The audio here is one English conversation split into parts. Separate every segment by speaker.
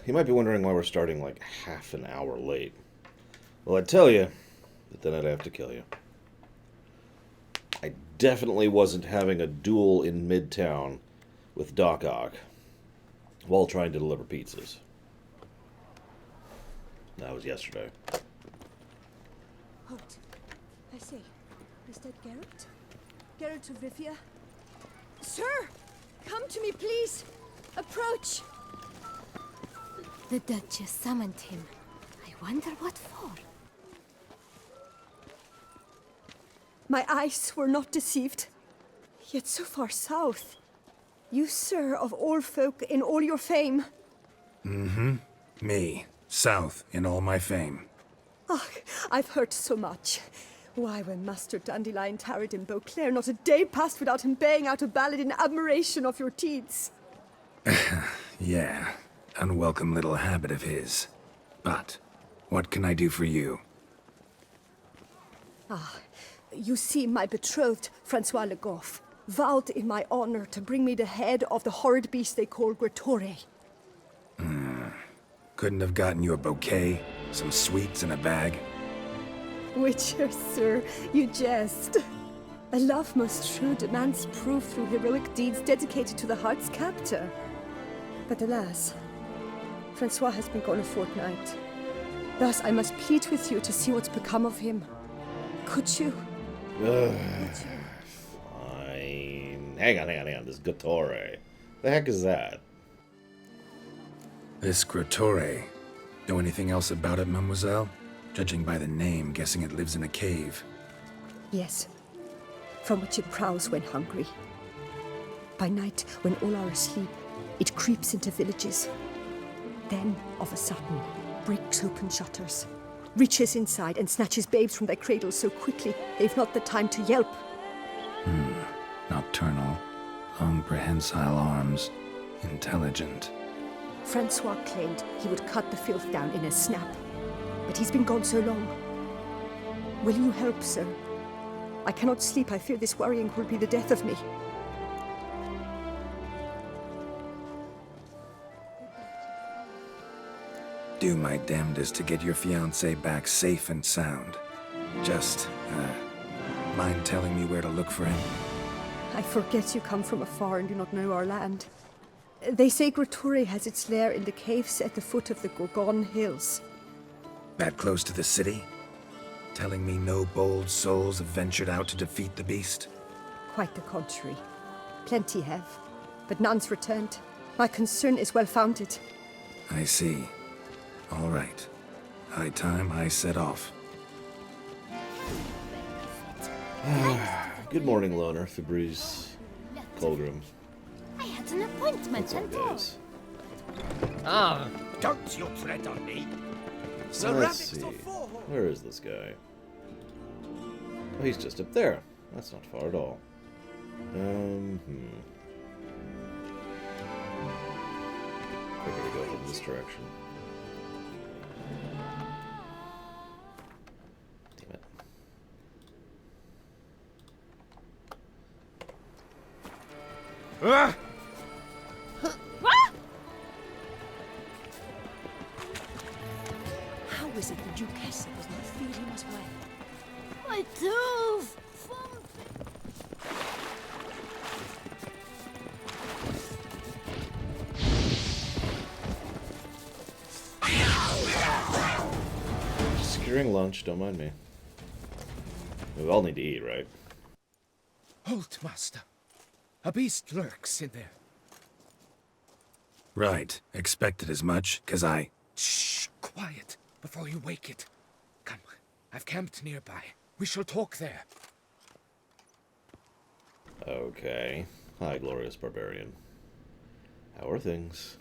Speaker 1: You might be wondering why we're starting like half an hour late. Well, I'd tell you, but then I'd have to kill you. I definitely wasn't having a duel in Midtown with Doc Ock while trying to deliver pizzas. That was yesterday.
Speaker 2: Halt. I say, is that Garrett? Garrett of Rivia? Sir! Come to me, please! Approach!
Speaker 3: The Duchess summoned him. I wonder what for.
Speaker 2: My eyes were not deceived. Yet so far south. You, sir, of all folk in all your fame.
Speaker 4: Mm-hmm. Me. South in all my fame.
Speaker 2: Ah, I've heard so much. Why, when Master Dandelion tarried in Beauclair, not a day passed without him baying out a ballad in admiration of your deeds.
Speaker 4: Yeah, unwelcome little habit of his. But, what can I do for you?
Speaker 2: Ah, you see, my betrothed, Francois Le Goff, vowed in my honor to bring me the head of the horrid beast they call Gretore.
Speaker 4: Couldn't have gotten you a bouquet, some sweets in a bag?
Speaker 2: Witcher, sir, you jest. A love most true demands proof through heroic deeds dedicated to the heart's captor. But alas, Francois has been gone a fortnight. Thus I must plead with you to see what's become of him. Could you?
Speaker 1: Fine. Hang on. This Gretore. The heck is that?
Speaker 4: This Gretore. Know anything else about it, mademoiselle? Judging by the name, guessing it lives in a cave.
Speaker 2: Yes, from which it prowls when hungry. By night, when all are asleep, it creeps into villages. Then, of a sudden, breaks open shutters, reaches inside and snatches babes from their cradles so quickly they've not the time to yelp.
Speaker 4: Nocturnal, long prehensile arms, intelligent.
Speaker 2: Francois claimed he would cut the filth down in a snap, but he's been gone so long. Will you help, sir? I cannot sleep. I fear this worrying will be the death of me.
Speaker 4: Do my damnedest to get your fiancé back safe and sound. Just, mind telling me where to look for him?
Speaker 2: I forget you come from afar and do not know our land. They say Gretore has its lair in the caves at the foot of the Gorgon Hills.
Speaker 4: That close to the city? Telling me no bold souls have ventured out to defeat the beast?
Speaker 2: Quite the contrary. Plenty have, but none's returned. My concern is well founded.
Speaker 4: I see. All right. High time I set off.
Speaker 1: Good morning, Loner. Fabrice Colgrim.
Speaker 3: I had an appointment
Speaker 1: What's up,
Speaker 3: and all.
Speaker 1: guys?
Speaker 5: Ah, don't you tread on me. The
Speaker 1: Let's see.
Speaker 5: rabbits are four.
Speaker 1: Where is this guy? Oh, he's just up there. That's not far at all. We're gonna go in this direction. Damn it.
Speaker 5: Ah!
Speaker 2: How is it the Duchess does not feel him as well?
Speaker 3: My tooth!
Speaker 1: Securing lunch, don't mind me. We all need to eat, right?
Speaker 5: Halt, master. A beast lurks in there.
Speaker 4: Right. Expected as much, 'cause I...
Speaker 5: Shh, quiet, before you wake it. Come, I've camped nearby. We shall talk there.
Speaker 1: Okay. Hi, glorious barbarian. How are things?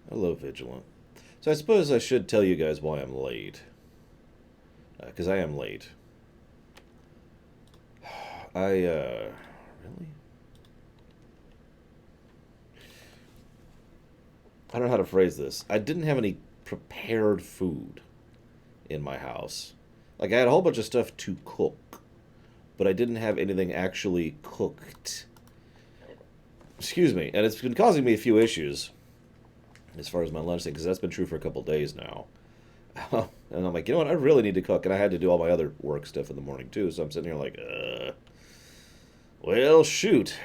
Speaker 1: Hello, Vigilant. So I suppose I should tell you guys why I'm late. Because I am late. Really? I don't know how to phrase this. I didn't have any prepared food in my house. Like, I had a whole bunch of stuff to cook, but I didn't have anything actually cooked. Excuse me. And it's been causing me a few issues as far as my lunch thing, because that's been true for a couple days now. And I'm like, you know what? I really need to cook. And I had to do all my other work stuff in the morning, too. So I'm sitting here like, well, shoot.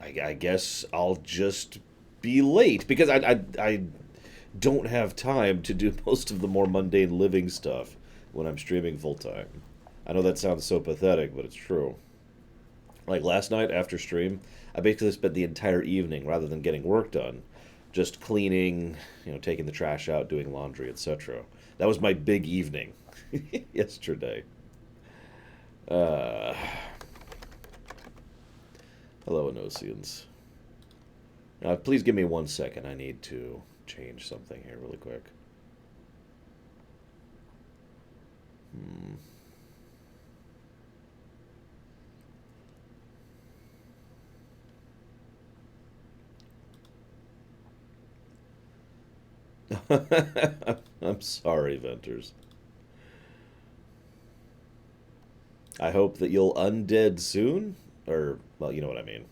Speaker 1: I guess I'll just be late, because I don't have time to do most of the more mundane living stuff when I'm streaming full-time. I know that sounds so pathetic, but it's true. Like last night after stream, I basically spent the entire evening, rather than getting work done, just cleaning, taking the trash out, doing laundry, etc. That was my big evening yesterday. Hello, Anosians. Now, please give me 1 second. I need to change something here really quick. I'm sorry, Venters. I hope that you'll undead soon. Or, well, you know what I mean.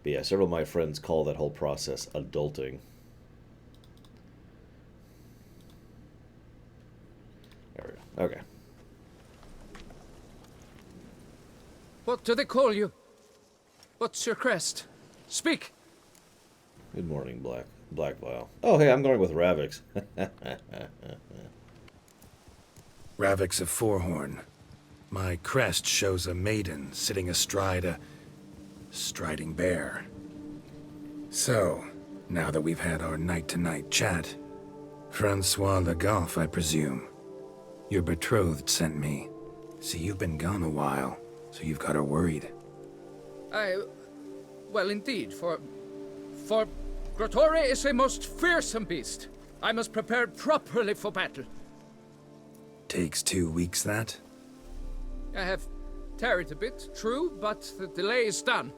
Speaker 1: But yeah, several of my friends call that whole process adulting. There we go. Okay.
Speaker 5: What do they call you? What's your crest? Speak!
Speaker 1: Good morning, Black Vial. Oh, hey, I'm going with Ravix.
Speaker 4: Ravix of Forehorn. My crest shows a maiden sitting astride a striding bear. So, now that we've had our night-to-night chat, Francois Le Goff, I presume. Your betrothed sent me. See, you've been gone a while, so you've got her worried.
Speaker 5: Well, indeed, for Grottore is a most fearsome beast. I must prepare properly for battle.
Speaker 4: Takes 2 weeks, that?
Speaker 5: I have tarried a bit, true, but the delay is done.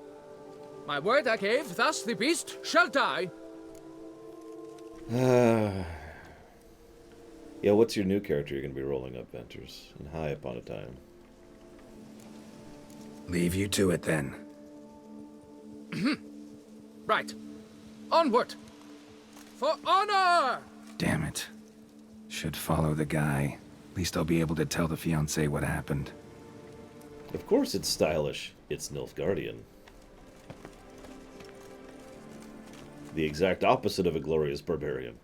Speaker 5: My word I gave, thus the beast shall die.
Speaker 1: Yeah, what's your new character you're going to be rolling up, Venters? And High Upon a Time.
Speaker 4: Leave you to it, then.
Speaker 5: Right. Onward! For honor!
Speaker 4: Damn it. Should follow the guy. At least I'll be able to tell the fiancé what happened.
Speaker 1: Of course it's stylish. It's Nilfgaardian. The exact opposite of a glorious barbarian.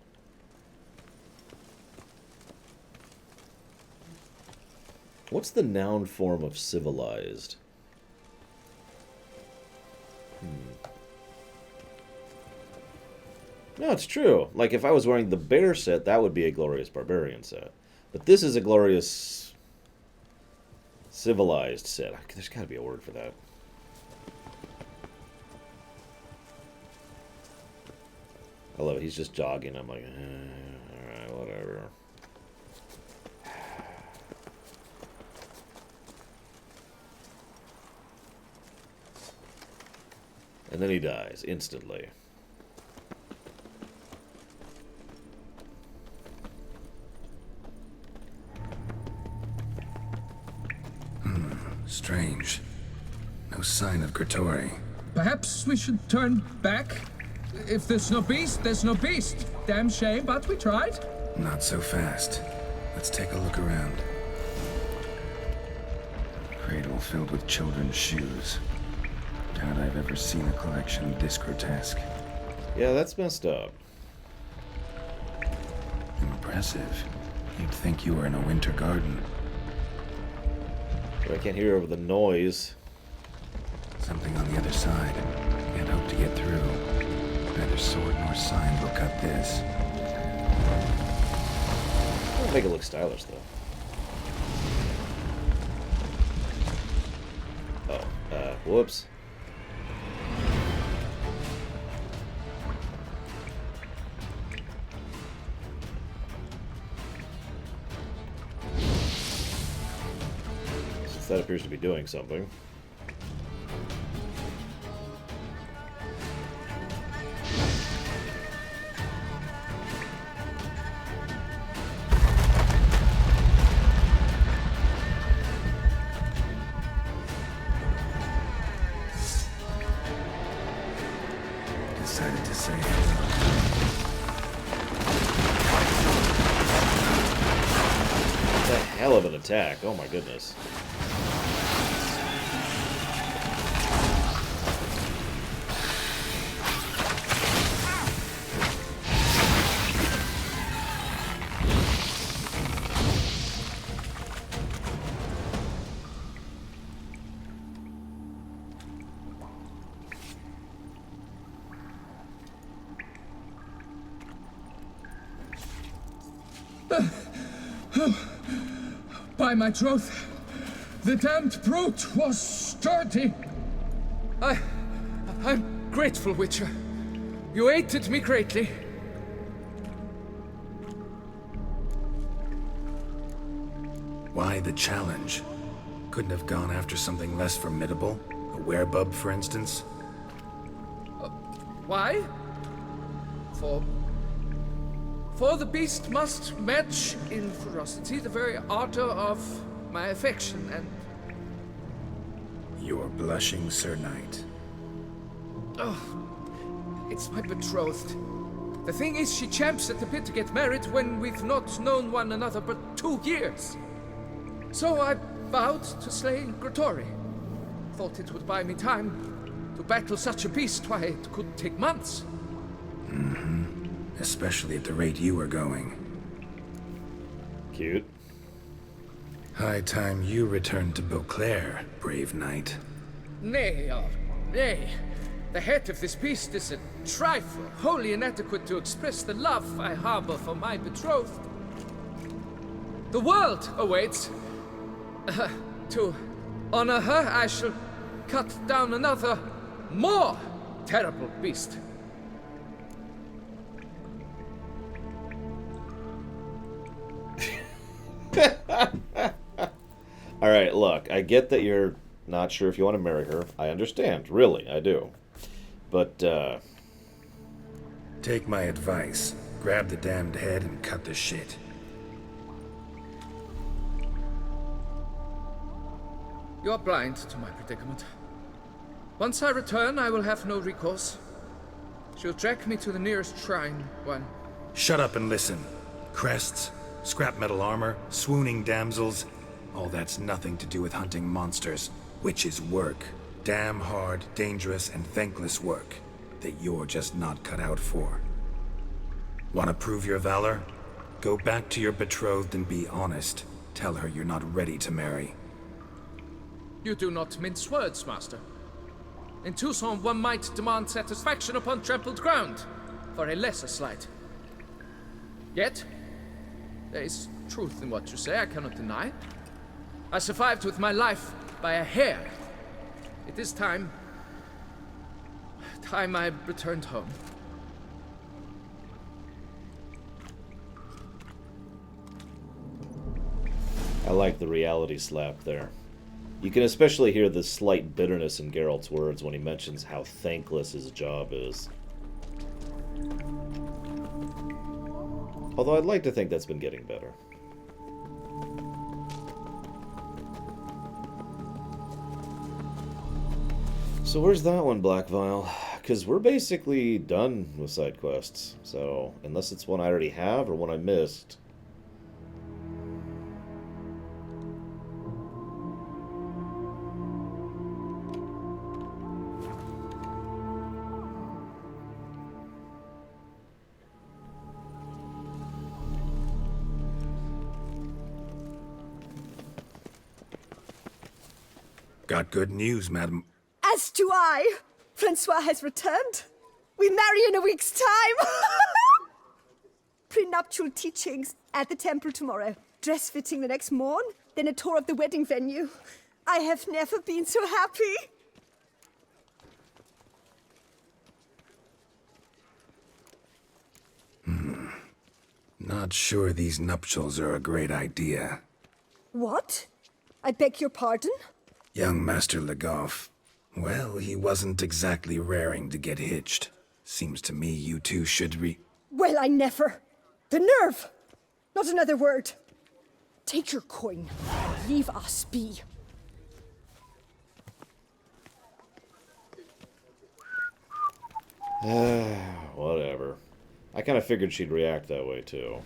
Speaker 1: What's the noun form of civilized? No, it's true. Like, if I was wearing the bear set, that would be a glorious barbarian set. But this is a glorious civilized set. There's got to be a word for that. I love it. He's just jogging. I'm like, alright, whatever. And then he dies instantly.
Speaker 4: Strange. No sign of Grottore.
Speaker 5: Perhaps we should turn back? If there's no beast, there's no beast. Damn shame, but we tried.
Speaker 4: Not so fast. Let's take a look around. Cradle filled with children's shoes. Doubt I've ever seen a collection this grotesque.
Speaker 1: Yeah, that's messed up.
Speaker 4: Impressive. You'd think you were in a winter garden.
Speaker 1: But I can't hear over the noise.
Speaker 4: Something on the other side. Can't hope to get through. Neither sword nor sign will cut this.
Speaker 1: It'll make it look stylish, though. Oh, whoops. Since that appears to be doing something. a hell of an attack. Oh my goodness.
Speaker 5: By my troth, the damned brute was sturdy. I'm grateful, Witcher. You aided me greatly.
Speaker 4: Why the challenge? Couldn't have gone after something less formidable? A werebub, for instance?
Speaker 5: Why? For the beast must match in ferocity the very ardor of my affection, and
Speaker 4: You're blushing, Sir Knight.
Speaker 5: it's my betrothed. The thing is, she champs at the bit to get married when we've not known one another but 2 years. So I vowed to slay Grottori. Thought it would buy me time to battle such a beast. Why, it could take months.
Speaker 4: Especially at the rate you were going.
Speaker 1: Cute.
Speaker 4: High time you returned to Beauclair, brave knight.
Speaker 5: Nay, nay. The head of this beast is a trifle, wholly inadequate to express the love I harbor for my betrothed. The world awaits. To honor her, I shall cut down another, more terrible beast.
Speaker 1: Alright, look, I get that you're not sure if you want to marry her. I understand. Really, I do. But,
Speaker 4: Take my advice. Grab the damned head and cut the shit.
Speaker 5: You're blind to my predicament. Once I return, I will have no recourse. She'll track me to the nearest shrine, one.
Speaker 4: Shut up and listen. Crests, scrap metal armor, swooning damsels. All that's nothing to do with hunting monsters, which is work. Damn hard, dangerous, and thankless work that you're just not cut out for. Want to prove your valor? Go back to your betrothed and be honest. Tell her you're not ready to marry.
Speaker 5: You do not mince words, master. In Tucson, one might demand satisfaction upon trampled ground for a lesser slight. Yet, there is truth in what you say, I cannot deny. I survived with my life by a hair. It is time I returned home.
Speaker 1: I like the reality slap there. You can especially hear the slight bitterness in Geralt's words when he mentions how thankless his job is. Although I'd like to think that's been getting better. So where's that one, Black Vial? Because we're basically done with side quests. So, unless it's one I already have or one I missed.
Speaker 4: Got good news, madam.
Speaker 2: As do I. Francois has returned. We marry in a week's time. Prenuptial teachings at the temple tomorrow. Dress fitting the next morn. Then a tour of the wedding venue. I have never been so happy.
Speaker 4: Not sure these nuptials are a great idea.
Speaker 2: What? I beg your pardon?
Speaker 4: Young Master Legoff. Well, he wasn't exactly raring to get hitched. Seems to me you two should
Speaker 2: Well, I never. The nerve! Not another word. Take your coin. Leave us be.
Speaker 1: Whatever. I kind of figured she'd react that way, too.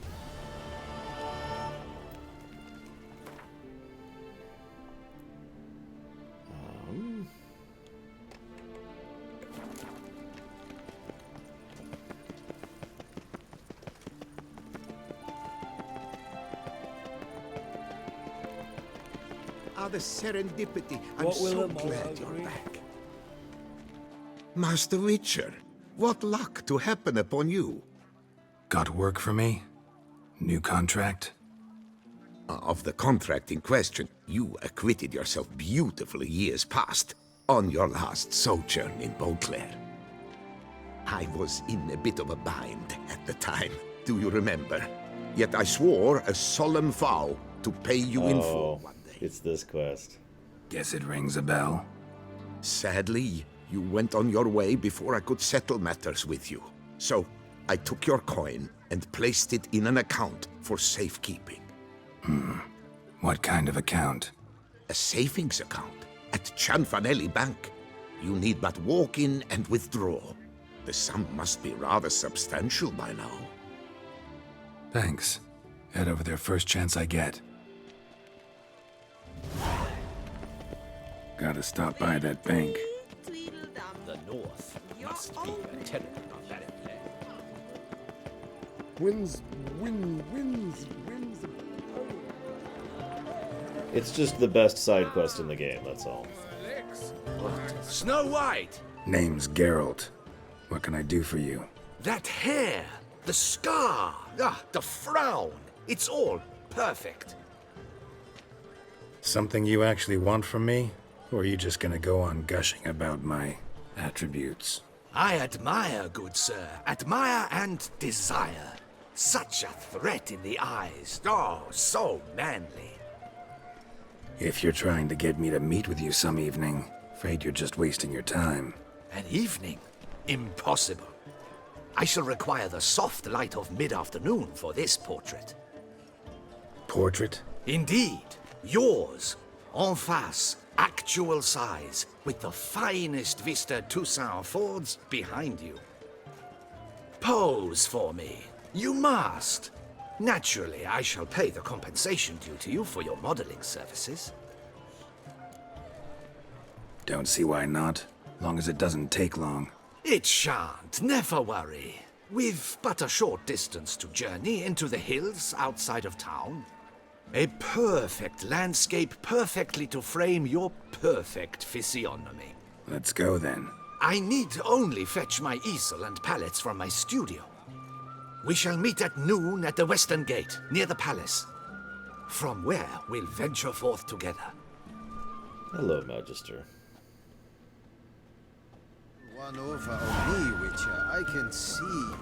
Speaker 6: the serendipity. I'm
Speaker 7: What will
Speaker 6: so
Speaker 7: them all
Speaker 6: glad you're
Speaker 7: agree?
Speaker 6: back. Master Witcher, what luck to happen upon you.
Speaker 4: Got work for me? New contract?
Speaker 6: Of the contract in question, you acquitted yourself beautifully years past on your last sojourn in Beauclair. I was in a bit of a bind at the time, do you remember? Yet I swore a solemn vow to pay you in full one day.
Speaker 1: It's this quest.
Speaker 4: Guess it rings a bell.
Speaker 6: Sadly, you went on your way before I could settle matters with you. So, I took your coin and placed it in an account for safekeeping.
Speaker 4: What kind of account?
Speaker 6: A savings account at Cianfanelli Bank. You need but walk in and withdraw. The sum must be rather substantial by now.
Speaker 4: Thanks. Head over there first chance I get. Gotta stop by that bank.
Speaker 7: The North must be a tenant of that land.
Speaker 8: Wins.
Speaker 1: It's just the best side quest in the game, that's all.
Speaker 5: Snow White!
Speaker 4: Name's Geralt. What can I do for you?
Speaker 9: That hair, the scar, the frown. It's all perfect.
Speaker 4: Something you actually want from me? Or are you just gonna go on gushing about my attributes?
Speaker 9: I admire, good sir. Admire and desire. Such a threat in the eyes. Oh, so manly.
Speaker 4: If you're trying to get me to meet with you some evening, afraid you're just wasting your time.
Speaker 9: An evening? Impossible. I shall require the soft light of mid-afternoon for this portrait.
Speaker 4: Portrait?
Speaker 9: Indeed. Yours. En face. Actual size. With the finest vista Toussaint affords behind you. Pose for me. You must. Naturally, I shall pay the compensation due to you for your modeling services.
Speaker 4: Don't see why not. Long as it doesn't take long.
Speaker 9: It shan't, never worry. We've but a short distance to journey into the hills outside of town. A perfect landscape perfectly to frame your perfect physiognomy.
Speaker 4: Let's go then.
Speaker 9: I need only fetch my easel and palettes from my studio. We shall meet at noon at the western gate, near the palace. From where we'll venture forth together.
Speaker 1: Hello, Magister.
Speaker 8: One over on me, Witcher. I can see.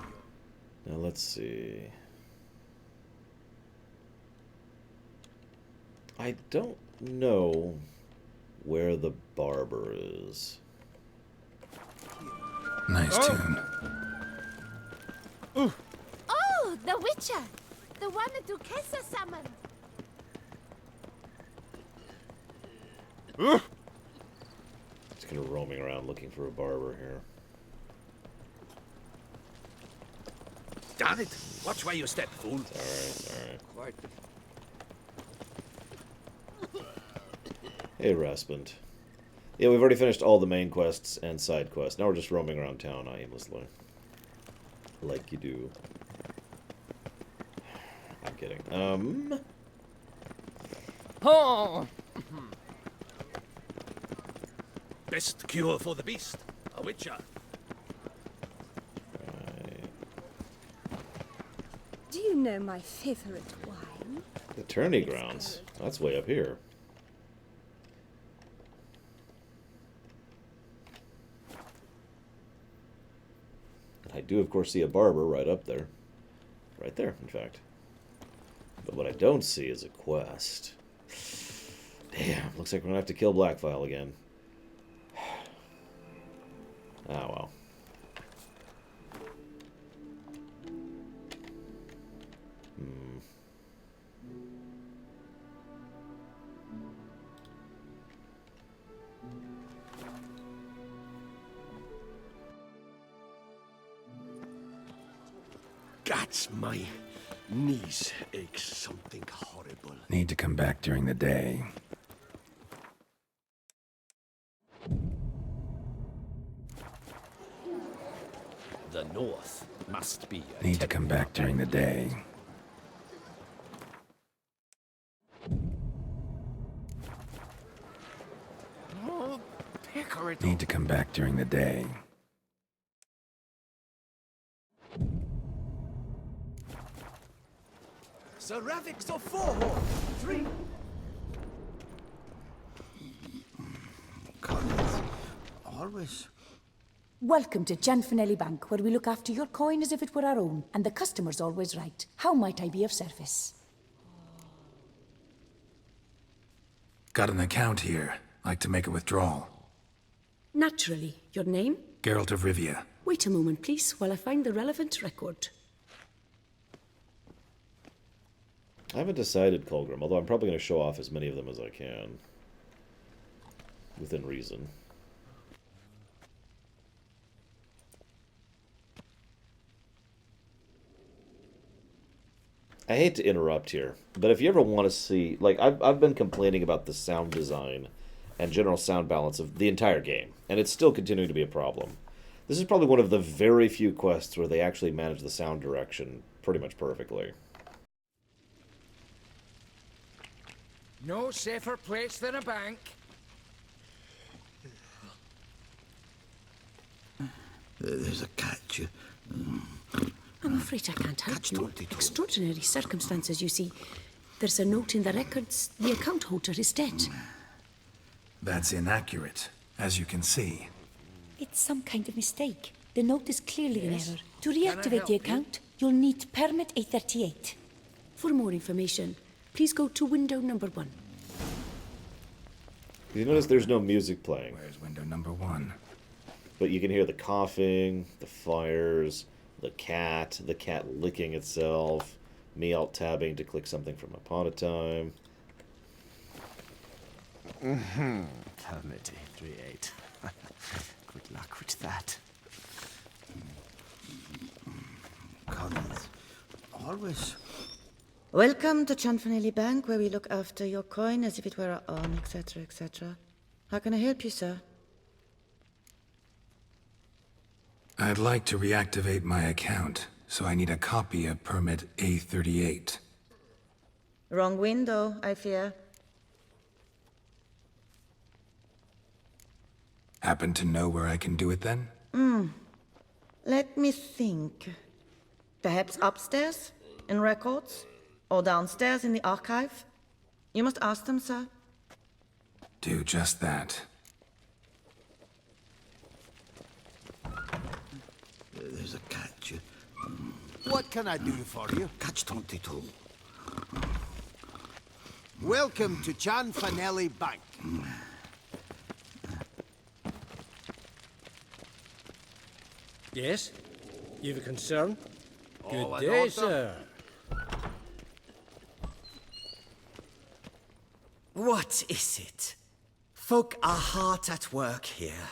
Speaker 1: Now let's see. I don't know where the barber is.
Speaker 4: Nice tune.
Speaker 3: Oh, the Witcher! The one the Duchessa summoned!
Speaker 1: Just kind of roaming around looking for a barber here.
Speaker 9: Darn it! Watch where you step, fool.
Speaker 1: Alright. Hey, Raspant. Yeah, we've already finished all the main quests and side quests. Now we're just roaming around town aimlessly. Like you do. I'm kidding.
Speaker 5: Oh!
Speaker 9: Best cure for the beast. A witcher.
Speaker 1: Right.
Speaker 2: Do you know my favorite wine?
Speaker 1: The tourney grounds. That's way up here. I do, of course, see a barber right up there. Right there, in fact. But what I don't see is a quest. Damn, looks like we're gonna have to kill Blackfile again. Oh well.
Speaker 7: Gats, my knees ache something horrible.
Speaker 4: Need to come back during the day.
Speaker 7: The North must be a
Speaker 4: Need to come back during the day.
Speaker 9: corridor.
Speaker 4: Need to come back during the day.
Speaker 8: Sir Ravix of Forehorn. 3. Collins. Always.
Speaker 10: Welcome to Gianfinelli Bank, where we look after your coin as if it were our own, and the customer's always right. How might I be of service?
Speaker 4: Got an account here. Like to make a withdrawal.
Speaker 10: Naturally. Your name?
Speaker 4: Geralt of Rivia.
Speaker 10: Wait a moment, please, while I find the relevant record.
Speaker 1: I haven't decided, Colgrim, although I'm probably going to show off as many of them as I can. Within reason. I hate to interrupt here, but if you ever want to see... Like, I've been complaining about the sound design and general sound balance of the entire game, and it's still continuing to be a problem. This is probably one of the very few quests where they actually manage the sound direction pretty much perfectly.
Speaker 5: No safer place than a bank.
Speaker 9: There's a catch.
Speaker 10: I'm afraid I can't help
Speaker 9: Catch
Speaker 10: you.
Speaker 9: 22.
Speaker 10: Extraordinary circumstances, you see. There's a note in the records. The account holder is dead.
Speaker 4: That's inaccurate, as you can see.
Speaker 10: It's some kind of mistake. The note is clearly in error. To reactivate
Speaker 5: help
Speaker 10: the
Speaker 5: you?
Speaker 10: account, you'll need permit A38. For more information, please go to window number 1.
Speaker 1: You notice there's no music playing,
Speaker 4: Where's window number 1?
Speaker 1: but you can hear the coughing, the fires, the cat licking itself, me alt-tabbing to click something from Upon a Time.
Speaker 8: Permit A38. Good luck with that. Collins. Always.
Speaker 11: Welcome to Gianfinelli Bank, where we look after your coin as if it were our own, etc., etc. How can I help you, sir?
Speaker 4: I'd like to reactivate my account, so I need a copy of permit A38.
Speaker 11: Wrong window, I fear.
Speaker 4: Happen to know where I can do it then?
Speaker 11: Let me think. Perhaps upstairs, in records? Or downstairs in the archive? You must ask them, sir.
Speaker 4: Do just that.
Speaker 9: There's a catch.
Speaker 8: What can I do for you?
Speaker 9: Catch 22.
Speaker 8: Welcome to Gianfinelli Bank.
Speaker 7: Yes? You've a concern?
Speaker 8: All
Speaker 7: Good
Speaker 8: in
Speaker 7: day,
Speaker 8: order.
Speaker 7: sir.
Speaker 12: What is it? Folk are hard at work here.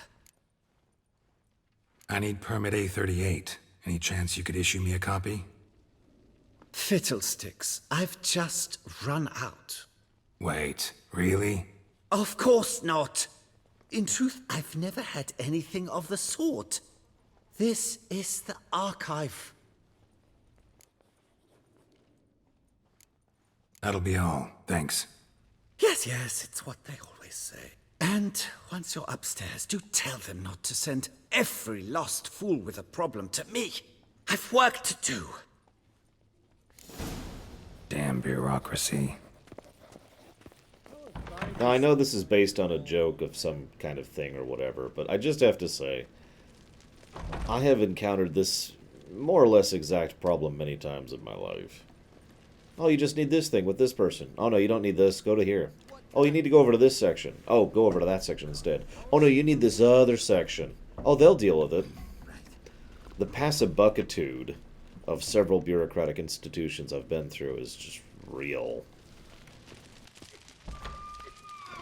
Speaker 4: I need permit A38. Any chance you could issue me a copy?
Speaker 12: Fiddlesticks, I've just run out.
Speaker 4: Wait, really?
Speaker 12: Of course not. In truth, I've never had anything of the sort. This is the archive.
Speaker 4: That'll be all. Thanks.
Speaker 12: Yes, it's what they always say. And once you're upstairs, do tell them not to send every lost fool with a problem to me. I've work to do.
Speaker 4: Damn bureaucracy.
Speaker 1: Now, I know this is based on a joke of some kind of thing or whatever, but I just have to say, I have encountered this more or less exact problem many times in my life. Oh, you just need this thing with this person. Oh, no, you don't need this. Go to here. Oh, you need to go over to this section. Oh, go over to that section instead. Oh, no, you need this other section. Oh, they'll deal with it. The passive-buckitude of several bureaucratic institutions I've been through is just real.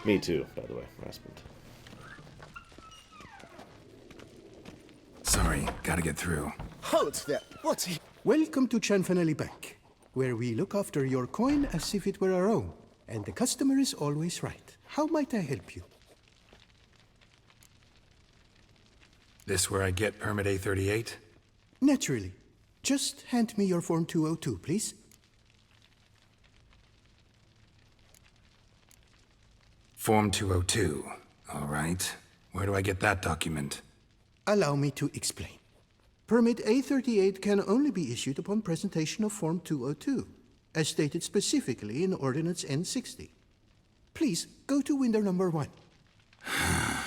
Speaker 1: Me too, by the way, Raspant.
Speaker 4: Sorry, gotta get through.
Speaker 8: Halt there. What's he?
Speaker 13: Welcome to Gianfinelli Bank, where we look after your coin as if it were our own, and the customer is always right. How might I help you?
Speaker 4: This where I get permit A38?
Speaker 13: Naturally. Just hand me your Form 202, please.
Speaker 4: Form 202. All right. Where do I get that document?
Speaker 13: Allow me to explain. Permit A38 can only be issued upon presentation of Form 202, as stated specifically in Ordinance N60. Please, go to window number 1.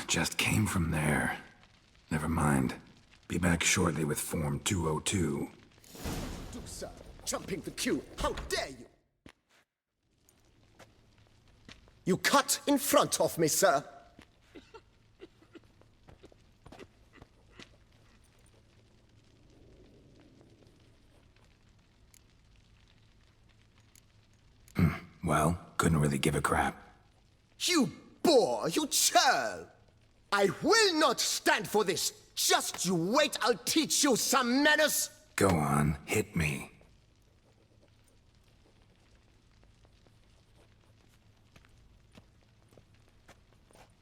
Speaker 4: Just came from there. Never mind. Be back shortly with Form 202.
Speaker 7: Do, sir. Jumping the queue. How dare you? You cut in front of me, sir.
Speaker 4: Well, couldn't really give a crap.
Speaker 7: You boor, you churl! I will not stand for this! Just you wait, I'll teach you some manners!
Speaker 4: Go on, hit me.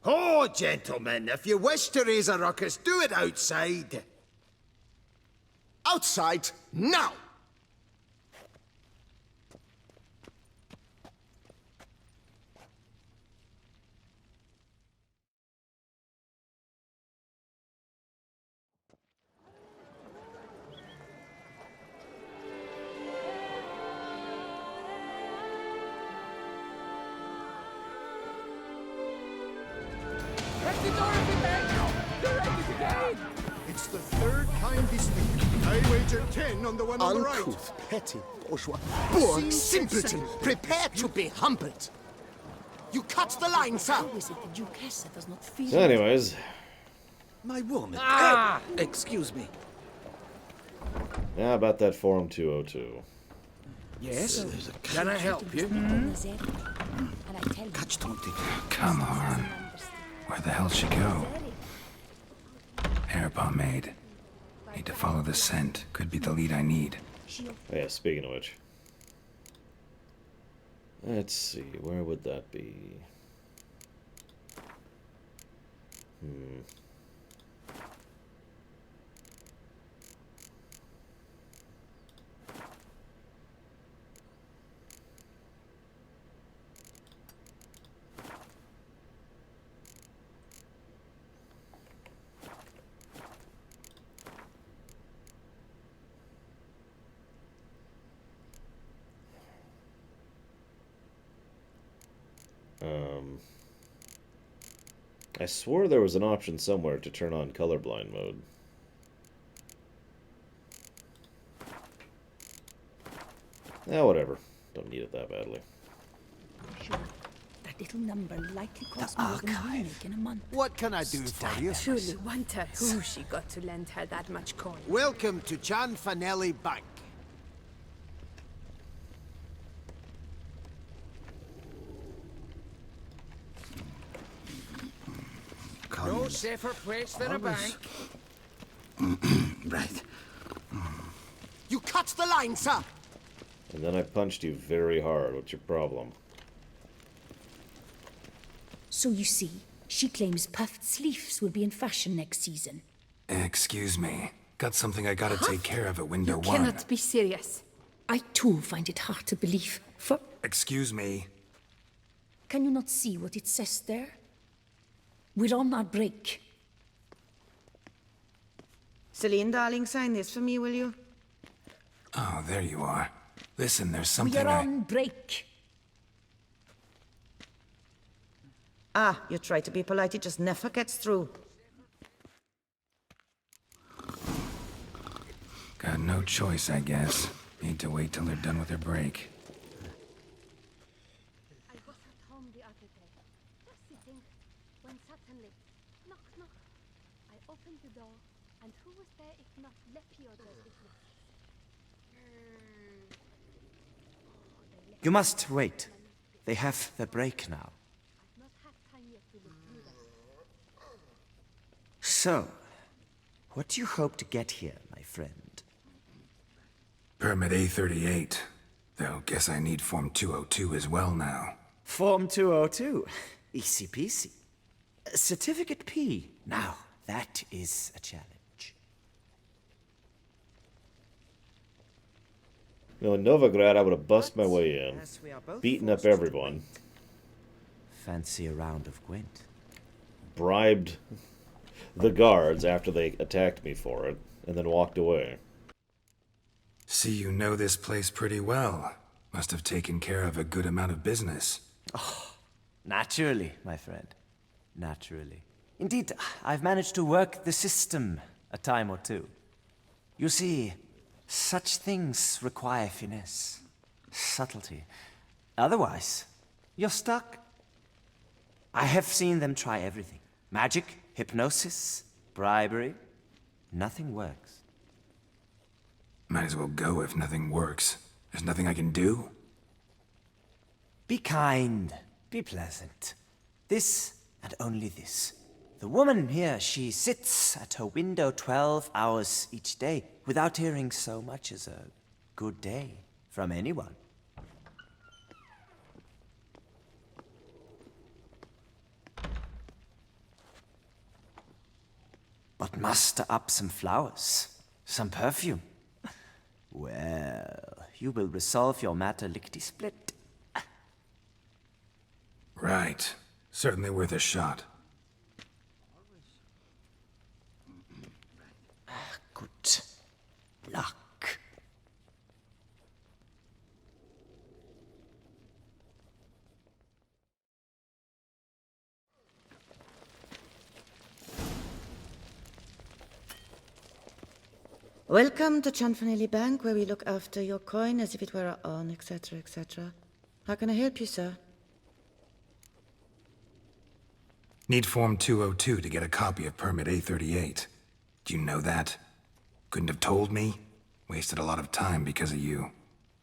Speaker 8: Oh, gentlemen, if you wish to raise a ruckus, do it outside.
Speaker 7: Outside, now!
Speaker 13: It's the third time this week. I wager 10 on the one on the right.
Speaker 7: Uncouth, petty, bourgeois, boor, simpleton, prepare to be humbled. You cut the line, sir.
Speaker 10: How is it the Duchessa does not feel?
Speaker 1: So anyways,
Speaker 9: My woman.
Speaker 5: Excuse me.
Speaker 1: how about that Form 202?
Speaker 5: Yes? Can I help you?
Speaker 9: Catch 20.
Speaker 4: Come on. Where the hell'd she go? Hair pomade. Need to follow the scent. Could be the lead I need.
Speaker 1: Oh, yeah, speaking of which. Let's see, where would that be? I swore there was an option somewhere to turn on colorblind mode. Whatever. Don't need it that badly.
Speaker 10: Sure. That little number likely cost more than we make in a month.
Speaker 8: What can I do for you?
Speaker 2: Truly wonder who she got to lend her that much coin.
Speaker 8: Welcome to Janfanelli Bank.
Speaker 5: No safer place than a bank.
Speaker 9: Right.
Speaker 7: You cut the line, sir.
Speaker 1: And then I punched you very hard. What's your problem?
Speaker 10: So you see, she claims puffed sleeves will be in fashion next season.
Speaker 4: Excuse me. Got something I gotta take care of at window
Speaker 2: You
Speaker 4: 1.
Speaker 2: cannot be serious.
Speaker 10: I too find it hard to believe. For
Speaker 4: Excuse me.
Speaker 10: can you not see what it says there? We're on our break.
Speaker 11: Celine, darling, sign this for me, will you?
Speaker 4: Oh, there you are. Listen, there's
Speaker 10: We
Speaker 4: something
Speaker 10: are on break.
Speaker 11: Ah, you try to be polite, it just never gets through.
Speaker 4: Got no choice, I guess. Need to wait till they're done with their break.
Speaker 3: I was at home the other day, sitting, when suddenly, knock, knock. I opened the door, and who was there if not Lepio the business?
Speaker 14: You must wait. They have their break now.
Speaker 3: I've not had time yet to look through them.
Speaker 14: So, what do you hope to get here, my friend?
Speaker 4: Permit A38. Though, guess I need Form 202 as well now.
Speaker 14: Form 202. Easy peasy. Certificate P. Now, that is a challenge.
Speaker 1: You know, in Novigrad, I would have bust my way in, beaten up everyone,
Speaker 14: Fancy a round of Gwent.
Speaker 1: bribed the guards after they attacked me for it, and then walked away.
Speaker 4: See, you know this place pretty well. Must have taken care of a good amount of business.
Speaker 14: Oh, naturally, my friend. Naturally. Indeed, I've managed to work the system a time or two. You see, such things require finesse, subtlety. Otherwise, you're stuck. I have seen them try everything. Magic, hypnosis, bribery. Nothing works.
Speaker 4: Might as well go if nothing works. There's nothing I can do.
Speaker 14: Be kind. Be pleasant. This and only this. The woman here, she sits at her window 12 hours each day without hearing so much as a good day from anyone. But muster up some flowers, some perfume. Well, you will resolve your matter lickety-split.
Speaker 4: Right. Certainly worth a shot.
Speaker 14: Good luck.
Speaker 11: Welcome to Chanfanelli Bank, where we look after your coin as if it were our own, etc., etc. How can I help you, sir?
Speaker 4: Need Form 202 to get a copy of Permit A38. Do you know that? Couldn't have told me? Wasted a lot of time because of you.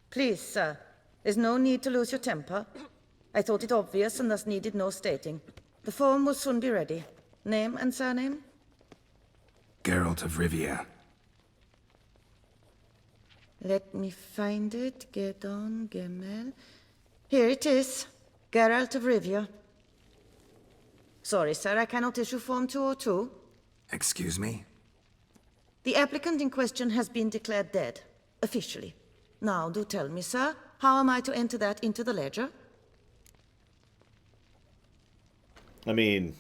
Speaker 11: Please, sir. There's no need to lose your temper. I thought it obvious and thus needed no stating. The form will soon be ready. Name and surname?
Speaker 4: Geralt of Rivia.
Speaker 11: Let me find it. Gedon Gemel. Here it is. Geralt of Rivia. Sorry, sir, I cannot issue Form 202.
Speaker 4: Excuse me?
Speaker 11: The applicant in question has been declared dead, officially. Now, do tell me, sir, how am I to enter that into the ledger?
Speaker 1: I mean,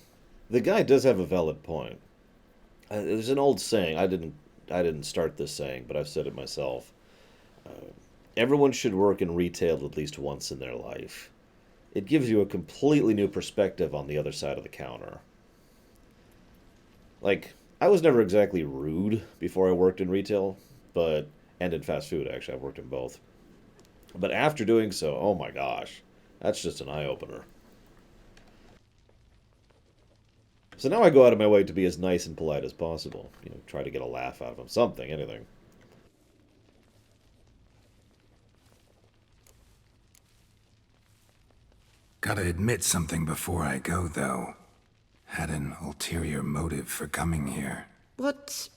Speaker 1: the guy does have a valid point. There's an old saying. I didn't start this saying, but I've said it myself. Everyone should work in retail at least once in their life. It gives you a completely new perspective on the other side of the counter. Like, I was never exactly rude before I worked in retail, and in fast food, actually. I've worked in both. But after doing so, oh my gosh, that's just an eye-opener. So now I go out of my way to be as nice and polite as possible. You know, try to get a laugh out of them. Something, anything.
Speaker 4: Gotta admit something before I go, though. Had an ulterior motive for coming here.
Speaker 11: What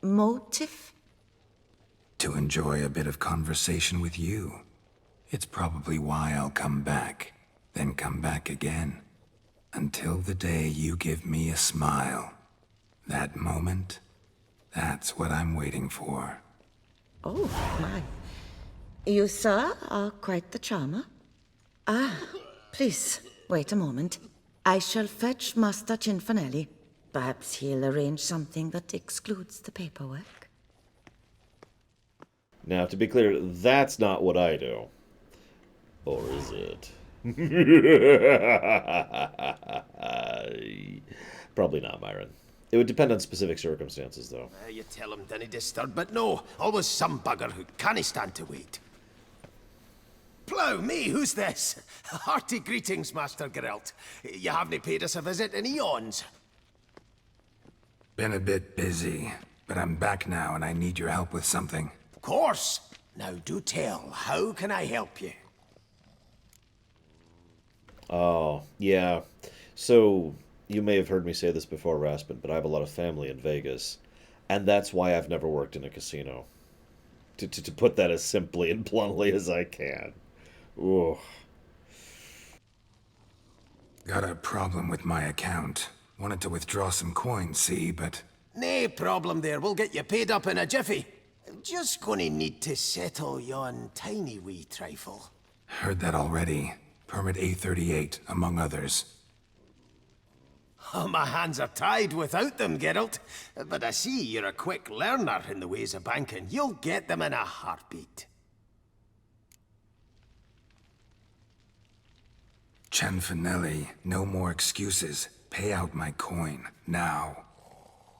Speaker 11: motive?
Speaker 4: To enjoy a bit of conversation with you. It's probably why I'll come back, then come back again. Until the day you give me a smile. That moment, that's what I'm waiting for.
Speaker 11: Oh, my. You, sir, are quite the charmer. Ah, please, wait a moment. I shall fetch Master Cinfanelli. Perhaps he'll arrange something that excludes the paperwork.
Speaker 1: Now, to be clear, that's not what I do. Or is it? Probably not, Myron. It would depend on specific circumstances, though.
Speaker 8: You tell him, dinna disturb, but no, always some bugger who can't stand to wait. Plough me, who's this? Hearty greetings, Master Geralt. You haven't paid us a visit in eons.
Speaker 4: Been a bit busy, but I'm back now and I need your help with something.
Speaker 8: Of course. Now do tell, how can I help you?
Speaker 1: Oh, yeah. So, you may have heard me say this before, Raspin, but I have a lot of family in Vegas. And that's why I've never worked in a casino. To put that as simply and bluntly as I can. Ooh.
Speaker 4: Got a problem with my account. Wanted to withdraw some coins, see, but...
Speaker 8: Nae problem there, we'll get you paid up in a jiffy. Just gonna need to settle yon tiny wee trifle.
Speaker 4: Heard that already. Permit A38, among others.
Speaker 8: Oh, my hands are tied without them, Geralt. But I see you're a quick learner in the ways of banking. You'll get them in a heartbeat.
Speaker 4: Cianfanelli, no more excuses. Pay out my coin, now.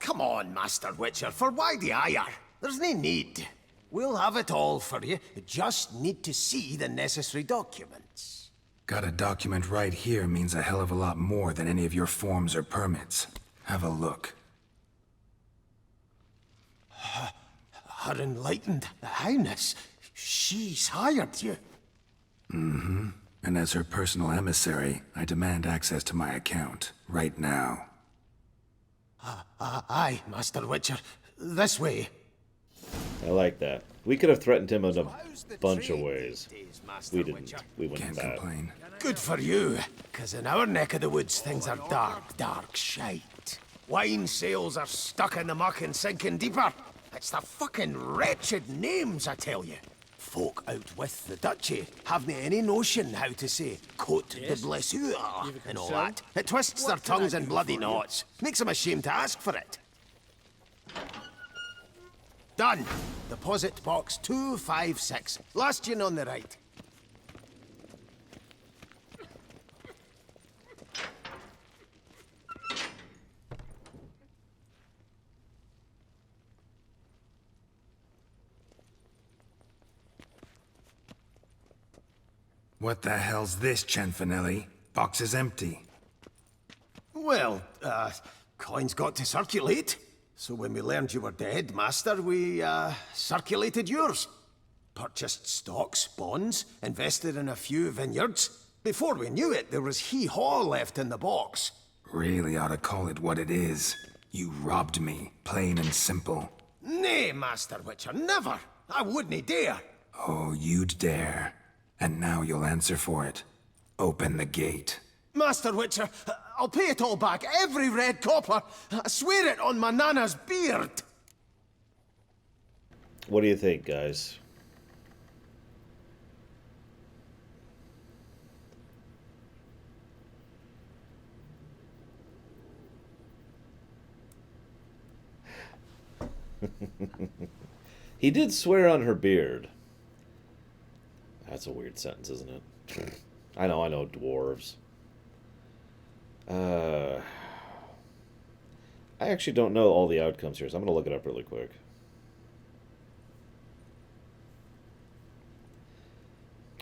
Speaker 8: Come on, Master Witcher, for why the ire? There's no need. We'll have it all for you. You just need to see the necessary documents.
Speaker 4: Got a document right here means a hell of a lot more than any of your forms or permits. Have a look.
Speaker 8: Her enlightened highness, she's hired you.
Speaker 4: Mm-hmm. And as her personal emissary, I demand access to my account, right now.
Speaker 8: Aye, Master Witcher. This way.
Speaker 1: I like that. We could have threatened him in a bunch of ways. We didn't. We went
Speaker 4: Can't
Speaker 1: bad.
Speaker 4: complain.
Speaker 8: Good for you, because in our neck of the woods, things are dark, dark shite. Wine sales are stuck in the muck and sinking deeper. It's the fucking wretched names, I tell you. Folk out with the duchy haven't any notion how to say Cote de Blessure and all that. It twists their tongues in bloody knots. Makes them ashamed to ask for it. Done. Deposit box 256. Last yin on the right.
Speaker 4: What the hell's this, Cianfanelli? Box is empty.
Speaker 8: Well, coins got to circulate. So when we learned you were dead, Master, we, circulated yours. Purchased stocks, bonds, invested in a few vineyards. Before we knew it, there was hee-haw left in the box.
Speaker 4: Really ought to call it what it is. You robbed me, plain and simple.
Speaker 8: Nay, Master Witcher, never! I wouldn't dare!
Speaker 4: Oh, you'd dare. And now you'll answer for it. Open the gate.
Speaker 8: Master Witcher, I'll pay it all back, every red copper. I swear it on my nana's beard.
Speaker 1: What do you think, guys? He did swear on her beard. That's a weird sentence, isn't it? I know, dwarves. I actually don't know all the outcomes here, so I'm going to look it up really quick.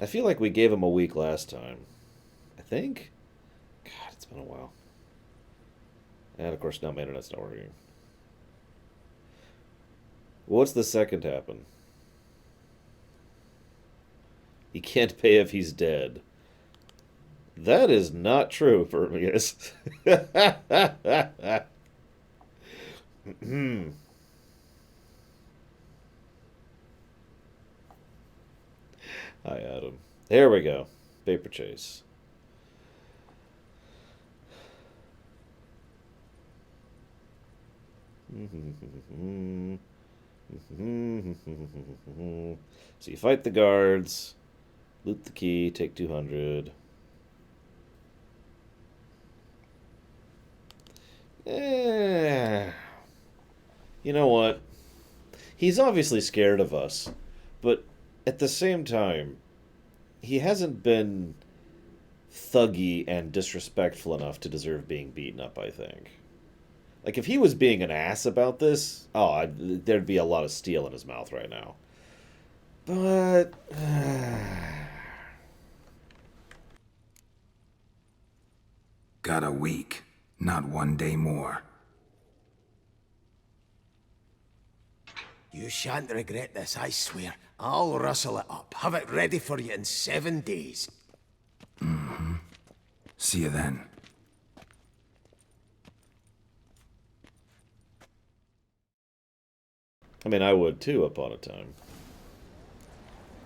Speaker 1: I feel like we gave him a week last time. I think? God, it's been a while. And of course now my internet's not working. What's the second happen? He can't pay if he's dead. That is not true, Vermius. Hi, Adam. There we go. Paper chase. So you fight the guards, loot the key, take 200. You know what? He's obviously scared of us, but at the same time, he hasn't been thuggy and disrespectful enough to deserve being beaten up, I think. Like, if he was being an ass about this, there'd be a lot of steel in his mouth right now. But...
Speaker 4: Got a week, not 1 day more.
Speaker 8: You shan't regret this, I swear. I'll rustle it up. Have it ready for you in 7 days.
Speaker 4: Mm-hmm. See you then.
Speaker 1: I mean, I would too, upon a time.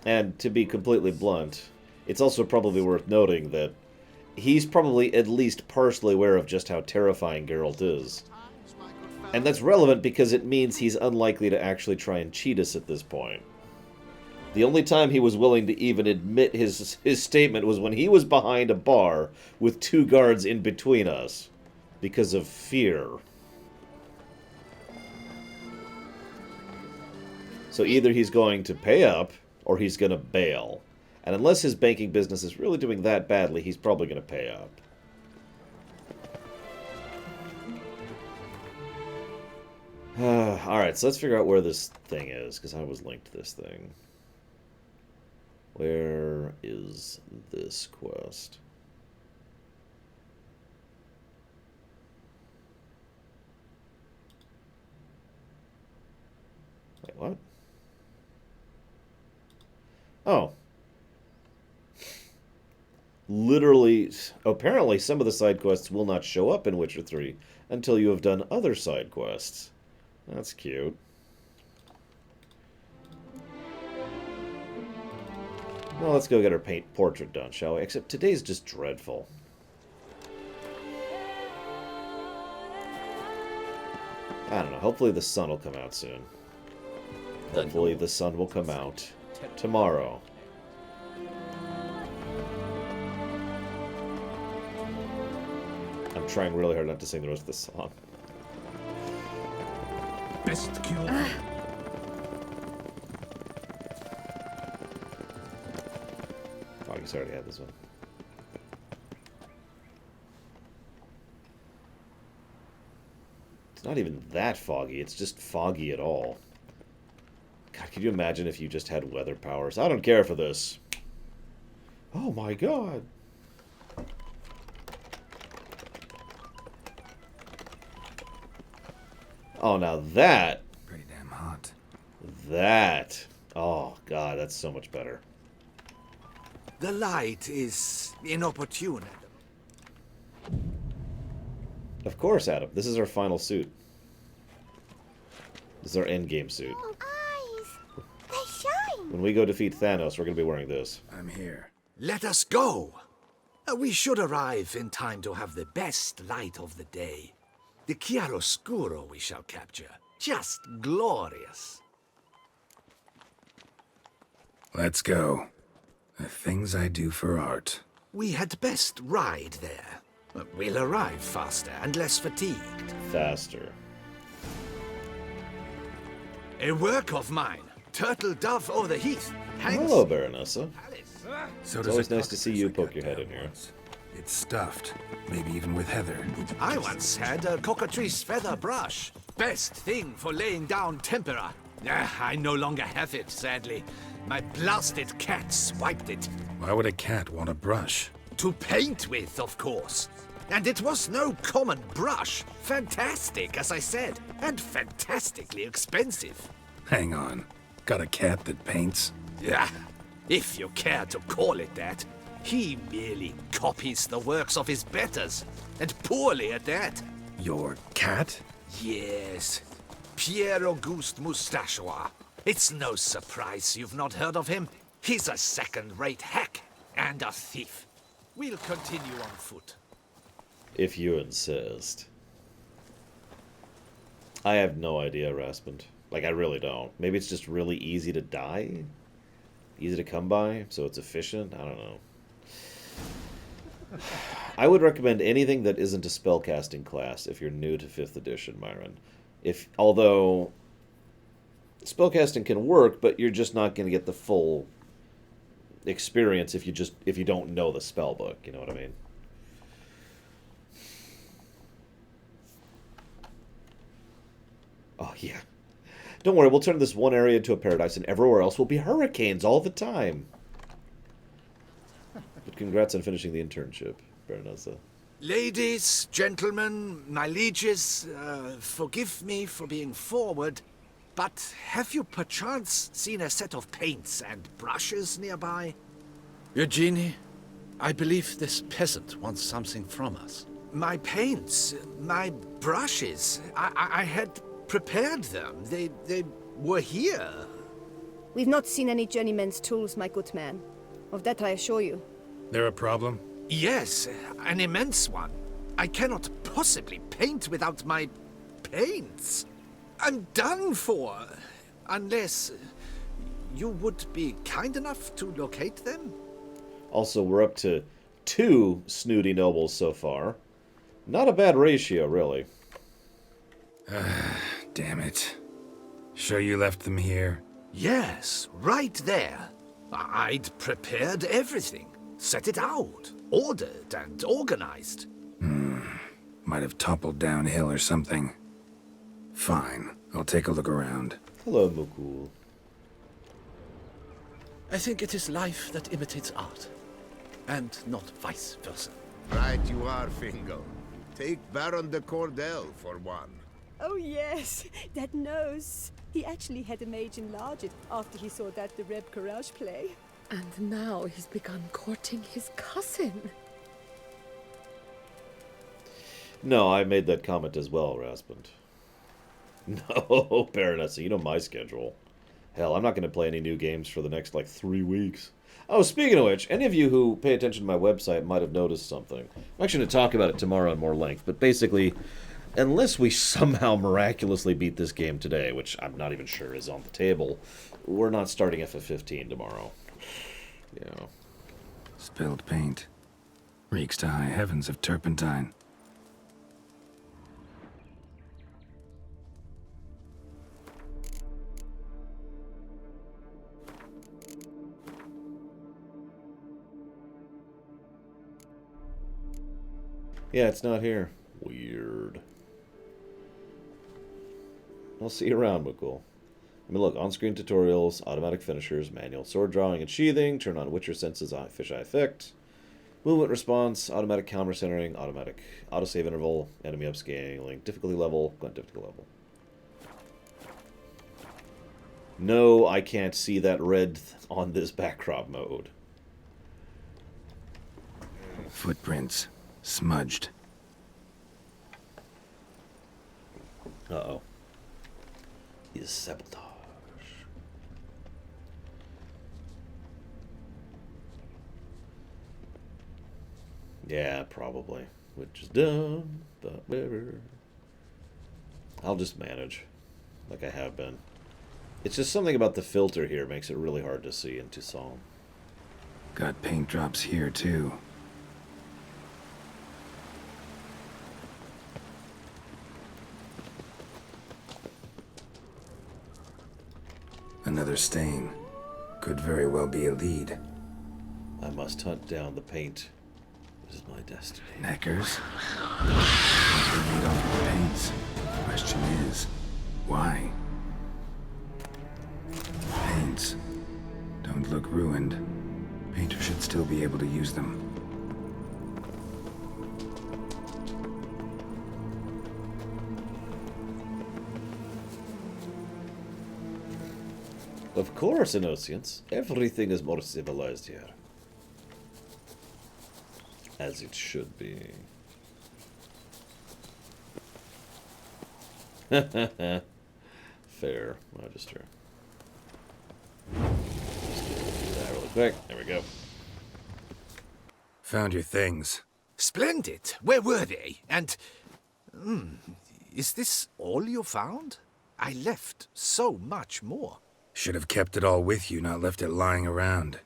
Speaker 1: And to be completely blunt, it's also probably worth noting that he's probably at least partially aware of just how terrifying Geralt is. And that's relevant because it means he's unlikely to actually try and cheat us at this point. The only time he was willing to even admit his statement was when he was behind a bar with 2 guards in between us. because of fear. So either he's going to pay up, or he's going to bail. And unless his banking business is really doing that badly, he's probably going to pay up. Alright, so let's figure out where this thing is, because I was linked to this thing. Where is this quest? Wait, what? Oh. Literally, apparently some of the side quests will not show up in Witcher 3 until you have done other side quests. That's cute. Well, let's go get our paint portrait done, shall we? Except today's just dreadful. I don't know. Hopefully the sun will come out soon. Hopefully the sun will come out tomorrow. I'm trying really hard not to sing the rest of this song.
Speaker 4: Best cure.
Speaker 1: Oh, I guess I already had this one. It's not even that foggy. It's just foggy at all. God, could you imagine if you just had weather powers? I don't care for this. Oh my god. Oh, now that...
Speaker 4: Pretty damn hot.
Speaker 1: That... Oh, God, that's so much better.
Speaker 9: The light is inopportune.
Speaker 1: Of course, Adam. This is our final suit. This is our endgame suit.
Speaker 3: Oh, eyes! They shine!
Speaker 1: When we go defeat Thanos, we're going to be wearing this.
Speaker 4: I'm here.
Speaker 9: Let us go. We should arrive in time to have the best light of the day. The chiaroscuro we shall capture. Just glorious.
Speaker 4: Let's go. The things I do for art.
Speaker 9: We had best ride there. We'll arrive faster and less fatigued.
Speaker 1: Faster.
Speaker 9: A work of mine. Turtle dove o'er the heath.
Speaker 1: Hello, Baronessa.
Speaker 4: So
Speaker 1: It's always nice to see you poke your head in here.
Speaker 4: It's stuffed. Maybe even with heather.
Speaker 9: I once had a cockatrice feather brush. Best thing for laying down tempera. I no longer have it, sadly. My blasted cat swiped it.
Speaker 4: Why would a cat want a brush?
Speaker 9: To paint with, of course. And it was no common brush. Fantastic, as I said. And fantastically expensive.
Speaker 4: Hang on. Got a cat that paints?
Speaker 9: Yeah, if you care to call it that. He merely copies the works of his betters. And poorly at that.
Speaker 4: Your cat?
Speaker 9: Yes. Pierre Auguste Moustachois. It's no surprise you've not heard of him. He's a second-rate hack and a thief. We'll continue on foot.
Speaker 1: If you insist. I have no idea, Raspin. Like, I really don't. Maybe it's just really easy to die? Easy to come by, so it's efficient? I don't know. I would recommend anything that isn't a spellcasting class if you're new to 5th edition, Myron. Although spellcasting can work, but you're just not going to get the full experience if you don't know the spell book, you know what I mean? Oh yeah. Don't worry, we'll turn this one area into a paradise and everywhere else will be hurricanes all the time. But congrats on finishing the internship, Baronessa.
Speaker 9: Ladies, gentlemen, my lieges, forgive me for being forward, but have you perchance seen a set of paints and brushes nearby?
Speaker 12: Eugenie, I believe this peasant wants something from us.
Speaker 9: My paints, my brushes, I had prepared them. They were here.
Speaker 2: We've not seen any journeyman's tools, my good man. Of that I assure you.
Speaker 4: There a problem?
Speaker 9: Yes, an immense one. I cannot possibly paint without my paints. I'm done for. Unless you would be kind enough to locate them?
Speaker 1: Also, we're up to 2 snooty nobles so far. Not a bad ratio, really.
Speaker 4: Damn it. Sure you left them here?
Speaker 9: Yes, right there. I'd prepared everything. Set it out. Ordered and organized.
Speaker 4: Might have toppled downhill or something. Fine. I'll take a look around.
Speaker 1: Hello, Mukul.
Speaker 9: I think it is life that imitates art. And not vice versa.
Speaker 6: Right you are, Fingal. Take Baron de Cordel for one.
Speaker 2: Oh yes, that nose. He actually had a mage enlarge it after he saw that the Reb Courage play. And now he's begun courting his cousin.
Speaker 1: No, I made that comment as well, Raspant. No, Baronessa, you know my schedule. Hell, I'm not going to play any new games for the next, 3 weeks. Oh, speaking of which, any of you who pay attention to my website might have noticed something. I'm actually going to talk about it tomorrow in more length, but basically, unless we somehow miraculously beat this game today, which I'm not even sure is on the table, we're not starting FF15 tomorrow. Yeah.
Speaker 4: Spilled paint. Reeks to high heavens of turpentine.
Speaker 1: Yeah, it's not here. Weird. I'll see you around, Mukul. I mean, look, on-screen tutorials, automatic finishers, manual sword drawing and sheathing, turn on Witcher senses, fisheye effect, movement response, automatic camera centering, automatic autosave interval, enemy upscaling, difficulty level, go on difficulty level. No, I can't see that red on this backdrop mode.
Speaker 4: Footprints. Smudged.
Speaker 1: Uh-oh. Is sabotage. Yeah, probably. Which is dumb, but whatever. I'll just manage, like I have been. It's just something about the filter here makes it really hard to see in Toussaint.
Speaker 4: Got paint drops here, too. Another stain. Could very well be a lead.
Speaker 1: I must hunt down the paint. This is my destiny.
Speaker 4: Knackers? They made off the paints. Question is, why? Paints. Don't look ruined. Painter should still be able to use them.
Speaker 1: Of course, Innocents. Everything is more civilized here. As it should be. Fair. Magister. Just do that really quick. There we go.
Speaker 4: Found your things.
Speaker 9: Splendid. Where were they? And... is this all you found? I left so much more.
Speaker 4: Should have kept it all with you, not left it lying around.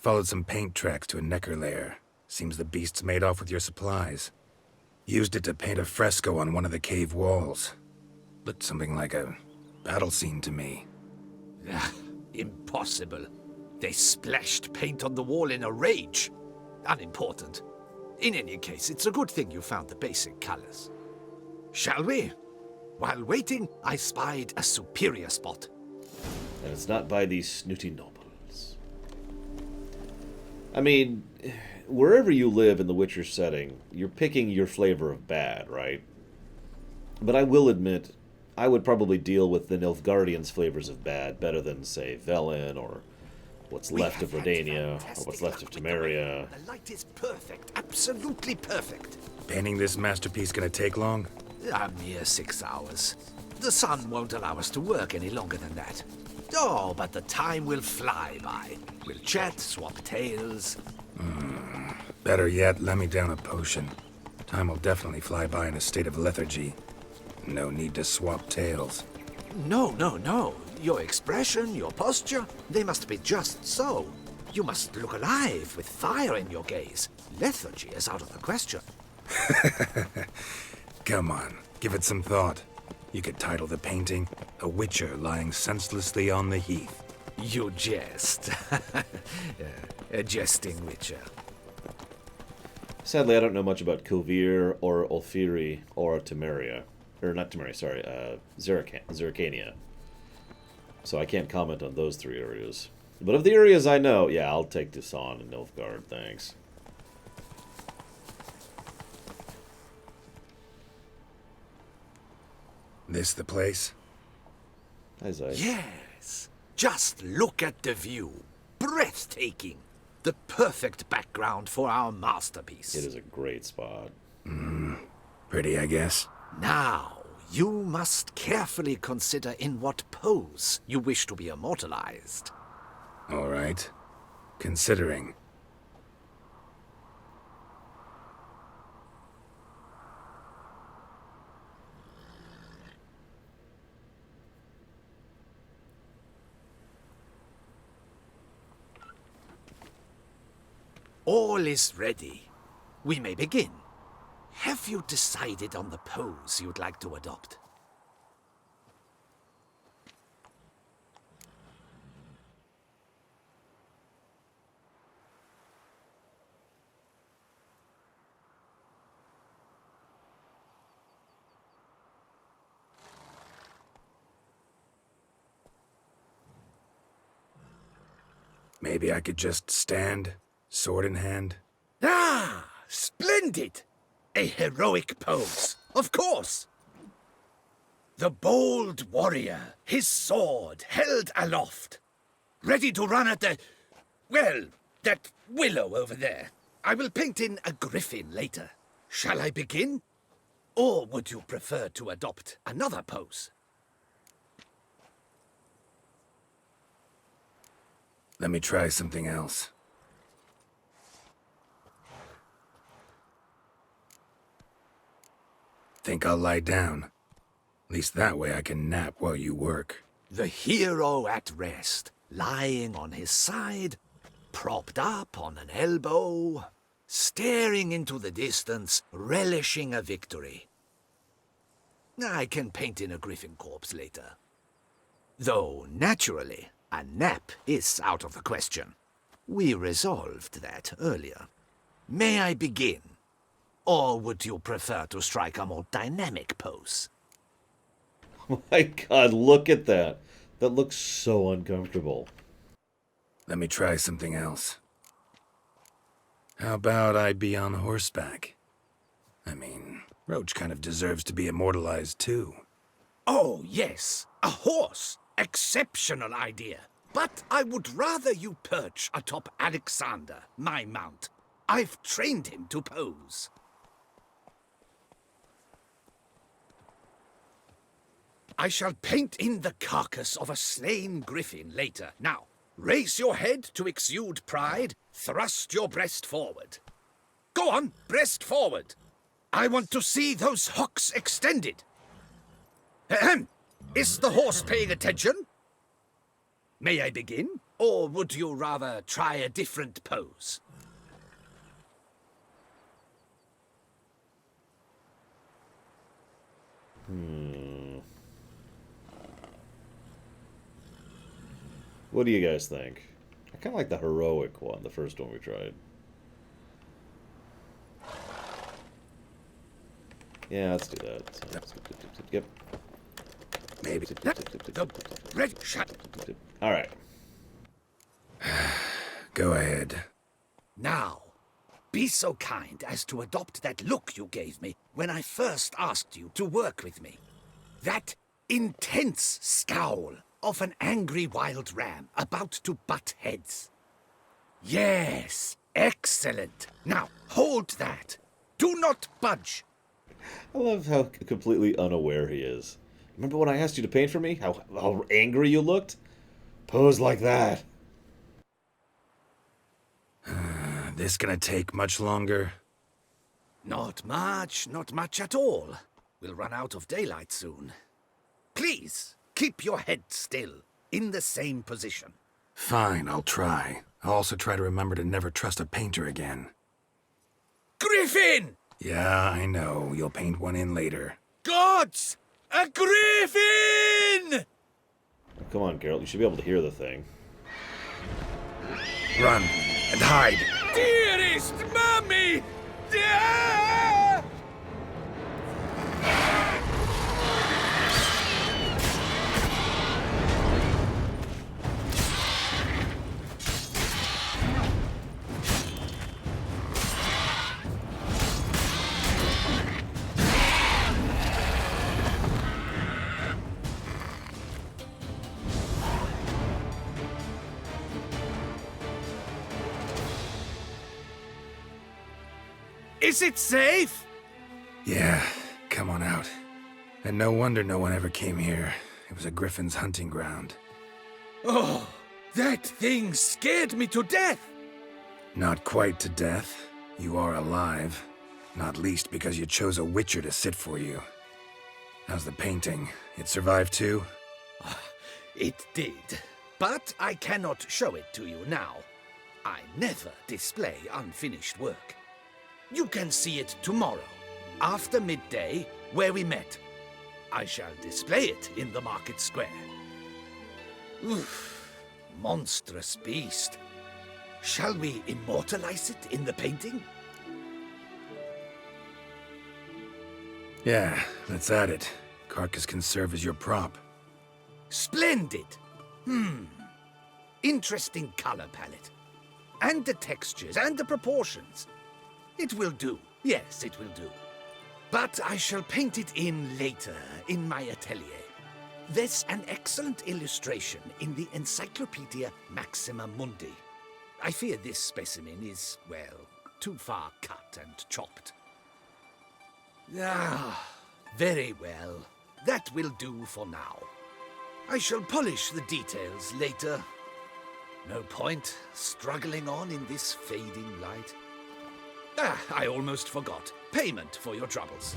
Speaker 4: Followed some paint tracks to a Necker lair. Seems the beast's made off with your supplies. Used it to paint a fresco on one of the cave walls. Looked something like a battle scene to me.
Speaker 9: Impossible. They splashed paint on the wall in a rage. Unimportant. In any case, it's a good thing you found the basic colors. Shall we? While waiting, I spied a superior spot.
Speaker 1: And it's not by these snooty nobles. I mean, wherever you live in the Witcher setting, you're picking your flavor of bad, right? But I will admit, I would probably deal with the Nilfgaardians' flavors of bad better than, say, Velen, or what's left of Redania, or what's left of Temeria.
Speaker 9: The light is perfect, absolutely perfect.
Speaker 4: Painting this masterpiece gonna take long?
Speaker 9: A mere 6 hours. The sun won't allow us to work any longer than that. Oh, but the time will fly by. We'll chat, swap tales.
Speaker 4: Better yet, let me down a potion. Time will definitely fly by in a state of lethargy. No need to swap tales.
Speaker 9: No. Your expression, your posture, they must be just so. You must look alive with fire in your gaze. Lethargy is out of the question.
Speaker 4: Come on, give it some thought. You could title the painting, A Witcher Lying Senselessly on the Heath.
Speaker 9: You jest. A jesting witcher.
Speaker 1: Sadly, I don't know much about Kilvir or Ulfiri or Temeria. Or not Temeria, sorry, Zerrikania. So I can't comment on those 3 areas. But of the areas I know, yeah, I'll take Dusan and Nilfgaard, thanks.
Speaker 4: This the place?
Speaker 1: Hi, Zai.
Speaker 9: Yes. Just look at the view. Breathtaking. The perfect background for our masterpiece.
Speaker 1: It is a great spot.
Speaker 4: Pretty, I guess.
Speaker 9: Now, you must carefully consider in what pose you wish to be immortalized.
Speaker 4: All right. Considering.
Speaker 9: All is ready. We may begin. Have you decided on the pose you'd like to adopt?
Speaker 4: Maybe I could just stand, sword in hand.
Speaker 9: Ah, splendid! A heroic pose, of course. The bold warrior, his sword held aloft, ready to run at well, that willow over there. I will paint in a griffin later. Shall I begin? Or would you prefer to adopt another pose?
Speaker 4: Let me try something else. Think I'll lie down. At least that way I can nap while you work.
Speaker 9: The hero at rest, lying on his side, propped up on an elbow, staring into the distance, relishing a victory. I can paint in a griffin corpse later. Though, naturally, a nap is out of the question. We resolved that earlier. May I begin? Or would you prefer to strike a more dynamic pose?
Speaker 1: Oh my god, look at that. That looks so uncomfortable.
Speaker 4: Let me try something else. How about I be on horseback? I mean, Roach kind of deserves to be immortalized too.
Speaker 9: Oh, yes, a horse. Exceptional idea. But I would rather you perch atop Alexander, my mount. I've trained him to pose. I shall paint in the carcass of a slain griffin later. Now, raise your head to exude pride, thrust your breast forward. Go on, breast forward. I want to see those hocks extended. Ahem. Is the horse paying attention? May I begin? Or would you rather try a different pose?
Speaker 1: What do you guys think? I kind of like the heroic one, the first one we tried. Yeah, let's do that. So, yep.
Speaker 4: Maybe.
Speaker 1: Alright.
Speaker 4: Go ahead.
Speaker 9: Now, be so kind as to adopt that look you gave me when I first asked you to work with me. That intense scowl of an angry wild ram about to butt heads. Yes, excellent. Now, hold that. Do not budge.
Speaker 1: I love how completely unaware he is. Remember when I asked you to paint for me? How angry you looked? Pose like that.
Speaker 4: This gonna take much longer?
Speaker 9: Not much at all. We'll run out of daylight soon. Please, keep your head still, in the same position.
Speaker 4: Fine, I'll try. I'll also try to remember to never trust a painter again.
Speaker 9: Griffin!
Speaker 4: Yeah, I know. You'll paint one in later.
Speaker 9: Gods! A griffin!
Speaker 1: Come on, Geralt. You should be able to hear the thing.
Speaker 4: Run and hide.
Speaker 9: Dearest Mummy! Ah! Is it safe?
Speaker 4: Yeah, come on out. And no wonder no one ever came here. It was a griffin's hunting ground.
Speaker 9: Oh, that thing scared me to death.
Speaker 4: Not quite to death. You are alive. Not least because you chose a witcher to sit for you. How's the painting? It survived too?
Speaker 9: It did. But I cannot show it to you now. I never display unfinished work. You can see it tomorrow, after midday, where we met. I shall display it in the market square. Oof, monstrous beast. Shall we immortalize it in the painting?
Speaker 4: Yeah, let's add it. Carcass can serve as your prop.
Speaker 9: Splendid! Interesting color palette. And the textures and the proportions. It will do. Yes, it will do. But I shall paint it in later, in my atelier. There's an excellent illustration in the Encyclopedia Maxima Mundi. I fear this specimen is, well, too far cut and chopped. Ah, very well. That will do for now. I shall polish the details later. No point struggling on in this fading light. Ah, I almost forgot. Payment for your troubles.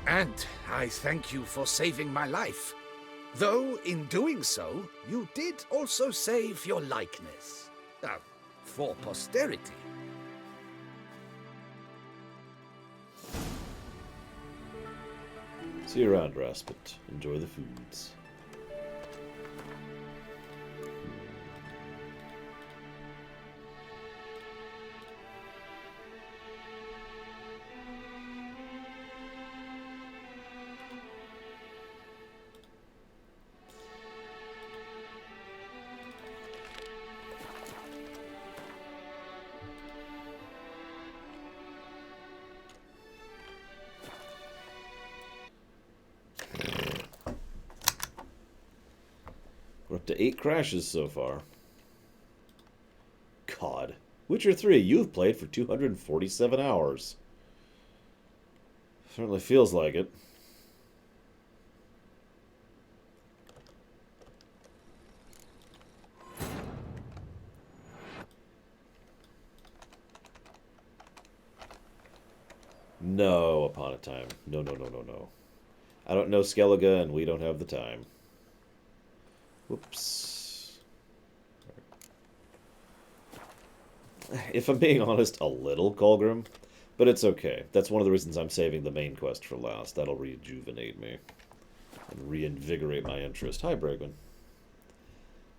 Speaker 9: And I thank you for saving my life. Though, in doing so, you did also save your likeness. For posterity.
Speaker 1: See you around, Rasput. Enjoy the foods. We're up to 8 crashes so far. God. Witcher 3, you've played for 247 hours. Certainly feels like it. No, Upon a Time. No, no, no, no, no. I don't know Skellige, and we don't have the time. Whoops. If I'm being honest, a little Colgrim, but it's okay. That's one of the reasons I'm saving the main quest for last. That'll rejuvenate me and reinvigorate my interest. Hi, Bragwin.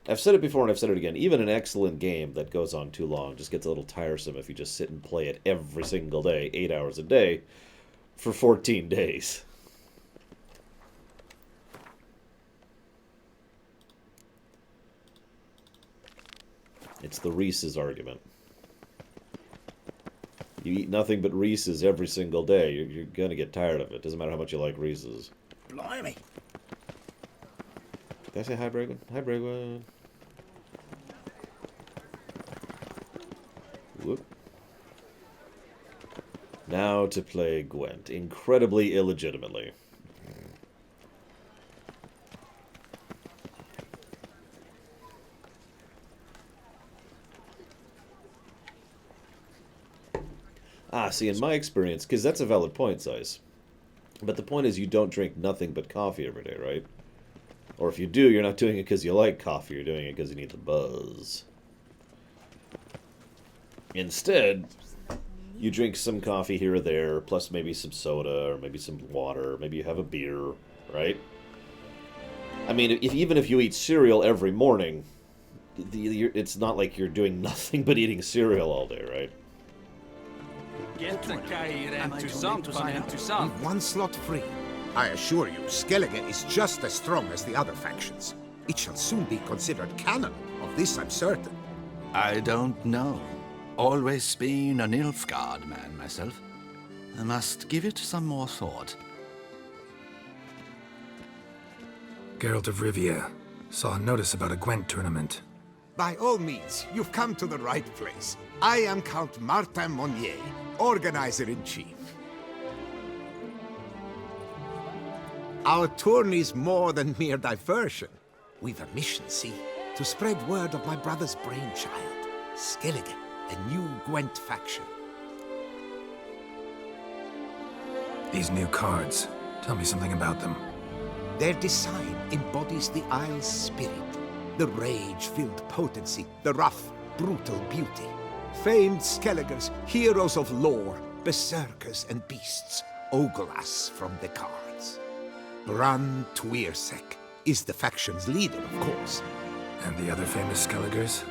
Speaker 1: I've said it before and I've said it again. Even an excellent game that goes on too long just gets a little tiresome if you just sit and play it every single day, 8 hours a day, for 14 days. It's the Reese's argument. You eat nothing but Reese's every single day, you're going to get tired of it. Doesn't matter how much you like Reese's.
Speaker 9: Blimey.
Speaker 1: Did I say hi, Bragwin? Hi, Bragwin. Whoop. Now to play Gwent. Incredibly illegitimately. Ah, see, in my experience, because that's a valid point, Size. But the point is you don't drink nothing but coffee every day, right? Or if you do, you're not doing it because you like coffee, you're doing it because you need the buzz. Instead, You drink some coffee here or there, plus maybe some soda, or maybe some water, maybe you have a beer, right? I mean, even if you eat cereal every morning, it's not like you're doing nothing but eating cereal all day, right?
Speaker 6: With one slot free. I assure you, Skellige is just as strong as the other factions. It shall soon be considered canon. Of this I'm certain.
Speaker 9: I don't know. Always been a Nilfgaard man myself. I must give it some more thought.
Speaker 4: Geralt of Rivia. Saw a notice about a Gwent tournament.
Speaker 6: By all means, you've come to the right place. I am Count Martin Monnier, Organizer-in-Chief. Our tourney's more than mere diversion. We've a mission, see? To spread word of my brother's brainchild, Skellige, a new Gwent faction.
Speaker 4: These new cards. Tell me something about them.
Speaker 6: Their design embodies the Isle's spirit. The rage-filled potency, the rough, brutal beauty. Famed Skelligers, heroes of lore, berserkers and beasts, ogle us from the cards. Bran Tuirsek is the faction's leader, of course.
Speaker 4: And the other famous Skelligers?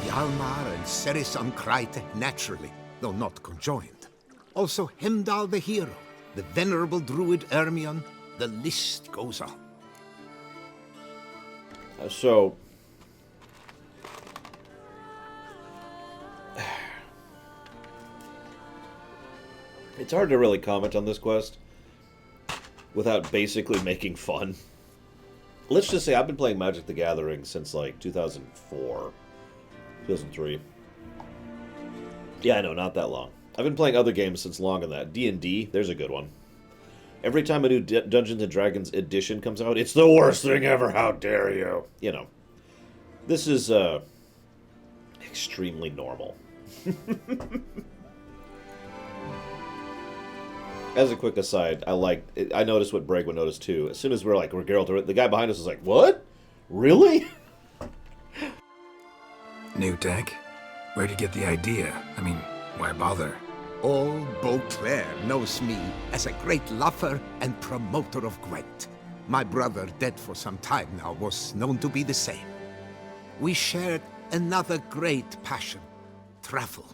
Speaker 6: Hjalmar and Serisan Kreite, naturally, though not conjoined. Also Hemdal the hero, the venerable druid Ermion, the list goes on.
Speaker 1: So... It's hard to really comment on this quest without basically making fun. Let's just say I've been playing Magic the Gathering since like 2004, 2003. Yeah, I know, not that long. I've been playing other games since longer than that. D&D, there's a good one. Every time a new Dungeons & Dragons edition comes out, it's the worst thing ever, how dare you? You know, this is extremely normal. As a quick aside, I noticed what Bregwin noticed too. As soon as we're Geralt, the guy behind us was like, "What? Really?"
Speaker 4: New deck? Where'd you get the idea? I mean, why bother?
Speaker 6: All Beauclair knows me as a great lover and promoter of Gwent. My brother, dead for some time now, was known to be the same. We shared another great passion, travel.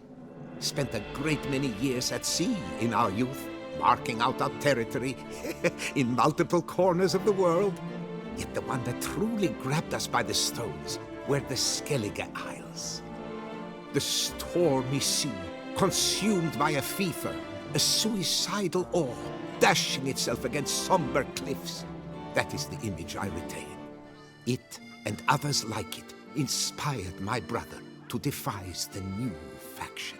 Speaker 6: Spent a great many years at sea in our youth, marking out our territory in multiple corners of the world. Yet the one that truly grabbed us by the stones were the Skellige Isles. The stormy sea, consumed by a fever, a suicidal awe, dashing itself against somber cliffs. That is the image I retain. It, and others like it, inspired my brother to devise the new faction.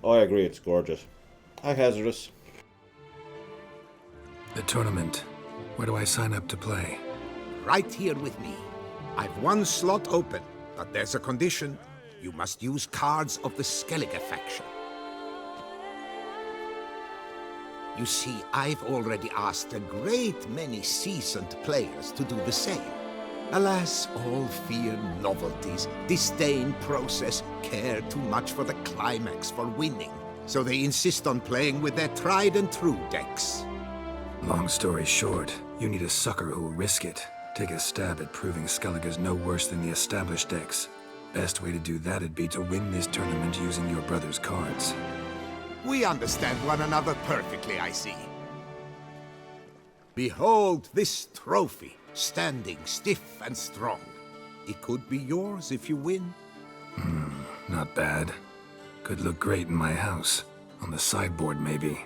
Speaker 1: Oh, I agree, it's gorgeous. Hi, Hazardous.
Speaker 4: The tournament. Where do I sign up to play?
Speaker 6: Right here with me. I've one slot open, but there's a condition. You must use cards of the Skellige faction. You see, I've already asked a great many seasoned players to do the same. Alas, all fear novelties, disdain process, care too much for the climax, for winning. So they insist on playing with their tried and true decks.
Speaker 4: Long story short, you need a sucker who'll risk it. Take a stab at proving Skellige's no worse than the established decks. Best way to do that'd be to win this tournament using your brother's cards.
Speaker 6: We understand one another perfectly, I see. Behold this trophy, standing stiff and strong. It could be yours if you win.
Speaker 4: Not bad. Could look great in my house. On the sideboard, maybe.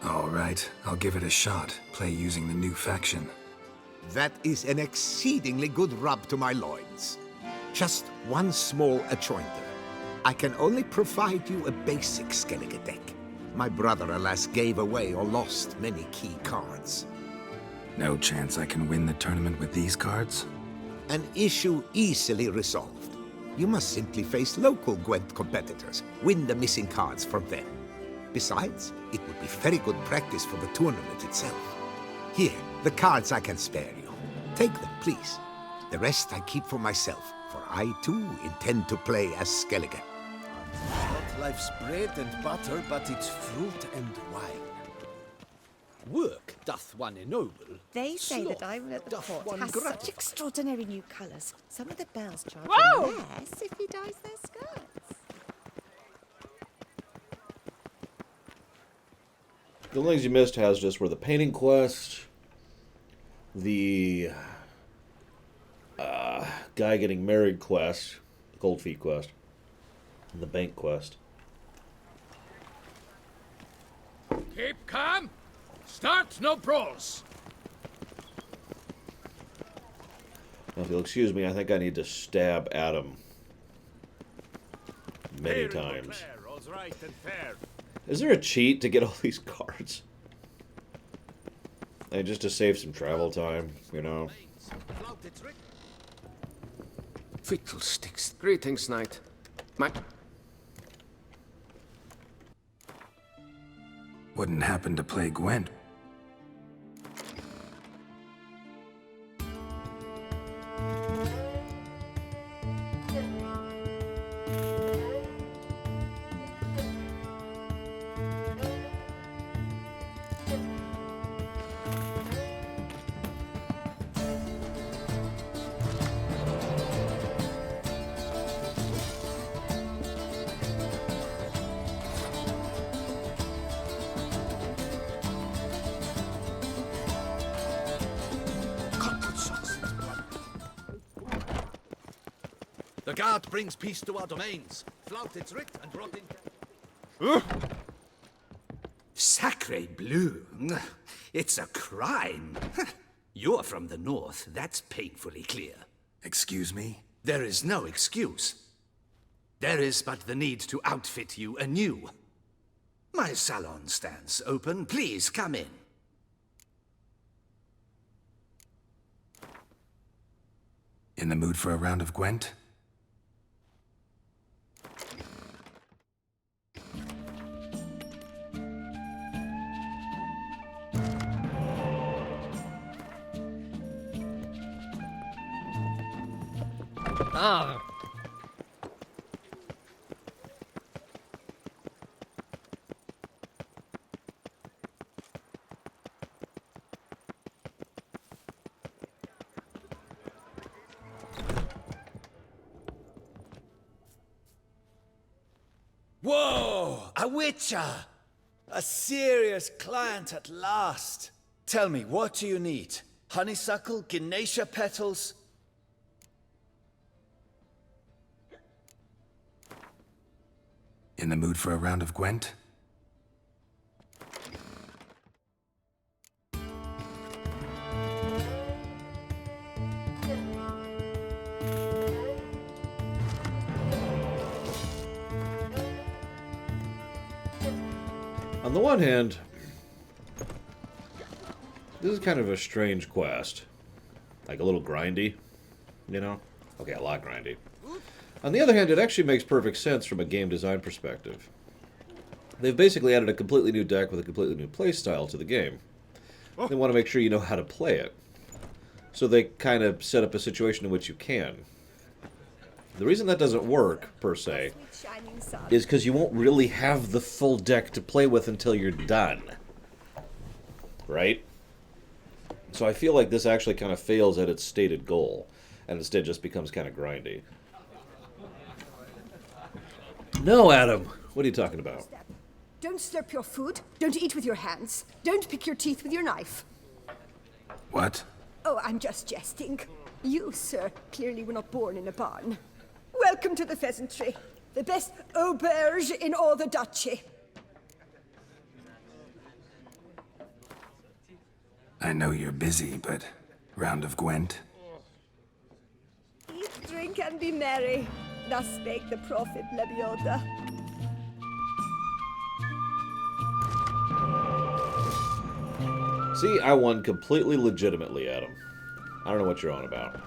Speaker 4: All right, I'll give it a shot. Play using the new faction.
Speaker 6: That is an exceedingly good rub to my loins. Just one small accointer. I can only provide you a basic Skellige deck. My brother, alas, gave away or lost many key cards.
Speaker 4: No chance I can win the tournament with these cards?
Speaker 6: An issue easily resolved. You must simply face local Gwent competitors, win the missing cards from them. Besides, it would be very good practice for the tournament itself. Here, the cards I can spare you. Take them, please. The rest I keep for myself, for I too intend to play as Skellige.
Speaker 12: Not life's bread and butter, but its fruit and wine. Work doth one ennoble.
Speaker 15: They say that
Speaker 12: Sloth
Speaker 15: Iron at the
Speaker 12: doth
Speaker 15: port
Speaker 12: one
Speaker 15: has such
Speaker 12: gratify.
Speaker 15: extraordinary new colours. Some of the bells charge
Speaker 2: Whoa!
Speaker 15: less if he dyes their skirts.
Speaker 1: The only things you missed has just were the painting quest, the guy getting married quest, the Cold Feet quest, and the bank quest.
Speaker 5: Keep calm. Start no brawls.
Speaker 1: Now, if you'll excuse me, I think I need to stab Adam many times. Is there a cheat to get all these cards? And just to save some travel time, you know?
Speaker 5: Fiddlesticks. Greetings, knight.
Speaker 4: Wouldn't happen to play Gwent.
Speaker 9: The guard brings peace to our domains. Flout its writ and brought in...
Speaker 16: Sacre bleu! It's a crime. You're from the north, that's painfully clear.
Speaker 4: Excuse me?
Speaker 16: There is no excuse. There is but the need to outfit you anew. My salon stands open. Please come in.
Speaker 4: In the mood for a round of Gwent?
Speaker 5: Ah.
Speaker 12: Whoa! A witcher! A serious client at last. Tell me, what do you need? Honeysuckle? Ginacia petals?
Speaker 4: In the mood for a round of Gwent?
Speaker 1: On the one hand, this is kind of a strange quest. Like a little grindy, you know? Okay, a lot grindy. On the other hand, it actually makes perfect sense from a game design perspective. They've basically added a completely new deck with a completely new playstyle to the game. They want to make sure you know how to play it. So they kind of set up a situation in which you can. The reason that doesn't work, per se, is because you won't really have the full deck to play with until you're done. Right? So I feel like this actually kind of fails at its stated goal, and instead just becomes kind of grindy. No, Adam. What are you talking about?
Speaker 2: Don't slurp your food. Don't eat with your hands. Don't pick your teeth with your knife.
Speaker 4: What?
Speaker 2: Oh, I'm just jesting. You, sir, clearly were not born in a barn. Welcome to the pheasantry. The best auberge in all the duchy.
Speaker 4: I know you're busy, but round of Gwent?
Speaker 2: Eat, drink, and be merry. Thus spake the prophet Lebioda.
Speaker 1: See, I won completely legitimately, Adam. I don't know what you're on about.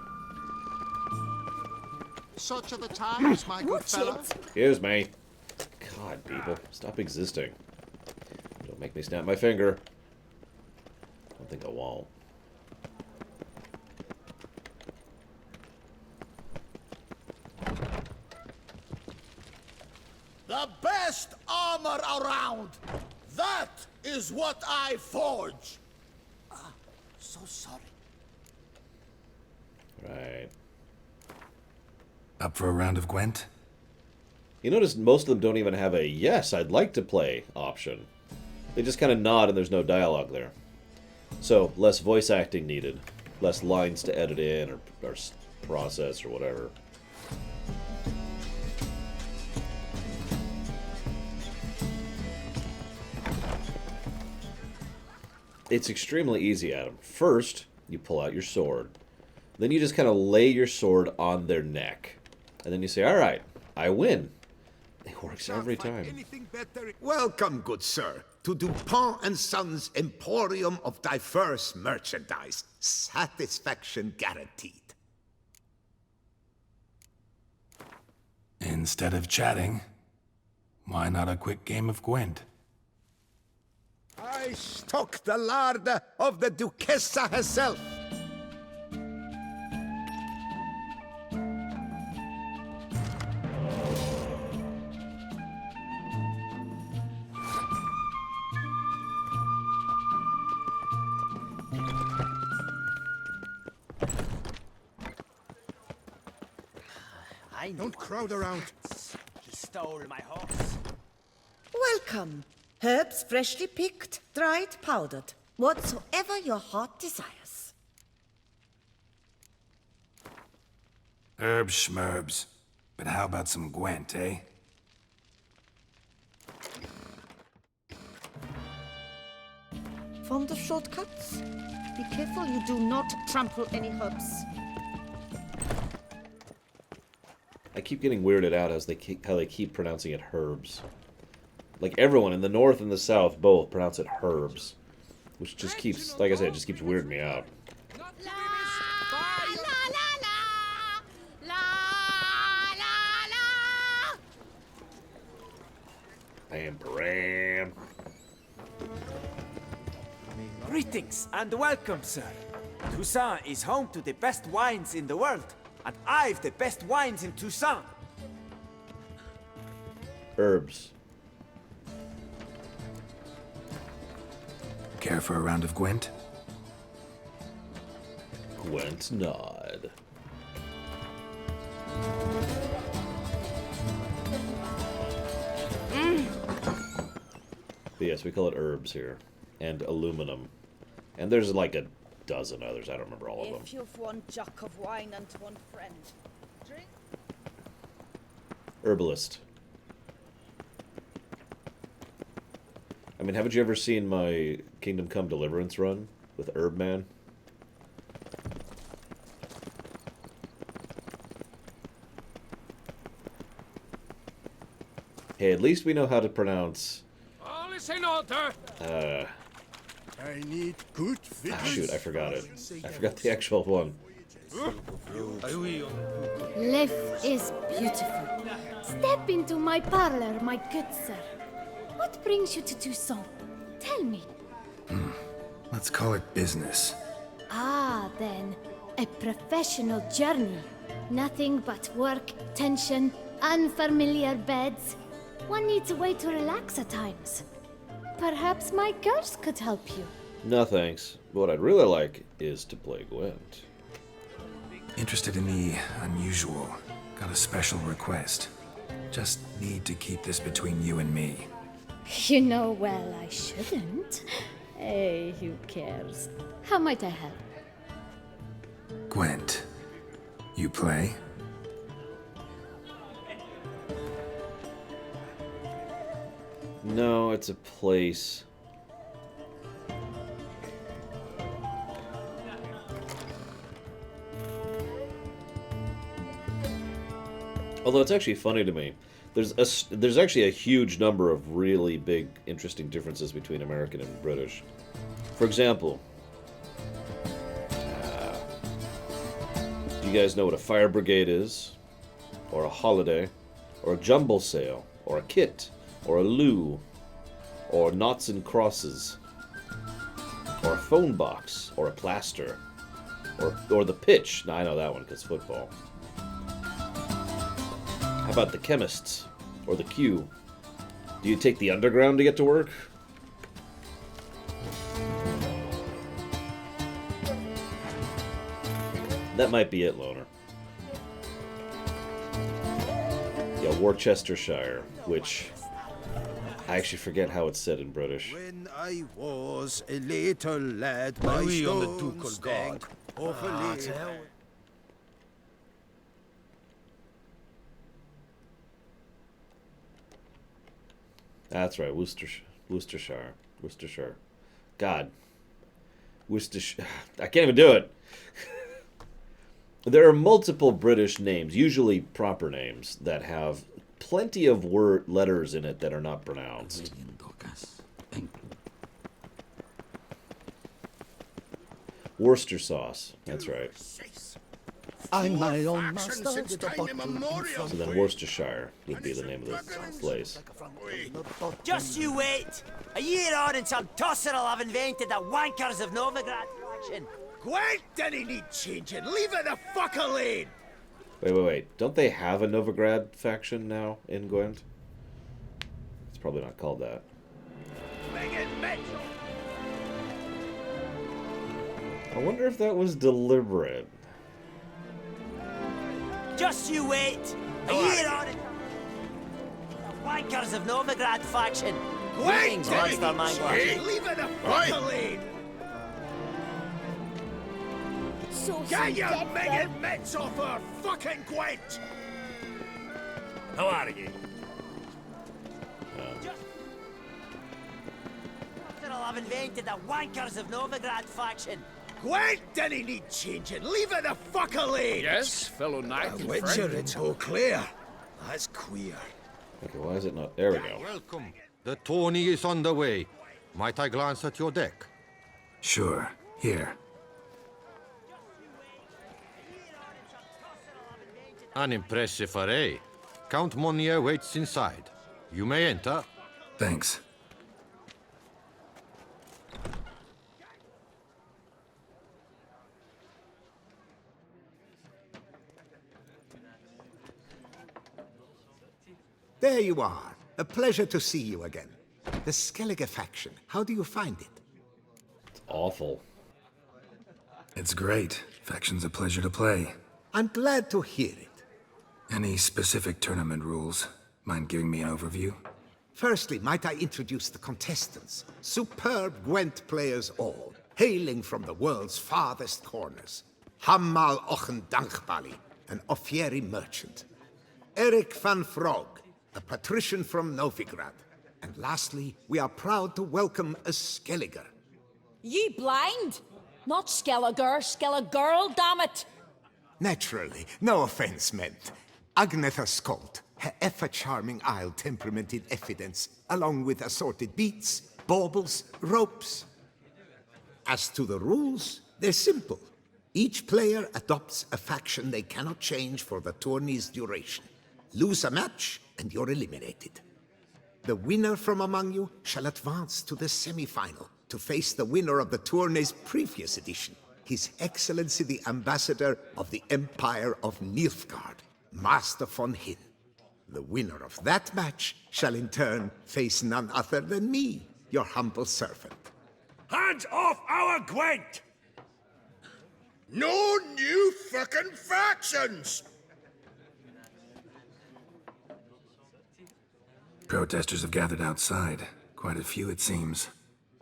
Speaker 7: Such are the times, my good fellow.
Speaker 1: Excuse me. God, people, stop existing. Don't make me snap my finger. I don't think I won't.
Speaker 7: The best armor around! That is what I forge! So sorry.
Speaker 1: Right.
Speaker 4: Up for a round of Gwent?
Speaker 1: You notice most of them don't even have a yes, I'd like to play option. They just kind of nod and there's no dialogue there. So, less voice acting needed. Less lines to edit in or process or whatever. It's extremely easy, Adam. First, you pull out your sword. Then you just kind of lay your sword on their neck. And then you say, alright, I win. It works every time.
Speaker 6: Welcome, good sir, to Dupont and Sons Emporium of Diverse Merchandise. Satisfaction guaranteed.
Speaker 4: Instead of chatting, why not a quick game of Gwent?
Speaker 6: I stock the larder of the Duchessa herself.
Speaker 7: Don't crowd around.
Speaker 14: He stole my horse.
Speaker 11: Welcome. Herbs freshly picked, dried, powdered. Whatsoever your heart desires.
Speaker 4: Herbs schmerbs. But how about some Gwent, eh?
Speaker 11: Fond of shortcuts? Be careful you do not trample any herbs.
Speaker 1: I keep getting weirded out as how they keep pronouncing it herbs. Like everyone in the north and the south both pronounce it herbs, which just keeps, like I said, it just keeps weirding me out. Bam, bam.
Speaker 14: Greetings and welcome, sir. Toussaint is home to the best wines in the world, and I've the best wines in Toussaint.
Speaker 1: Herbs.
Speaker 4: Care for a round of Gwent?
Speaker 1: Gwent nod. But yes, we call it herbs here. And aluminum. And there's like a dozen others. I don't remember all of them.
Speaker 11: If you've one jug of wine and one friend, drink.
Speaker 1: Herbalist. I mean, haven't you ever seen my Kingdom Come Deliverance run with Herb Man? Hey, at least we know how to pronounce...
Speaker 5: All is in order.
Speaker 13: I need good fitness.
Speaker 1: Ah, shoot, I forgot it. I forgot the actual one.
Speaker 3: Life is beautiful. Step into my parlor, my good sir. What brings you to Toussaint? Tell me.
Speaker 4: Let's call it business.
Speaker 3: Ah, then. A professional journey. Nothing but work, tension, unfamiliar beds. One needs a way to relax at times. Perhaps my girls could help you.
Speaker 1: No thanks. What I'd really like is to play Gwent.
Speaker 4: Interested in the unusual. Got a special request. Just need to keep this between you and me.
Speaker 3: You know well I shouldn't. Hey, who cares? How might I help?
Speaker 4: Gwent, you play?
Speaker 1: No, it's a place. Although it's actually funny to me. There's actually a huge number of really big, interesting differences between American and British. For example, do you guys know what a fire brigade is? Or a holiday? Or a jumble sale? Or a kit? Or a loo? Or knots and crosses? Or a phone box? Or a plaster? Or the pitch? Now I know that one because football. How about the chemists? Or the Q. Do you take the underground to get to work? That might be it, Loner. Yeah, Worcestershire, which I actually forget how it's said in British.
Speaker 8: When I was a little lad, my stones god of a little...
Speaker 1: That's right, Worcestershire. God. Worcestershire. I can't even do it. There are multiple British names, usually proper names, that have plenty of letters in it that are not pronounced. Worcester sauce. That's right.
Speaker 12: I'm my own master.
Speaker 1: So then Worcestershire would be the name of the place.
Speaker 17: Just you wait! A year on and some tosser will have invented the wankers of Novigrad faction.
Speaker 8: Gwent didn't need changing. Leave it the fuck alone.
Speaker 1: Wait. Don't they have a Novigrad faction now in Gwent? It's probably not called that. I wonder if that was deliberate.
Speaker 17: Just you wait! A year on and the wankers of Novigrad faction.
Speaker 8: Gwent
Speaker 17: Monster
Speaker 8: didn't
Speaker 17: Mangler.
Speaker 8: change. Leave it the fuck alone.
Speaker 3: So
Speaker 8: Get your minging mitts off her fucking Gwent! How are you?
Speaker 17: I'll have invented the wankers of Novigrad faction.
Speaker 8: Gwent didn't need changing. Leave it the fuck alone.
Speaker 5: Yes, fellow knight and
Speaker 8: Witcher,
Speaker 5: friend.
Speaker 8: it's all clear. That's queer.
Speaker 1: Okay, why is it not? There we go.
Speaker 18: Welcome. The tourney is underway. Might I glance at your deck?
Speaker 4: Sure. Here.
Speaker 18: An impressive array. Count Monnier waits inside. You may enter.
Speaker 4: Thanks.
Speaker 6: There you are. A pleasure to see you again. The Skellige faction, how do you find it?
Speaker 1: It's awful.
Speaker 4: It's great. Faction's a pleasure to play.
Speaker 6: I'm glad to hear it.
Speaker 4: Any specific tournament rules? Mind giving me an overview?
Speaker 6: Firstly, might I introduce the contestants? Superb Gwent players all, hailing from the world's farthest corners. Hammal Ochen Dankbali, an Offieri merchant. Eric van Frog, a patrician from Novigrad. And lastly, we are proud to welcome a Skelliger.
Speaker 10: Ye blind? Not Skelliger, damn it!
Speaker 6: Naturally, no offense meant. Agnetha Skolt, her ever-charming Isle temperamented evidence, along with assorted beats, baubles, ropes. As to the rules, they're simple. Each player adopts a faction they cannot change for the tourney's duration. Lose a match, and you're eliminated. The winner from among you shall advance to the semi-final to face the winner of the tourney's previous edition, His Excellency the Ambassador of the Empire of Nilfgaard, Master von Hin. The winner of that match shall in turn face none other than me, your humble servant.
Speaker 8: Hands off our Gwent! No new fucking factions!
Speaker 4: Protesters have gathered outside. Quite a few, it seems.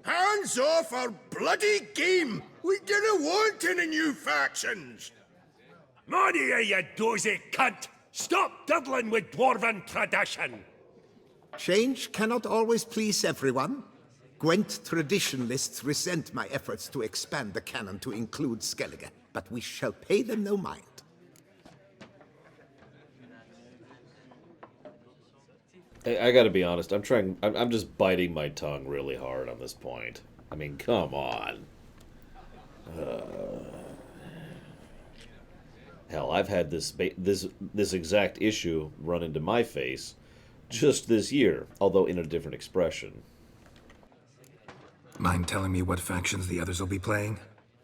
Speaker 8: Hands off our bloody game! We didn't want any new factions! Money, you dozy cunt! Stop diddling with dwarven tradition!
Speaker 6: Change cannot always please everyone. Gwent traditionalists resent my efforts to expand the canon to include Skellige, but we shall pay them no mind.
Speaker 1: I gotta be honest, I'm just biting my tongue really hard on this point. I mean, come on. Hell, I've had this exact issue run into my face just this year, although in a different expression.
Speaker 4: Mind telling me what factions the others will be playing?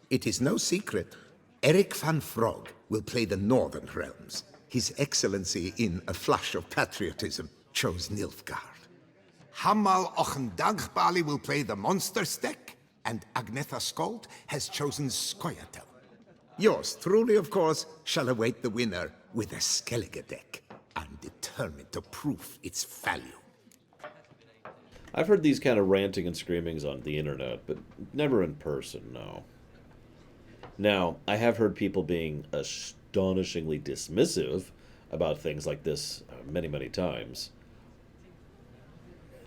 Speaker 6: It is no secret. Eric van Frog will play the Northern Realms. His Excellency, in a flush of patriotism, chose Nilfgaard. Hamal Ochendagbali will play the Monsters deck, and Agnetha Skuld has chosen Scoia'tael. Yours truly, of course, shall await the winner with a Skellige deck. I'm determined to prove its value.
Speaker 1: I've heard these kind of ranting and screamings on the internet, but never in person, no. Now, I have heard people being astonishingly dismissive about things like this many, many times.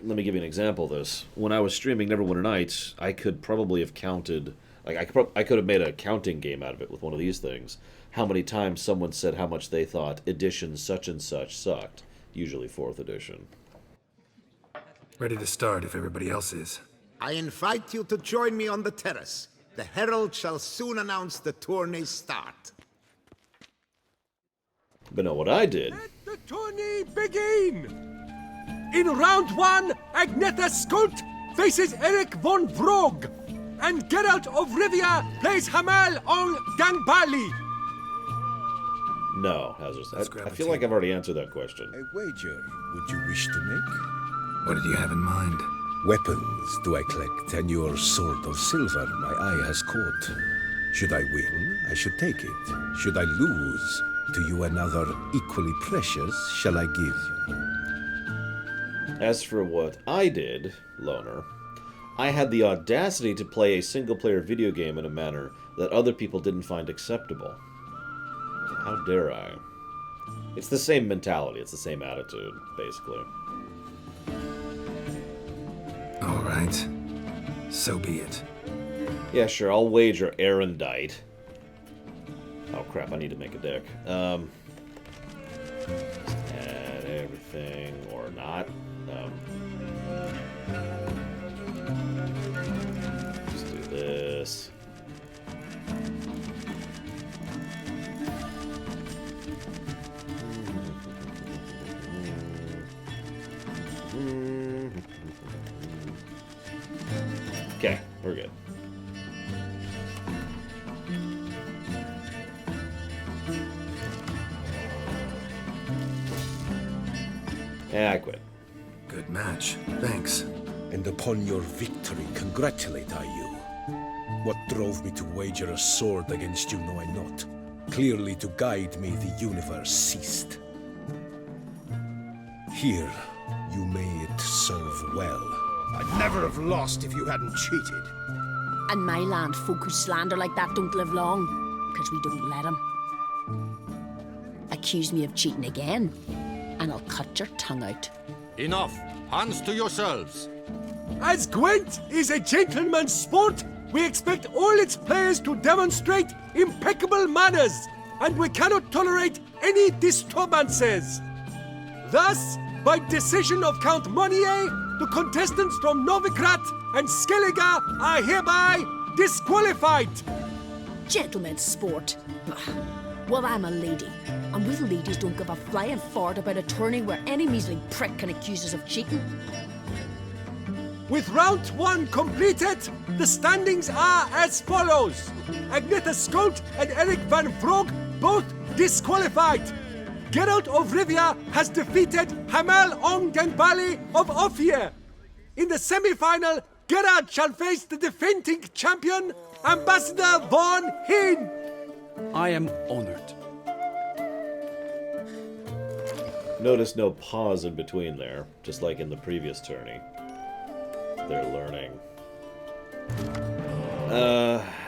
Speaker 1: Let me give you an example of this. When I was streaming Neverwinter Nights, I could probably have counted, like I could have made a counting game out of it with one of these things. How many times someone said how much they thought edition such and such sucked, usually 4th edition.
Speaker 4: Ready to start if everybody else is.
Speaker 6: I invite you to join me on the terrace. The herald shall soon announce the tourney's start.
Speaker 1: But no, what I did...
Speaker 19: Let the tourney begin! In round 1, Agnetha Skuld faces Eric von Vroeg, and Geralt of Rivia plays Hamal on Gangbali.
Speaker 1: No, I feel like I've already answered that question.
Speaker 20: A wager would you wish to make?
Speaker 4: What did you have in mind?
Speaker 20: Weapons do I collect, and your sword of silver my eye has caught. Should I win, I should take it. Should I lose, to you another equally precious shall I give.
Speaker 1: As for what I did, Loner, I had the audacity to play a single-player video game in a manner that other people didn't find acceptable. How dare I? It's the same mentality, it's the same attitude, basically.
Speaker 4: Alright. So be it.
Speaker 1: Yeah, sure, I'll wager Erendite. Oh crap, I need to make a deck. Add everything, or not. Just do this. Okay, we're good. Yeah, I quit.
Speaker 4: Good match. Thanks.
Speaker 20: And upon your victory, congratulate I you. What drove me to wager a sword against you know I not. Clearly to guide me the universe ceased. Here, you may it serve well.
Speaker 8: I'd never have lost if you hadn't cheated.
Speaker 10: And my land folk who slander like that don't live long, because we don't let them. Accuse me of cheating again, and I'll cut your tongue out.
Speaker 18: Enough! Hands to yourselves!
Speaker 19: As Gwent is a gentleman's sport, we expect all its players to demonstrate impeccable manners, and we cannot tolerate any disturbances. Thus, by decision of Count Monnier, the contestants from Novigrad and Skellige are hereby disqualified.
Speaker 10: Gentlemen's sport. Well, I'm a lady, and we ladies don't give a flying fart about a tourney where any measly prick can accuse us of cheating.
Speaker 19: With round 1 completed, the standings are as follows. Agnetha Skuld and Eric van Vroeg both disqualified. Geralt of Rivia has defeated Hamal Onganbali of Ophir. In the semi-final, Geralt shall face the defending champion, Ambassador von Heen.
Speaker 21: I am honored.
Speaker 1: Notice no pause in between there, just like in the previous tourney. They're learning.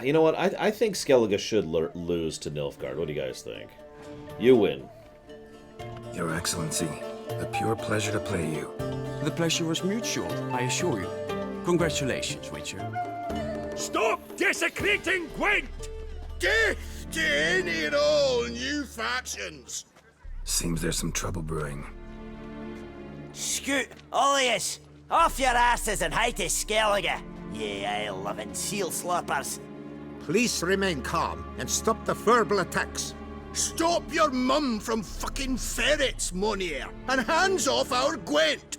Speaker 1: You know what? I think Skellige should lose to Nilfgaard. What do you guys think? You win.
Speaker 4: Your Excellency, a pure pleasure to play you.
Speaker 21: The pleasure was mutual, I assure you. Congratulations, Witcher.
Speaker 19: Stop desecrating Gwent!
Speaker 8: Death to any and all new factions!
Speaker 4: Seems there's some trouble brewing.
Speaker 17: Scoot, all of yous! Off your asses and hide to Skellige, ye eye-loving seal slurpers.
Speaker 6: Please remain calm and stop the verbal attacks.
Speaker 8: Stop your mum from fucking ferrets, Monnier, and hands off our Gwent!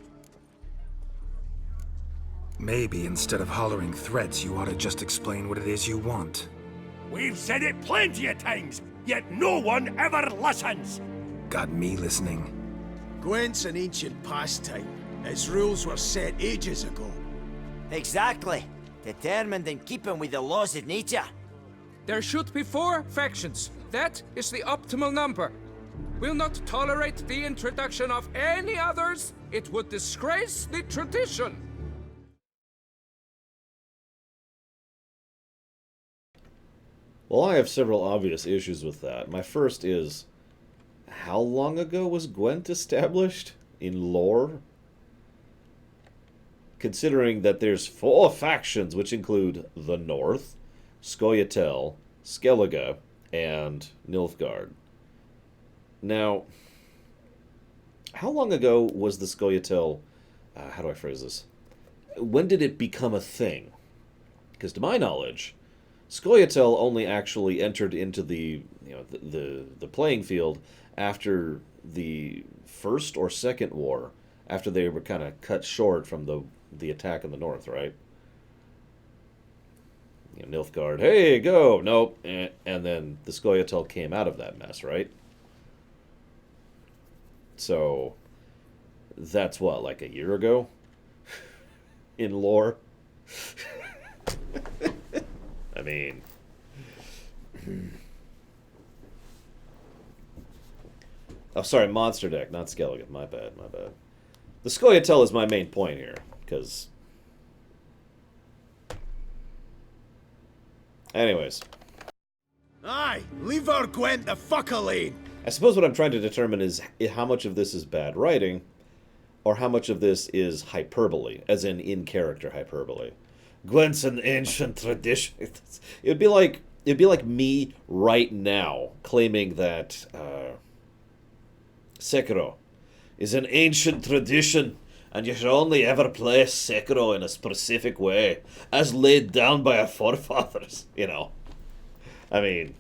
Speaker 4: Maybe instead of hollering threats, you ought to just explain what it is you want.
Speaker 19: We've said it plenty of times, yet no one ever listens.
Speaker 4: Got me listening.
Speaker 8: Gwent's an ancient pastime. Its rules were set ages ago.
Speaker 17: Exactly. Determined in keeping with the laws of nature.
Speaker 5: There should be 4 factions. That is the optimal number. Will not tolerate the introduction of any others. It would disgrace the tradition.
Speaker 1: Well, I have several obvious issues with that. My first is, how long ago was Gwent established in lore? Considering that there's 4 factions, which include the North, Scoia'tael, Skellige, and Nilfgaard. Now, how long ago was the Scoia'tael... how do I phrase this? When did it become a thing? Because to my knowledge, Scoia'tael only actually entered into the the playing field after the First or Second War, after they were kind of cut short from the attack in the north, right? Nilfgaard, hey, go! Nope. And then the Scoia'tael came out of that mess, right? So, that's what, like a year ago? In lore? I mean... Oh, sorry, Monster Deck, not Skellige. My bad, my bad. The Scoia'tael is my main point here, because... Anyways.
Speaker 8: Aye, leave our Gwent the fuck alone.
Speaker 1: I suppose what I'm trying to determine is how much of this is bad writing, or how much of this is hyperbole, as in character hyperbole. Gwent's an ancient tradition. It'd be like me right now claiming that Sekiro is an ancient tradition, and you should only ever play Sekiro in a specific way, as laid down by our forefathers. You know, I mean.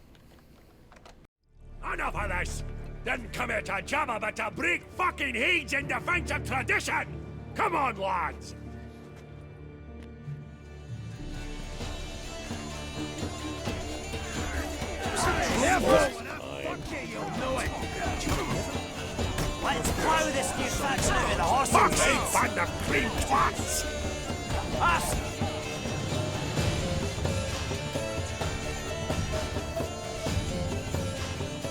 Speaker 15: Enough of this! Didn't come here to jabber, but to break fucking heads in defense of tradition! Come on, lads!
Speaker 17: Let's plow this new faction out of the horse and seats!
Speaker 15: Band of cream twats!
Speaker 17: Us!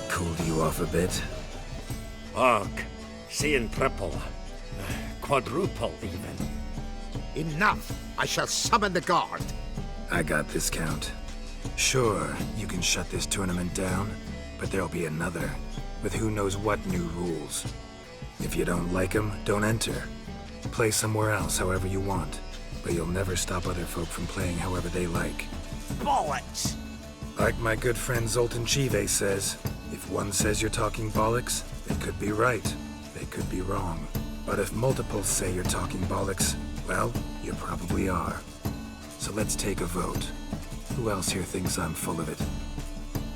Speaker 4: Cooled you off a bit?
Speaker 15: Ugh, seeing triple. Quadruple, even.
Speaker 6: Enough! I shall summon the guard.
Speaker 4: I got this, Count. Sure, you can shut this tournament down, but there'll be another, with who knows what new rules. If you don't like them, don't enter. Play somewhere else however you want, but you'll never stop other folk from playing however they like.
Speaker 17: Bollocks!
Speaker 4: Like my good friend Zoltan Chive says, if one says you're talking bollocks, they could be right, they could be wrong. But if multiples say you're talking bollocks, well, you probably are. So let's take a vote. Who else here thinks I'm full of it?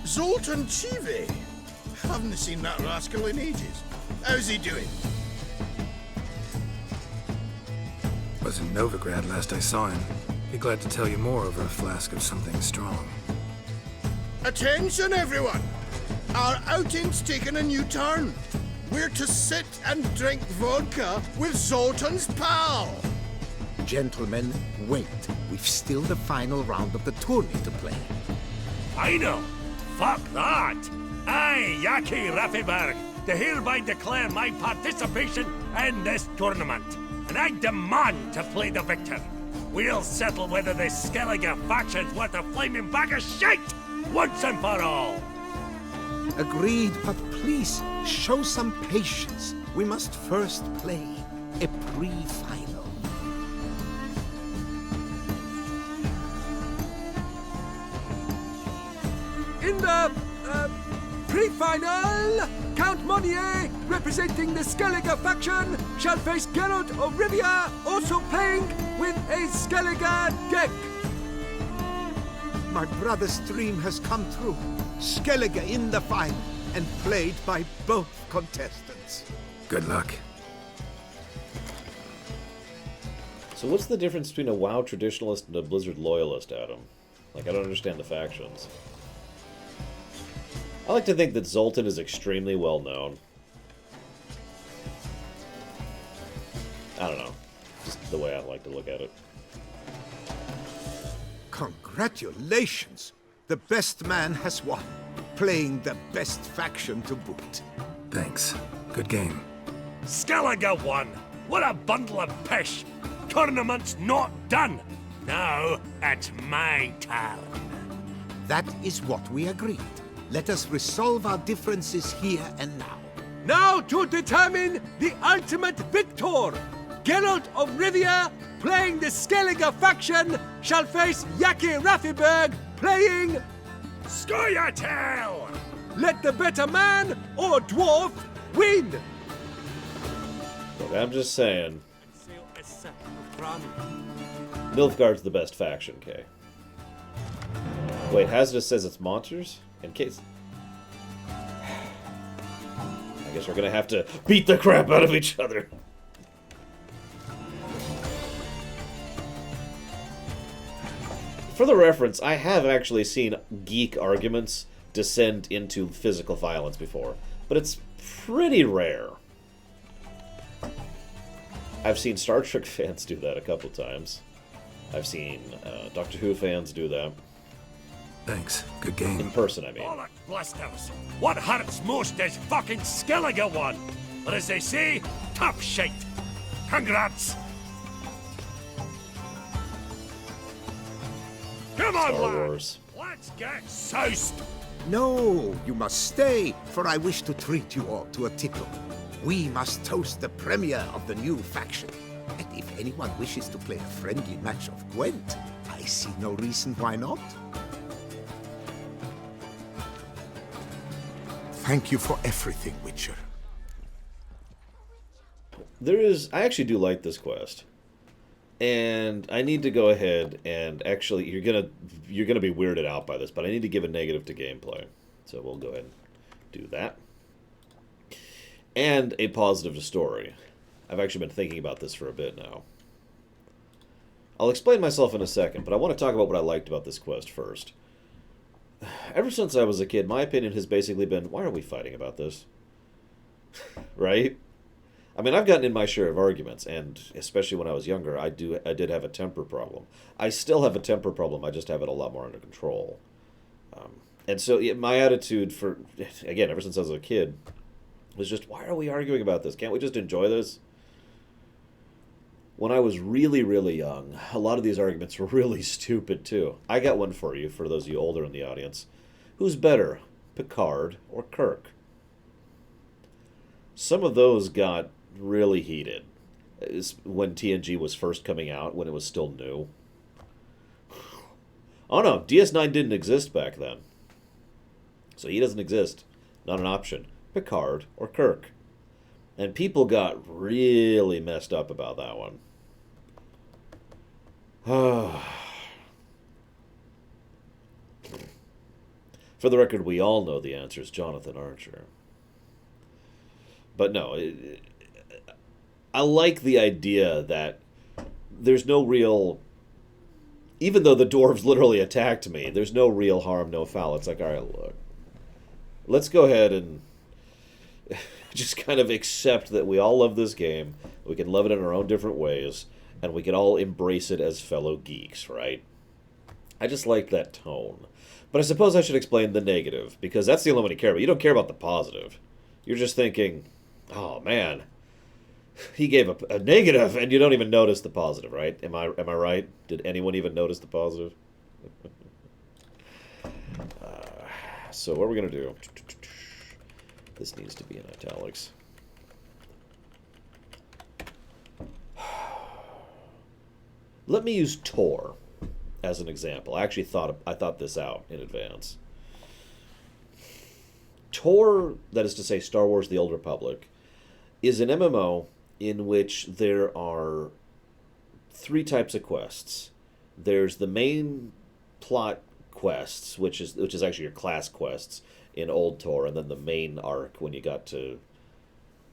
Speaker 22: Zoltan Chive? Haven't seen that rascal in ages. How's he doing?
Speaker 4: Was in Novigrad last I saw him. Be glad to tell you more over a flask of something strong.
Speaker 22: Attention, everyone! Our outing's taken a new turn. We're to sit and drink vodka with Zoltan's pal.
Speaker 6: Gentlemen, wait. We've still the final round of the tourney to play.
Speaker 15: Final? Fuck that! I, Yaki Rafiberg, to hereby declare my participation in this tournament. And I demand to play the victor. We'll settle whether this Skellige faction's worth a flaming bag of shite, once and for all.
Speaker 6: Agreed, but please, show some patience. We must first play a pre-final.
Speaker 19: In the pre-final, Count Monnier, representing the Skellige faction, shall face Geralt of Rivia, also playing with a Skellige deck.
Speaker 6: My brother's dream has come true. Skellige in the final, and played by both contestants.
Speaker 4: Good luck.
Speaker 1: So what's the difference between a WoW traditionalist and a Blizzard loyalist, Adam? Like, I don't understand the factions. I like to think that Zoltan is extremely well known. I don't know. Just the way I like to look at it.
Speaker 6: Congratulations! The best man has won, playing the best faction to boot.
Speaker 4: Thanks. Good game.
Speaker 15: Skellige won! What a bundle of pish! Tournament's not done! Now it's my turn.
Speaker 6: That is what we agreed. Let us resolve our differences here and now.
Speaker 19: Now to determine the ultimate victor! Geralt of Rivia, playing the Skellige faction, shall face Yaki Raffiberg, playing...
Speaker 15: Scoia'tael!
Speaker 19: Let the better man, or dwarf, win!
Speaker 1: Look, I'm just saying. Nilfgaard's the best faction, Kay. Wait, Hazardous says it's monsters? In case... I guess we're gonna have to beat the crap out of each other. For the reference, I have actually seen geek arguments descend into physical violence before, but it's pretty rare. I've seen Star Trek fans do that a couple times. I've seen Doctor Who fans do that.
Speaker 4: Thanks. Good game.
Speaker 1: In person, I mean.
Speaker 15: Bollock blisters! What hurts most is fucking Skellige won! Or as they say, tough shite! Congrats! Come on,
Speaker 1: Star
Speaker 15: lad!
Speaker 1: Wars.
Speaker 15: Let's get soused!
Speaker 6: No, you must stay, for I wish to treat you all to a tipple. We must toast the premier of the new faction. And if anyone wishes to play a friendly match of Gwent, I see no reason why not. Thank you for everything, Witcher.
Speaker 1: I actually do like this quest. And I need to go ahead and actually, you're gonna be weirded out by this, but I need to give a negative to gameplay. So we'll go ahead and do that. And a positive to story. I've actually been thinking about this for a bit now. I'll explain myself in a second, but I want to talk about what I liked about this quest first. Ever since I was a kid, my opinion has basically been, why are we fighting about this? Right? I mean, I've gotten in my share of arguments, and especially when I was younger, I did have a temper problem. I still have a temper problem, I just have it a lot more under control. And so my attitude for, again, ever since I was a kid, was just, why are we arguing about this? Can't we just enjoy this? When I was really, really young, a lot of these arguments were really stupid, too. I got one for you, for those of you older in the audience. Who's better, Picard or Kirk? Some of those got really heated when TNG was first coming out, when it was still new. Oh no, DS9 didn't exist back then. So he doesn't exist. Not an option. Picard or Kirk. And people got really messed up about that one. For the record, we all know the answer is Jonathan Archer. But no, I like the idea that there's no real... Even though the dwarves literally attacked me, there's no real harm, no foul. It's like, alright, look. Let's go ahead and just kind of accept that we all love this game. We can love it in our own different ways. And we can all embrace it as fellow geeks, right? I just like that tone. But I suppose I should explain the negative, because that's the only one you care about. You don't care about the positive. You're just thinking, oh man, he gave a negative, and you don't even notice the positive, right? Am I right? Did anyone even notice the positive? So what are we going to do? This needs to be in italics. Let me use Tor as an example. I actually thought this out in advance. Tor, that is to say Star Wars The Old Republic, is an MMO in which there are 3 types of quests. There's the main plot quests, which is actually your class quests in Old Tor, and then the main arc when you got to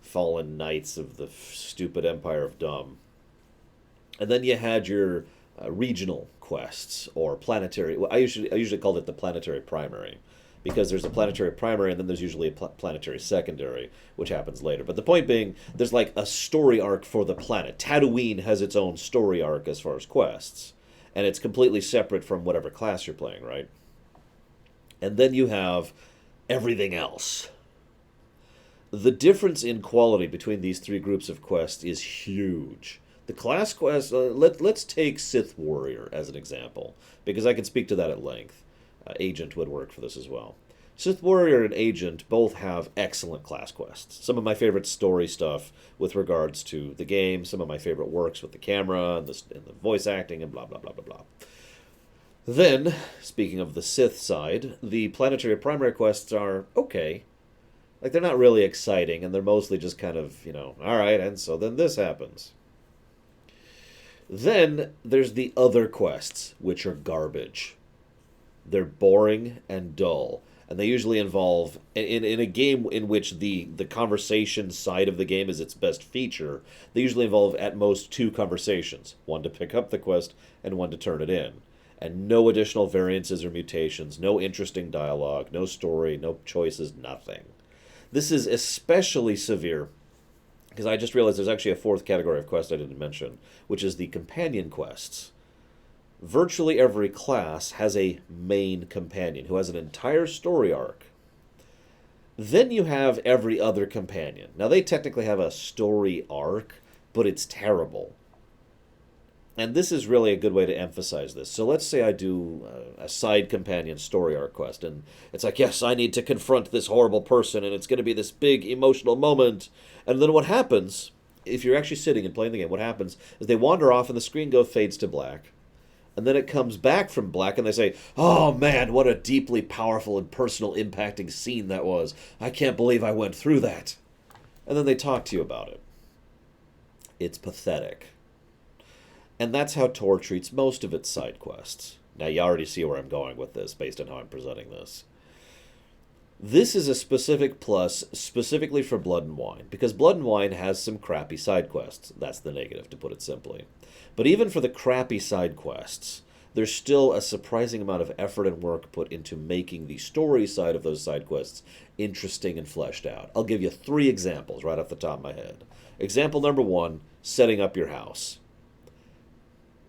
Speaker 1: Fallen Knights of the stupid Empire of Dumb. And then you had your regional quests, or planetary... I usually called it the planetary primary, because there's a planetary primary and then there's usually a planetary secondary, which happens later. But the point being, there's like a story arc for the planet. Tatooine has its own story arc as far as quests, and it's completely separate from whatever class you're playing, right? And then you have everything else. The difference in quality between these three groups of quests is huge. The class quest, let's take Sith Warrior as an example, because I can speak to that at length. Agent would work for this as well. Sith Warrior and Agent both have excellent class quests. Some of my favorite story stuff with regards to the game, some of my favorite works with the camera and the voice acting and blah, blah, blah, blah, blah. Then, speaking of the Sith side, the planetary primary quests are okay. Like, they're not really exciting, and they're mostly just kind of, alright, and so then this happens. Then, there's the other quests, which are garbage. They're boring and dull, and they usually involve, in a game in which the conversation side of the game is its best feature, they usually involve at most 2 conversations. One to pick up the quest, and one to turn it in. And no additional variances or mutations, no interesting dialogue, no story, no choices, nothing. This is especially severe because I just realized there's actually a 4th category of quest I didn't mention, which is the companion quests. Virtually every class has a main companion who has an entire story arc. Then you have every other companion. Now, they technically have a story arc, but it's terrible. And this is really a good way to emphasize this. So let's say I do a side companion story arc quest, and it's like, yes, I need to confront this horrible person, and it's going to be this big emotional moment. And then what happens, if you're actually sitting and playing the game, what happens is they wander off and the screen fades to black. And then it comes back from black, and they say, oh man, what a deeply powerful and personal impacting scene that was. I can't believe I went through that. And then they talk to you about it. It's pathetic. And that's how Tor treats most of its side quests. Now, you already see where I'm going with this, based on how I'm presenting this. This is a specific plus specifically for Blood and Wine, because Blood and Wine has some crappy side quests. That's the negative, to put it simply. But even for the crappy side quests, there's still a surprising amount of effort and work put into making the story side of those side quests interesting and fleshed out. I'll give you 3 examples right off the top of my head. Example number 1, setting up your house.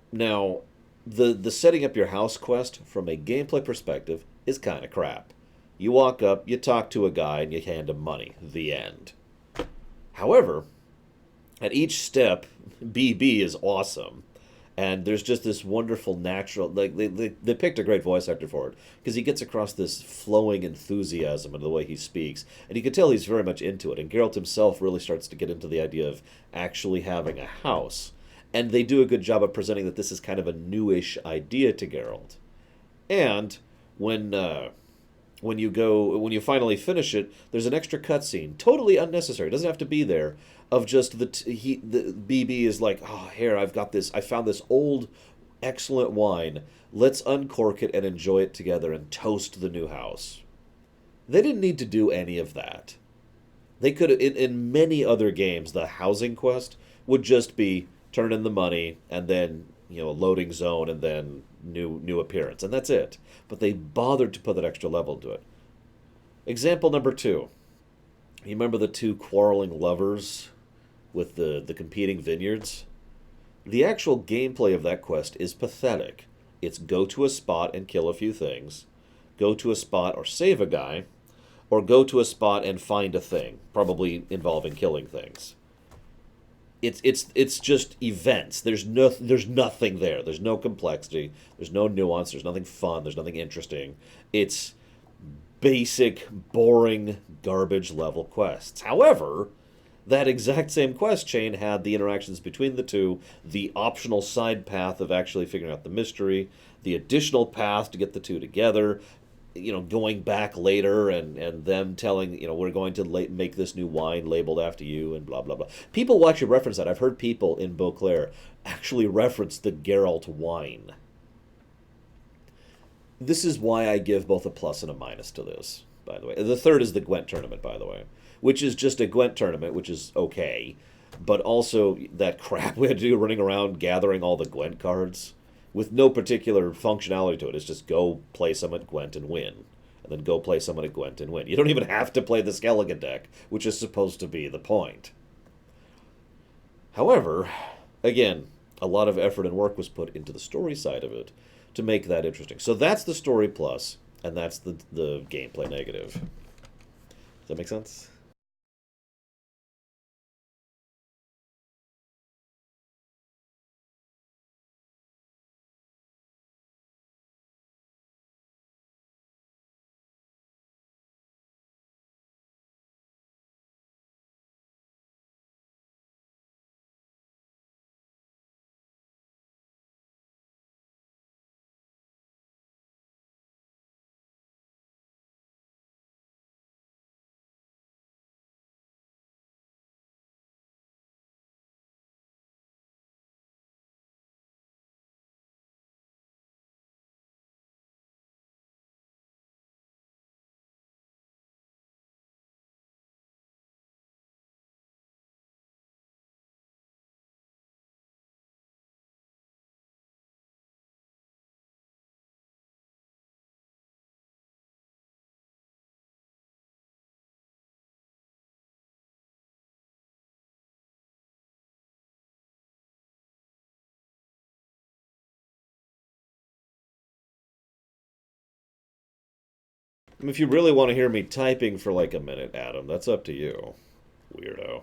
Speaker 1: Now, the setting up your house quest, from a gameplay perspective, is kind of crap. You walk up, you talk to a guy, and you hand him money. The end. However, at each step, BB is awesome. And there's just this wonderful natural... They picked a great voice actor for it, because he gets across this flowing enthusiasm in the way he speaks. And you can tell he's very much into it. And Geralt himself really starts to get into the idea of actually having a house. And they do a good job of presenting that this is kind of a newish idea to Geralt. And when you finally finish it, there's an extra cutscene, totally unnecessary. It doesn't have to be there. Of just the BB is like, oh, here I found this old, excellent wine. Let's uncork it and enjoy it together and toast the new house. They didn't need to do any of that. They could have, in many other games, the housing quest would just be turn in the money, and then, a loading zone, and then new appearance, and that's it. But they bothered to put that extra level to it. Example number 2. You remember the 2 quarreling lovers with the competing vineyards? The actual gameplay of that quest is pathetic. It's go to a spot and kill a few things, go to a spot or save a guy, or go to a spot and find a thing, probably involving killing things. It's just events. There's nothing there. There's no complexity. There's no nuance. There's nothing fun. There's nothing interesting. It's basic, boring, garbage level quests. However, that exact same quest chain had the interactions between the 2, the optional side path of actually figuring out the mystery, the additional path to get the 2 together, going back later and them telling, we're going to make this new wine labeled after you and blah, blah, blah. People will actually reference that. I've heard people in Beauclair actually reference the Geralt wine. This is why I give both a plus and a minus to this, by the way. The 3rd is the Gwent tournament, by the way, which is just a Gwent tournament, which is okay, but also that crap we had to do running around gathering all the Gwent cards with no particular functionality to it. It's just go play some at Gwent and win. and then go play someone at Gwent and win. You don't even have to play the Skellige deck, which is supposed to be the point. However, again, a lot of effort and work was put into the story side of it to make that interesting. So that's the story plus, and that's the gameplay negative. Does that make sense? If you really want to hear me typing for like a minute, Adam, that's up to you, weirdo.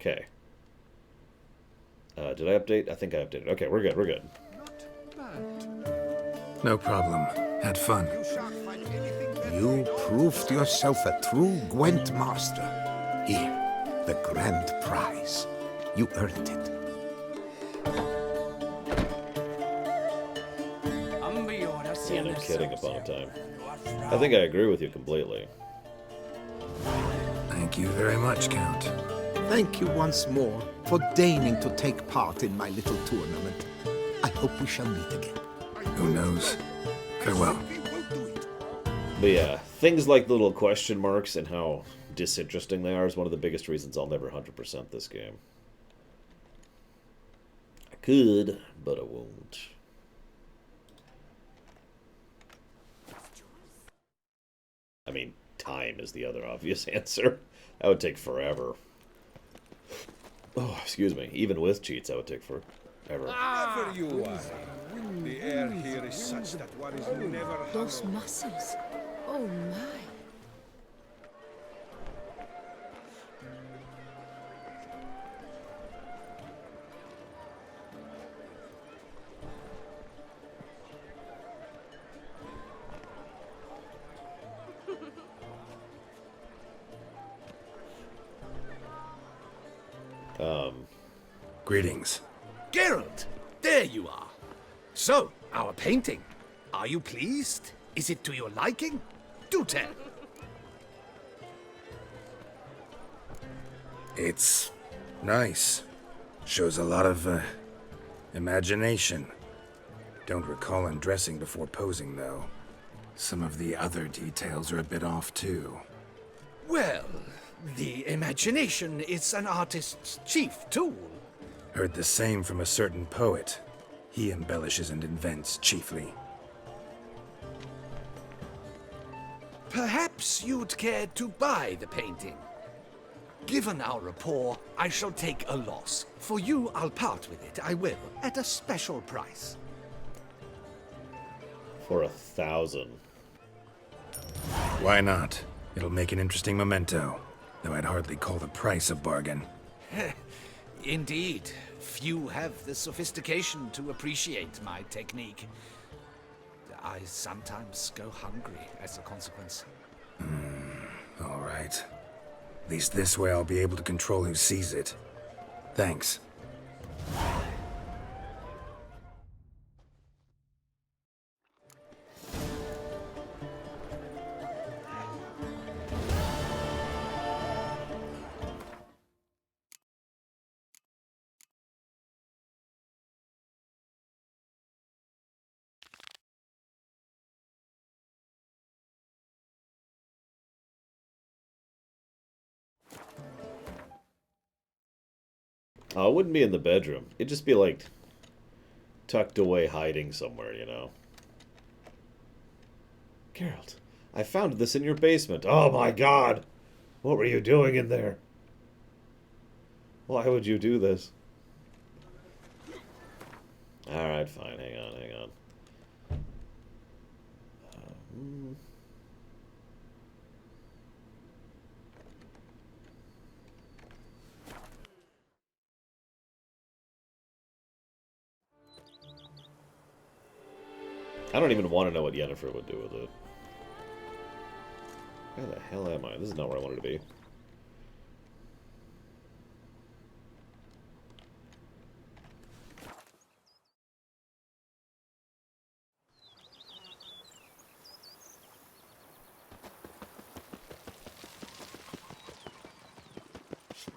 Speaker 1: Okay. Did I update? I think I updated. Okay, we're good, we're good.
Speaker 4: No problem. Had fun.
Speaker 6: You proved yourself a true Gwent master. Here, the grand prize. You earned it.
Speaker 1: Yeah, no kidding upon a time. I think I agree with you completely.
Speaker 4: Thank you very much, Count.
Speaker 6: Thank you once more for deigning to take part in my little tournament. I hope we shall meet again.
Speaker 4: Who knows? Farewell.
Speaker 1: But yeah, things like the little question marks and how disinteresting they are is one of the biggest reasons I'll never 100% this game. I could, but I won't. I mean, time is the other obvious answer. That would take forever. Oh, excuse me. Even with cheats, that would take forever.
Speaker 9: Wherever you are, the air here is such that one is never
Speaker 10: Those muscles. Oh my.
Speaker 4: Greetings.
Speaker 8: Geralt, there you are. So, our painting. Are you pleased? Is it to your liking? Do tell.
Speaker 4: It's nice. Shows a lot of, imagination. Don't recall undressing before posing, though. Some of the other details are a bit off, too.
Speaker 8: Well, the imagination is an artist's chief tool.
Speaker 4: Heard the same from a certain poet. He embellishes and invents chiefly.
Speaker 8: Perhaps you'd care to buy the painting. Given our rapport, I shall take a loss. For you, I'll part with it. I will, at a special price.
Speaker 1: For 1,000.
Speaker 4: Why not? It'll make an interesting memento, though I'd hardly call the price a bargain.
Speaker 8: Indeed. Few have the sophistication to appreciate my technique. I sometimes go hungry as a consequence.
Speaker 4: All right. At least this way I'll be able to control who sees it. Thanks.
Speaker 1: Oh, it wouldn't be in the bedroom. It'd just be like tucked away hiding somewhere, you know. Geralt, I found this in your basement. Oh my god! What were you doing in there? Why would you do this? Alright, fine. Hang on, hang on. I don't even want to know what Yennefer would do with it. Where the hell am I? This is not where I wanted to be.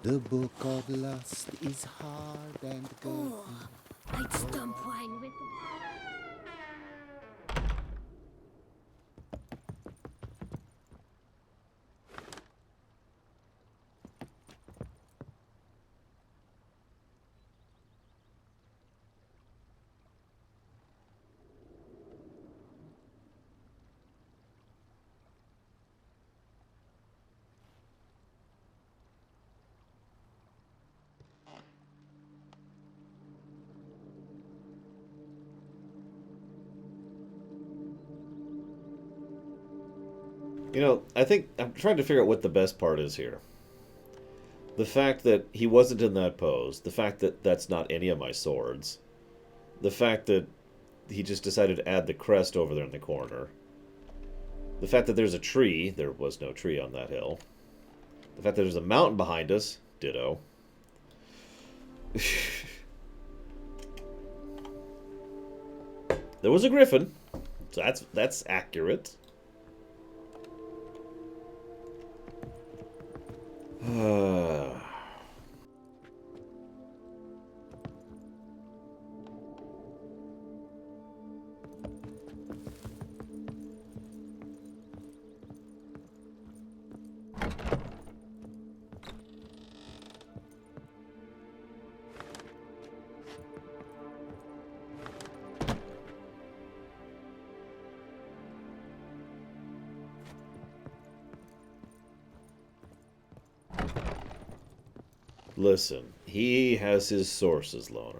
Speaker 2: The book of lust is hard and good.
Speaker 3: Oh, I'd stump wine with
Speaker 1: You know, I think I'm trying to figure out what the best part is here. The fact that he wasn't in that pose, the fact that that's not any of my swords, the fact that he just decided to add the crest over there in the corner, the fact that there's a tree, there was no tree on that hill, the fact that there's a mountain behind us, ditto. There was a griffin, so that's accurate. Listen, he has his sources, Loner.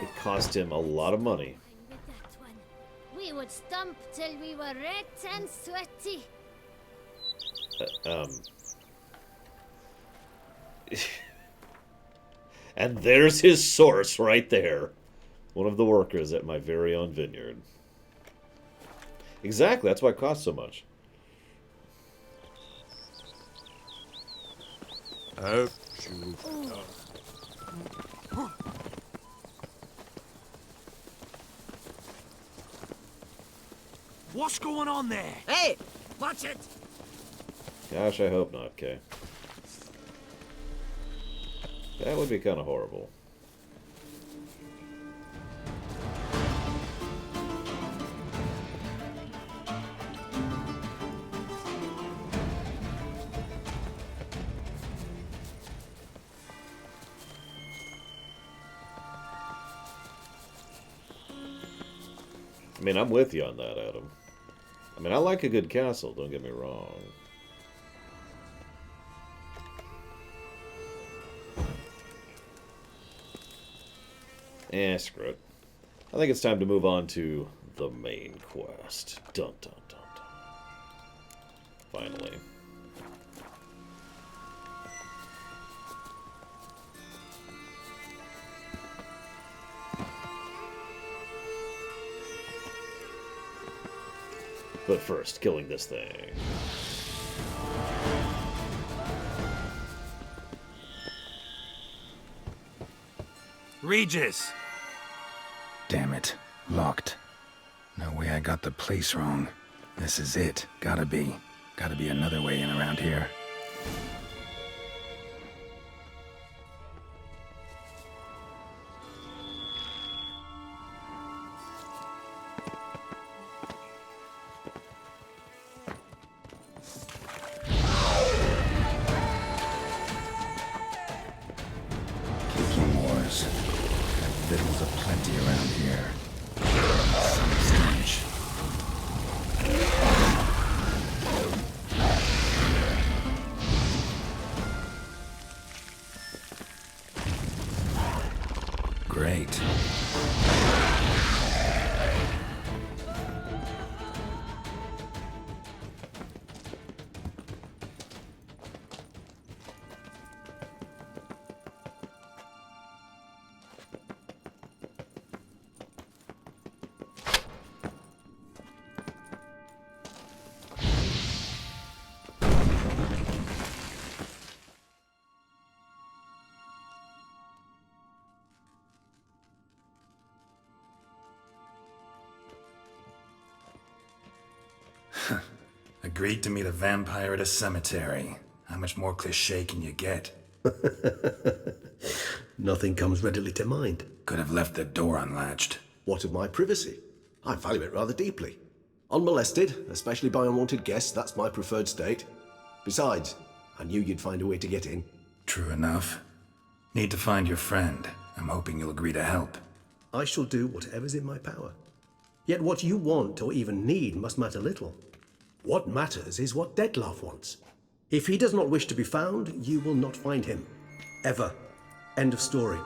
Speaker 1: It cost him a lot of money.
Speaker 3: We would stump till we were red and sweaty.
Speaker 1: And there's his source right there. One of the workers at my very own vineyard. Exactly, that's why it costs so much.
Speaker 15: Oh, shoot.
Speaker 17: What's going on there? Hey, watch it!
Speaker 1: Gosh, I hope not, Kay. That would be kind of horrible. I mean, I'm with you on that, Adam. I mean, I like a good castle, don't get me wrong. Screw it. I think it's time to move on to the main quest. Dun dun dun dun. Finally. But first, killing this thing.
Speaker 4: Regis! Damn it. Locked. No way I got the place wrong. This is it. Gotta be. Gotta be another way in around here. Kicking wars. That vittles a plenty around here. Stench. Great. Agreed to meet a vampire at a cemetery. How much more cliché can you get?
Speaker 7: Nothing comes readily to mind.
Speaker 4: Could have left the door unlatched.
Speaker 7: What of my privacy? I value it rather deeply. Unmolested, especially by unwanted guests, that's my preferred state. Besides, I knew you'd find a way to get in.
Speaker 4: True enough. Need to find your friend. I'm hoping you'll agree to help.
Speaker 7: I shall do whatever's in my power. Yet what you want or even need must matter little. What matters is what Dettlaff wants. If he does not wish to be found, you will not find him. Ever. End of story.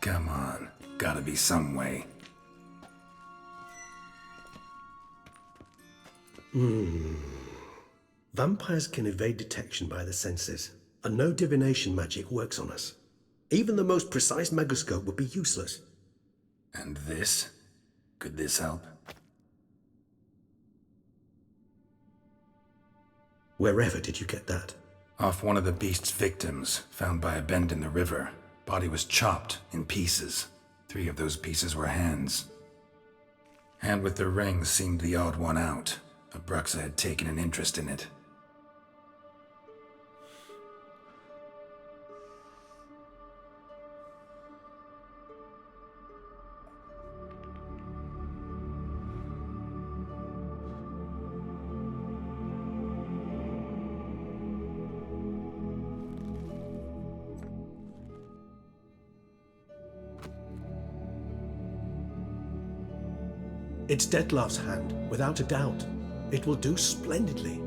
Speaker 4: Come on. Gotta be some way.
Speaker 7: Vampires can evade detection by the senses, and no divination magic works on us. Even the most precise megascope would be useless.
Speaker 4: And this? Could this help?
Speaker 7: Wherever did you get that?
Speaker 4: Off one of the beast's victims, found by a bend in the river. Body was chopped in pieces. 3 of those pieces were hands. Hand with the ring seemed the odd one out. Abruxa had taken an interest in it.
Speaker 7: It's Dettlaff's hand, without a doubt. It will do splendidly.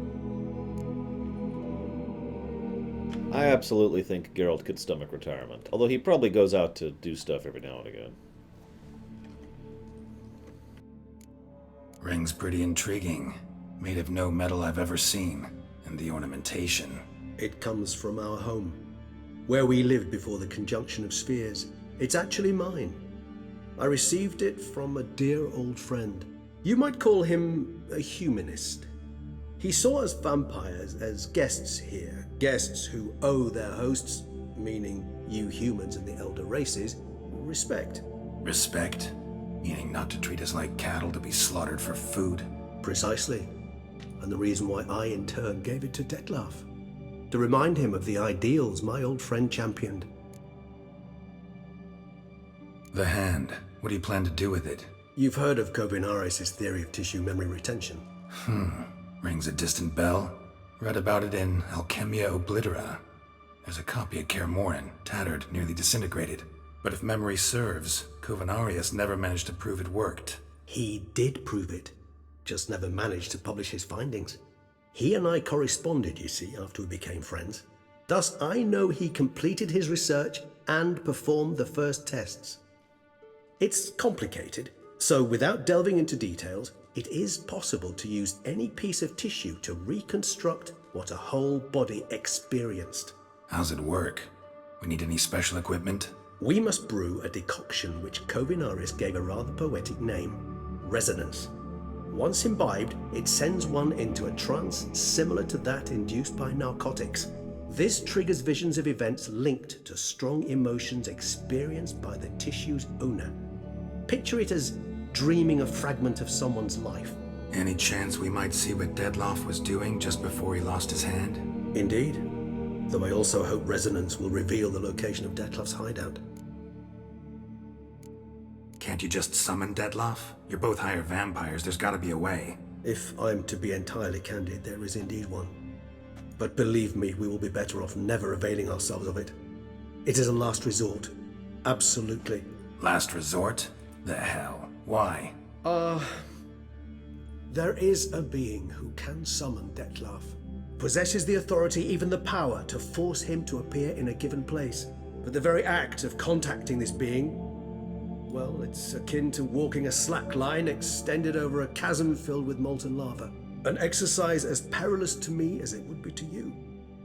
Speaker 1: I absolutely think Geralt could stomach retirement, although he probably goes out to do stuff every now and again.
Speaker 4: Ring's pretty intriguing. Made of no metal I've ever seen. And the ornamentation.
Speaker 7: It comes from our home, where we lived before the conjunction of spheres. It's actually mine. I received it from a dear old friend. You might call him a humanist. He saw us vampires as guests here, guests who owe their hosts, meaning you humans and the elder races, respect.
Speaker 4: Respect? Meaning not to treat us like cattle to be slaughtered for food?
Speaker 7: Precisely. And the reason why I, in turn, gave it to Dettlaff. To remind him of the ideals my old friend championed.
Speaker 4: The hand. What do you plan to do with it?
Speaker 7: You've heard of Kovinaris' theory of tissue memory retention.
Speaker 4: Rings a distant bell. Read about it in Alchemia Oblitera. There's a copy at Kaer Morhen, tattered, nearly disintegrated. But if memory serves, Kovinaris never managed to prove it worked.
Speaker 7: He did prove it, just never managed to publish his findings. He and I corresponded, you see, after we became friends. Thus, I know he completed his research and performed the first tests. It's complicated, so without delving into details, it is possible to use any piece of tissue to reconstruct what a whole body experienced.
Speaker 4: How's it work? We need any special equipment?
Speaker 7: We must brew a decoction which Kovinaris gave a rather poetic name, resonance. Once imbibed, it sends one into a trance similar to that induced by narcotics. This triggers visions of events linked to strong emotions experienced by the tissue's owner. Picture it as dreaming a fragment of someone's life.
Speaker 4: Any chance we might see what Dettlaff was doing just before he lost his hand?
Speaker 7: Indeed. Though I also hope resonance will reveal the location of Dettlaff's hideout.
Speaker 4: Can't you just summon Dettlaff? You're both higher vampires, there's gotta be a way.
Speaker 7: If I'm to be entirely candid, there is indeed one. But believe me, we will be better off never availing ourselves of it. It is a last resort. Absolutely.
Speaker 4: Last resort? The hell? Why?
Speaker 7: There is a being who can summon Detlef. Possesses the authority, even the power, to force him to appear in a given place. But the very act of contacting this being, well, it's akin to walking a slack line extended over a chasm filled with molten lava. An exercise as perilous to me as it would be to you.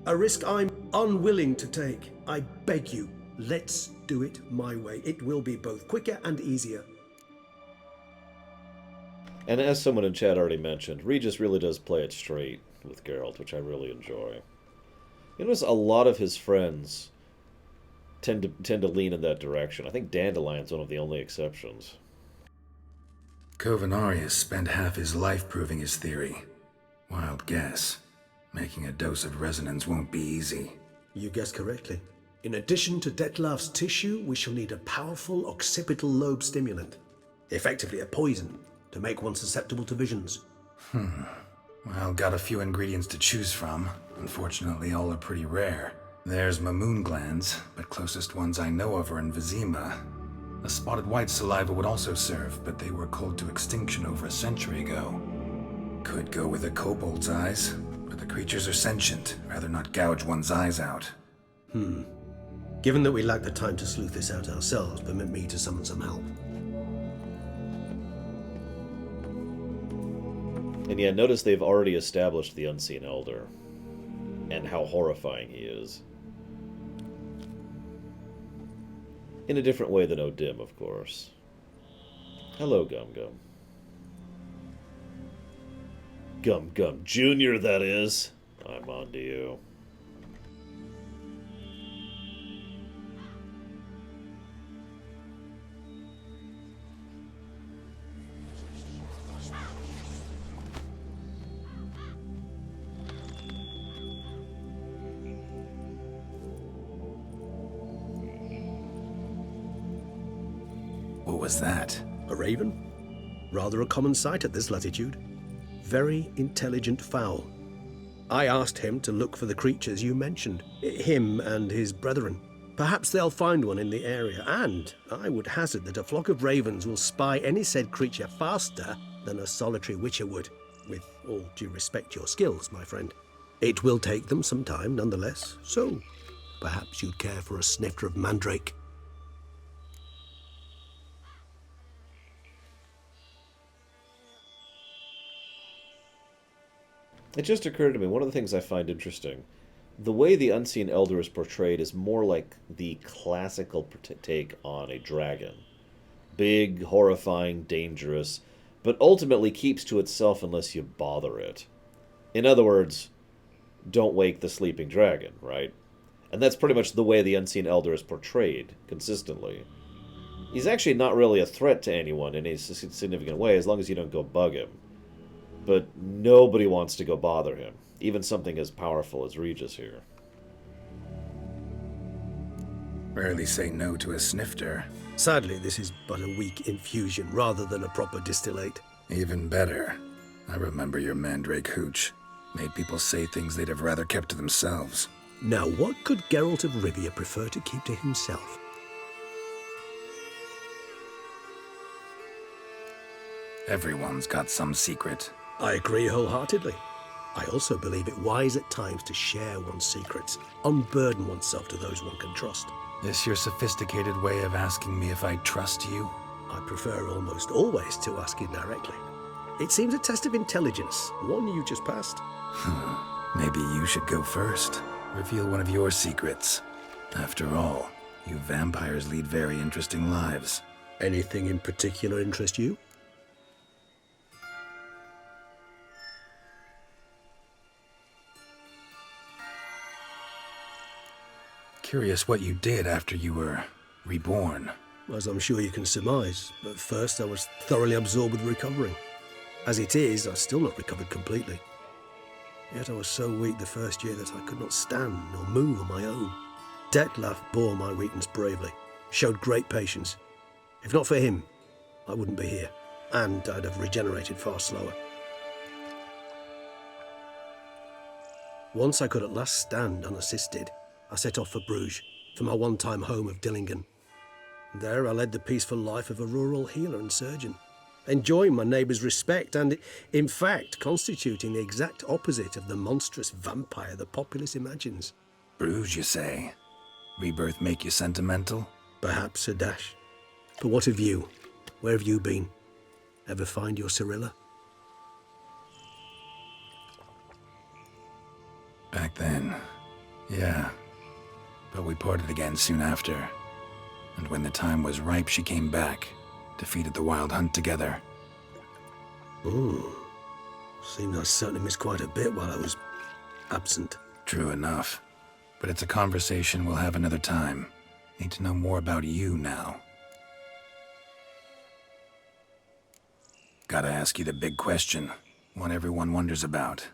Speaker 7: A risk I'm unwilling to take. I beg you, let's do it my way. It will be both quicker and easier.
Speaker 1: And as someone in chat already mentioned, Regis really does play it straight with Geralt, which I really enjoy. You notice a lot of his friends tend to lean in that direction. I think Dandelion's one of the only exceptions.
Speaker 4: Covenarius spent half his life proving his theory. Wild guess. Making a dose of resonance won't be easy.
Speaker 7: You guessed correctly. In addition to Detlef's tissue, we shall need a powerful occipital lobe stimulant. Effectively a poison, to make one susceptible to visions.
Speaker 4: Well, got a few ingredients to choose from. Unfortunately, all are pretty rare. There's Mamoon glands, but closest ones I know of are in Vizima. A spotted white saliva would also serve, but they were cold to extinction over a century ago. Could go with a kobold's eyes, but the creatures are sentient. Rather not gouge one's eyes out.
Speaker 7: Given that we lack the time to sleuth this out ourselves, permit me to summon some help.
Speaker 1: And yeah, notice they've already established the Unseen Elder, and how horrifying he is. In a different way than Odim, of course. Hello, Gum Gum. Gum Gum Jr., that is. I'm on to you.
Speaker 4: What was that?
Speaker 7: A raven? Rather a common sight at this latitude. Very intelligent fowl. I asked him to look for the creatures you mentioned. Him and his brethren. Perhaps they'll find one in the area, and I would hazard that a flock of ravens will spy any said creature faster than a solitary witcher would. With all due respect to your skills, my friend. It will take them some time, nonetheless, so perhaps you'd care for a snifter of mandrake.
Speaker 1: It just occurred to me, one of the things I find interesting, the way the Unseen Elder is portrayed is more like the classical take on a dragon. Big, horrifying, dangerous, but ultimately keeps to itself unless you bother it. In other words, don't wake the sleeping dragon, right? And that's pretty much the way the Unseen Elder is portrayed, consistently. He's actually not really a threat to anyone in a significant way, as long as you don't go bug him. But nobody wants to go bother him, even something as powerful as Regis here.
Speaker 4: Rarely say no to a snifter.
Speaker 7: Sadly, this is but a weak infusion rather than a proper distillate.
Speaker 4: Even better. I remember your mandrake hooch. Made people say things they'd have rather kept to themselves.
Speaker 7: Now, what could Geralt of Rivia prefer to keep to himself?
Speaker 4: Everyone's got some secret.
Speaker 7: I agree wholeheartedly. I also believe it wise at times to share one's secrets, unburden oneself to those one can trust.
Speaker 4: This your sophisticated way of asking me if I trust you?
Speaker 7: I prefer almost always to ask you directly. It seems a test of intelligence, one you just passed.
Speaker 4: Maybe you should go first. Reveal one of your secrets. After all, you vampires lead very interesting lives.
Speaker 7: Anything in particular interest you?
Speaker 4: Curious what you did after you were reborn.
Speaker 7: As I'm sure you can surmise, but first I was thoroughly absorbed with recovering. As it is, I've still not recovered completely. Yet I was so weak the first year that I could not stand nor move on my own. Detlef bore my weakness bravely, showed great patience. If not for him, I wouldn't be here, and I'd have regenerated far slower. Once I could at last stand unassisted, I set off for Bruges, for my one-time home of Dillingen. There I led the peaceful life of a rural healer and surgeon, enjoying my neighbours' respect and, in fact, constituting the exact opposite of the monstrous vampire the populace imagines.
Speaker 4: Bruges, you say? Rebirth make you sentimental?
Speaker 7: Perhaps a dash. But what of you? Where have you been? Ever find your Cyrilla?
Speaker 4: Back then, yeah. But we parted again soon after. And when the time was ripe, she came back, defeated the Wild Hunt together.
Speaker 7: Ooh. Seems I certainly missed quite a bit while I was absent.
Speaker 4: True enough. But it's a conversation we'll have another time. Need to know more about you now. Gotta ask you the big question, one everyone wonders about.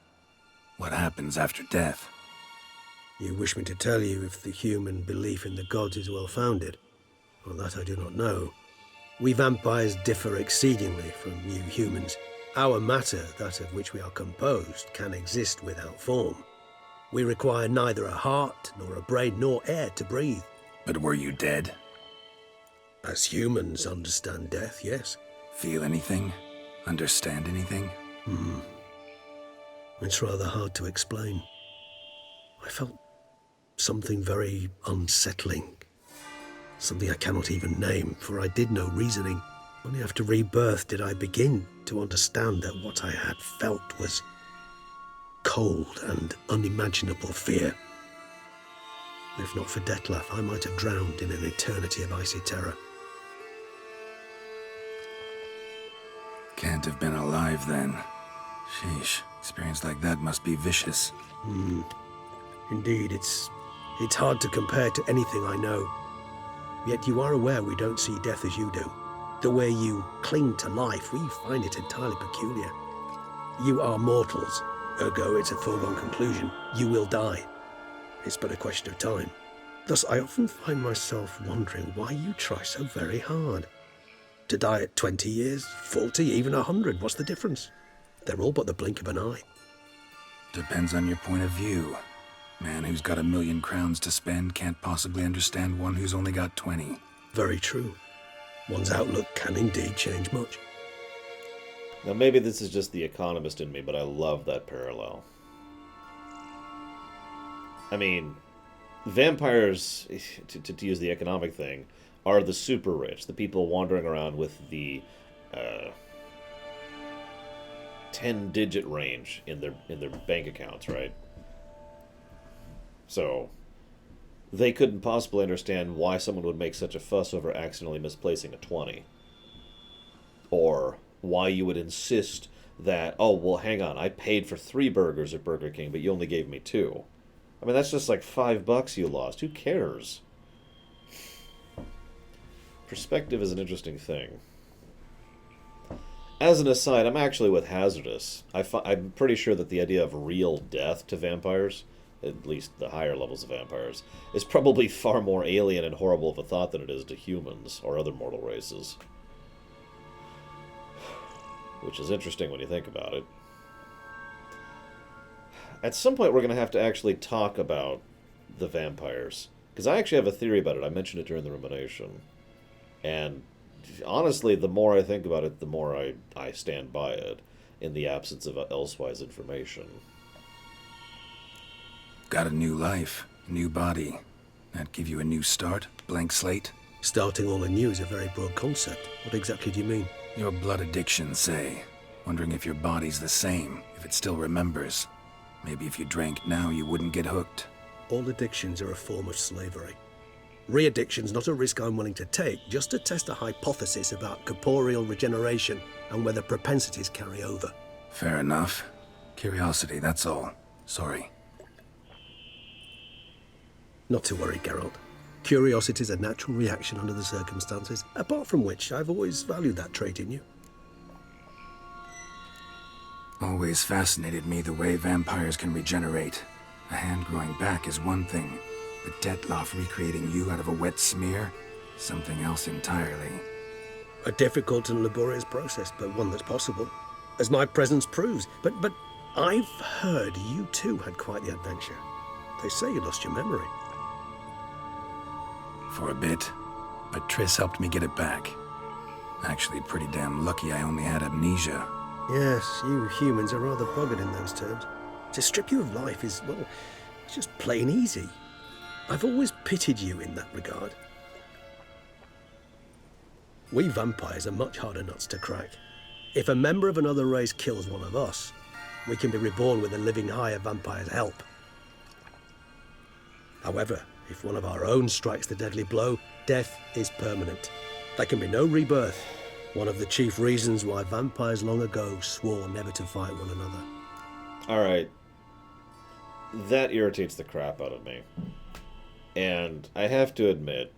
Speaker 4: What happens after death?
Speaker 7: You wish me to tell you if the human belief in the gods is well-founded? Well, that I do not know. We vampires differ exceedingly from you humans. Our matter, that of which we are composed, can exist without form. We require neither a heart, nor a brain, nor air to breathe.
Speaker 4: But were you dead?
Speaker 7: As humans understand death, yes.
Speaker 4: Feel anything? Understand anything?
Speaker 7: It's rather hard to explain. I felt something very unsettling. Something I cannot even name, for I did no reasoning. Only after rebirth did I begin to understand that what I had felt was cold and unimaginable fear. If not for Detlef, I might have drowned in an eternity of icy terror.
Speaker 4: Can't have been alive then. Sheesh, experience like that must be vicious.
Speaker 7: Indeed, it's hard to compare to anything I know. Yet you are aware we don't see death as you do. The way you cling to life, we find it entirely peculiar. You are mortals, ergo it's a foregone conclusion. You will die. It's but a question of time. Thus, I often find myself wondering why you try so very hard. To die at 20 years, 40, even 100, what's the difference? They're all but the blink of an eye.
Speaker 4: Depends on your point of view. Man who's got 1,000,000 crowns to spend can't possibly understand one who's only got 20.
Speaker 7: Very true. One's outlook can indeed change much.
Speaker 1: Now, maybe this is just the economist in me, but I love that parallel. I mean, vampires, to use the economic thing, are the super rich, the people wandering around with the 10-digit range in their bank accounts, right? So they couldn't possibly understand why someone would make such a fuss over accidentally misplacing a 20. Or why you would insist that, oh, well, hang on, I paid for 3 burgers at Burger King, but you only gave me 2. I mean, that's just like $5 you lost. Who cares? Perspective is an interesting thing. As an aside, I'm actually with Hazardous. I'm pretty sure that the idea of real death to vampires, at least the higher levels of vampires, is probably far more alien and horrible of a thought than it is to humans or other mortal races. Which is interesting when you think about it. At some point, we're going to have to actually talk about the vampires. Because I actually have a theory about it. I mentioned it during the rumination. And honestly, the more I think about it, the more I stand by it, in the absence of elsewise information.
Speaker 4: Got a new life, new body. That give you a new start? Blank slate?
Speaker 7: Starting all anew is a very broad concept. What exactly do you mean?
Speaker 4: Your blood addiction, say. Wondering if your body's the same, if it still remembers. Maybe if you drank now, you wouldn't get hooked.
Speaker 7: All addictions are a form of slavery. Re-addiction's not a risk I'm willing to take, just to test a hypothesis about corporeal regeneration and whether propensities carry over.
Speaker 4: Fair enough. Curiosity, that's all. Sorry.
Speaker 7: Not to worry, Geralt. Curiosity's a natural reaction under the circumstances, apart from which I've always valued that trait in you.
Speaker 4: Always fascinated me the way vampires can regenerate. A hand growing back is one thing, but Detloff recreating you out of a wet smear? Something else entirely.
Speaker 7: A difficult and laborious process, but one that's possible, as my presence proves. But I've heard you too had quite the adventure. They say you lost your memory.
Speaker 4: For a bit, but Triss helped me get it back. Actually, pretty damn lucky I only had amnesia.
Speaker 7: Yes, you humans are rather buggered in those terms. To strip you of life is, well, it's just plain easy. I've always pitied you in that regard. We vampires are much harder nuts to crack. If a member of another race kills one of us, we can be reborn with a living higher vampire's help. However, if one of our own strikes the deadly blow, death is permanent. There can be no rebirth. One of the chief reasons why vampires long ago swore never to fight one another.
Speaker 1: Alright. That irritates the crap out of me. And I have to admit,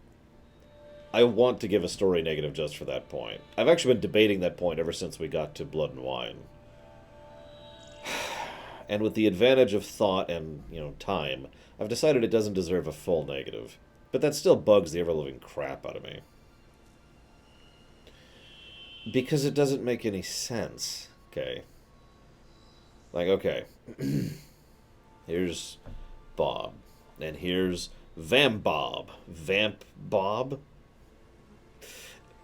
Speaker 1: I want to give a story negative just for that point. I've actually been debating that point ever since we got to Blood and Wine. And with the advantage of thought and, time, I've decided it doesn't deserve a full negative. But that still bugs the ever-living crap out of me. Because it doesn't make any sense, okay? Like, okay. Here's Bob. And here's Vamp Bob. Vamp Bob?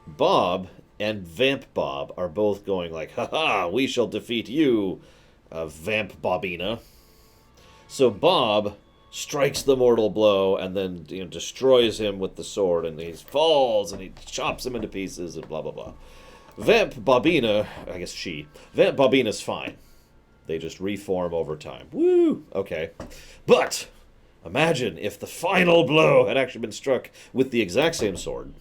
Speaker 1: Bob and Vamp Bob are both going like, haha, we shall defeat you, Vamp Bobina. So Bob strikes the mortal blow and then destroys him with the sword, and he falls and he chops him into pieces and blah blah blah. Vamp Bobina, I guess Vamp Bobina's fine. They just reform over time. Woo! Okay. But imagine if the final blow had actually been struck with the exact same sword,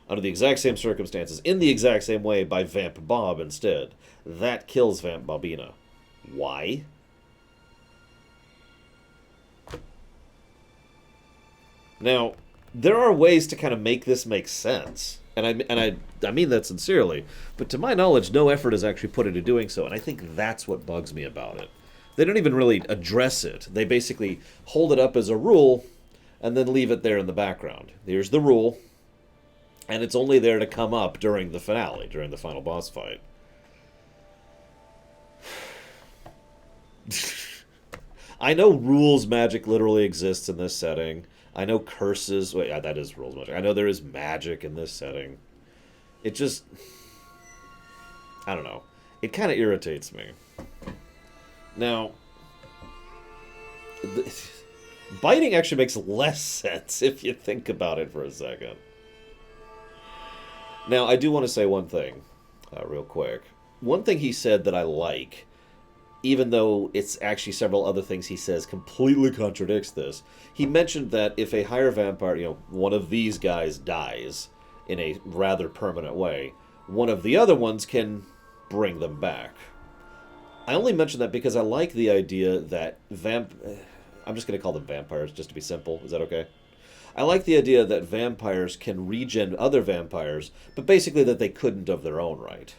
Speaker 1: under the exact same circumstances, in the exact same way by Vamp Bob instead. That kills Vamp Bobina. Why? Now, there are ways to kind of make this make sense. And I mean that sincerely. But to my knowledge, no effort is actually put into doing so. And I think that's what bugs me about it. They don't even really address it. They basically hold it up as a rule and then leave it there in the background. Here's the rule. And it's only there to come up during the finale, during the final boss fight. I know rules magic literally exists in this setting. I know curses... Wait, that is rules magic. I know there is magic in this setting. It just... I don't know. It kind of irritates me. Now... biting actually makes less sense if you think about it for a second. Now, I do want to say one thing, real quick. One thing he said that I like, even though it's actually several other things he says completely contradicts this. He mentioned that if a higher vampire, one of these guys dies in a rather permanent way, one of the other ones can bring them back. I only mention that because I like the idea that I'm just going to call them vampires, just to be simple. Is that okay? I like the idea that vampires can regen other vampires, but basically that they couldn't of their own right.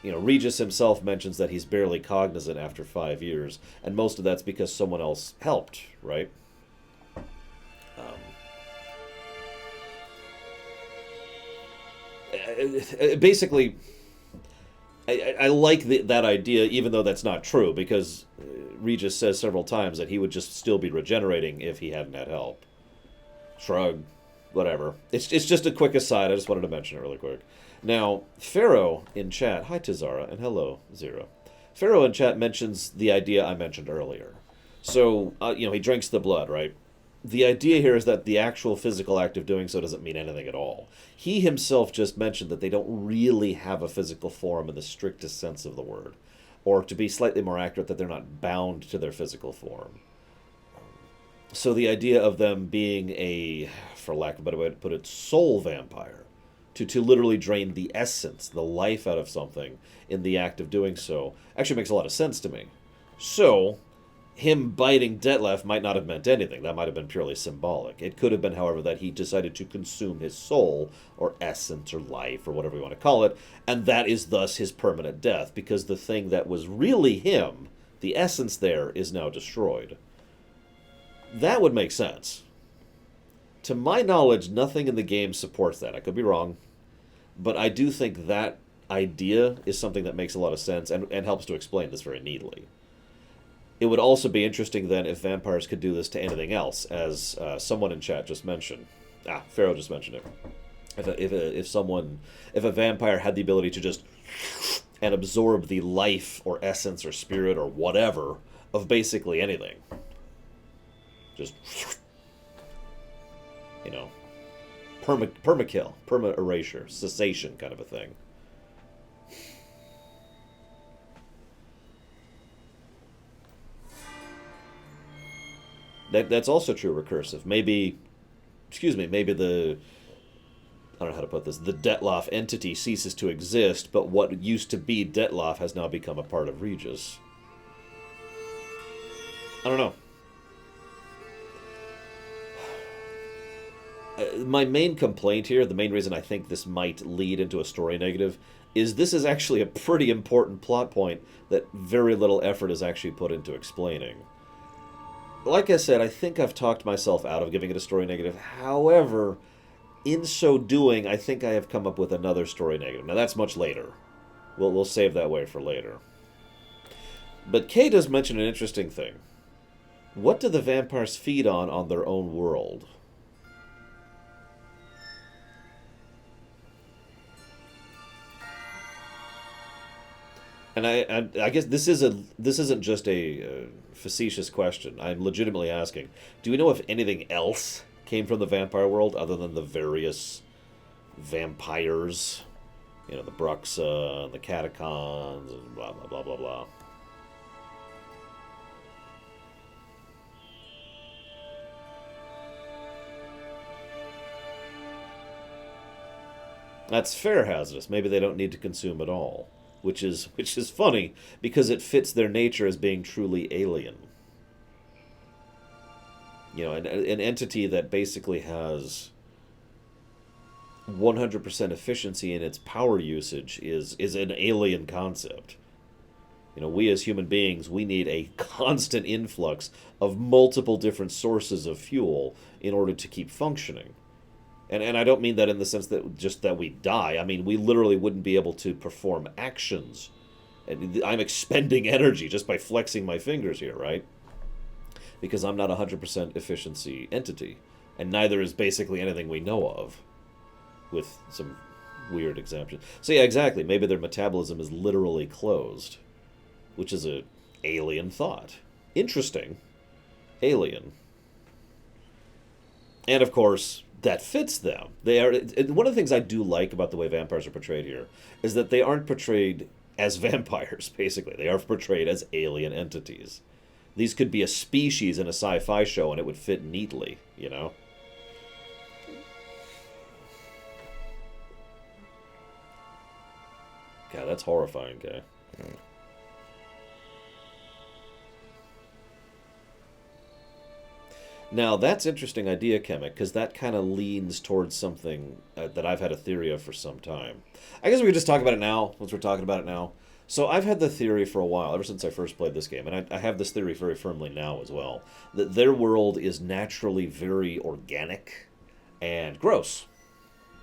Speaker 1: Regis himself mentions that he's barely cognizant after 5 years, and most of that's because someone else helped, right? Basically, I like that idea, even though that's not true, because Regis says several times that he would just still be regenerating if he hadn't had help. Shrug. Whatever. It's just a quick aside. I just wanted to mention it really quick. Now, Pharaoh in chat, hi to Zara, and hello, Zero. Pharaoh in chat mentions the idea I mentioned earlier. So, he drinks the blood, right? The idea here is that the actual physical act of doing so doesn't mean anything at all. He himself just mentioned that they don't really have a physical form in the strictest sense of the word. Or, to be slightly more accurate, that they're not bound to their physical form. So the idea of them being a, for lack of a better way to put it, soul vampire, to literally drain the essence, the life out of something in the act of doing so, actually makes a lot of sense to me. So, him biting Detlef might not have meant anything. That might have been purely symbolic. It could have been, however, that he decided to consume his soul, or essence, or life, or whatever you want to call it, and that is thus his permanent death, because the thing that was really him, the essence there, is now destroyed. That would make sense. To my knowledge, nothing in the game supports that. I could be wrong. But I do think that idea is something that makes a lot of sense and helps to explain this very neatly. It would also be interesting then if vampires could do this to anything else, as someone in chat just mentioned. Pharaoh just mentioned it. If a vampire had the ability to just and absorb the life or essence or spirit or whatever of basically anything, just permakill, perma erasure, cessation kind of a thing. That's also true recursive. Maybe the, I don't know how to put this, the Detloff entity ceases to exist, but what used to be Detloff has now become a part of Regis. I don't know. My main complaint here, the main reason I think this might lead into a story negative, is this is actually a pretty important plot point that very little effort is actually put into explaining. Like I said, I think I've talked myself out of giving it a story negative. However, in so doing, I think I have come up with another story negative. Now, that's much later. We'll save that way for later. But Kay does mention an interesting thing. What do the vampires feed on their own world? And I guess this isn't just a facetious question. I'm legitimately asking. Do we know if anything else came from the vampire world other than the various vampires? You know, the Bruxa and the Catacons and blah, blah, blah, blah, blah. That's fair hazardous. Maybe they don't need to consume at all. Which is funny, because it fits their nature as being truly alien. You know, an entity that basically has 100% efficiency in its power usage is an alien concept. You know, we as human beings, we need a constant influx of multiple different sources of fuel in order to keep functioning. And I don't mean that in the sense that just that we die. I mean, we literally wouldn't be able to perform actions. And I'm expending energy just by flexing my fingers here, right? Because I'm not a 100% efficiency entity. And neither is basically anything we know of. With some weird exemptions. So yeah, exactly. Maybe their metabolism is literally closed. Which is a alien thought. Interesting. Alien. And of course, that fits them. They are. One of the things I do like about the way vampires are portrayed here is that they aren't portrayed as vampires, basically. They are portrayed as alien entities. These could be a species in a sci-fi show and it would fit neatly, you know? God, that's horrifying, guy. Now, that's interesting idea, Kemek, because that kind of leans towards something that I've had a theory of for some time. I guess we could just talk about it now, once we're talking about it now. So I've had the theory for a while, ever since I first played this game, and I have this theory very firmly now as well, that their world is naturally very organic and gross,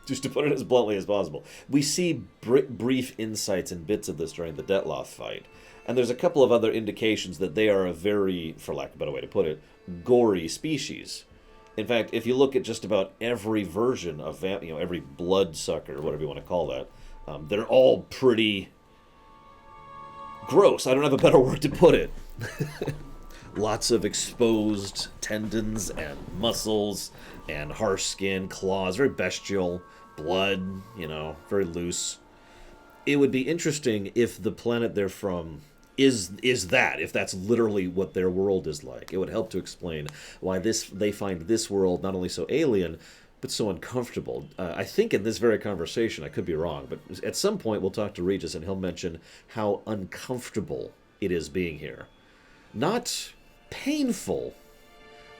Speaker 1: just to put it as bluntly as possible. We see brief insights and bits of this during the Detloff fight, and there's a couple of other indications that they are a very, for lack of a better way to put it, gory species. In fact, if you look at just about every version of every bloodsucker, whatever you want to call that, they're all pretty gross. I don't have a better word to put it. Lots of exposed tendons and muscles and harsh skin, claws, very bestial, blood, very loose. It would be interesting if the planet they're from is that, if that's literally what their world is like. It would help to explain why they find this world not only so alien, but so uncomfortable. I think in this very conversation, I could be wrong, but at some point we'll talk to Regis and he'll mention how uncomfortable it is being here. Not painful,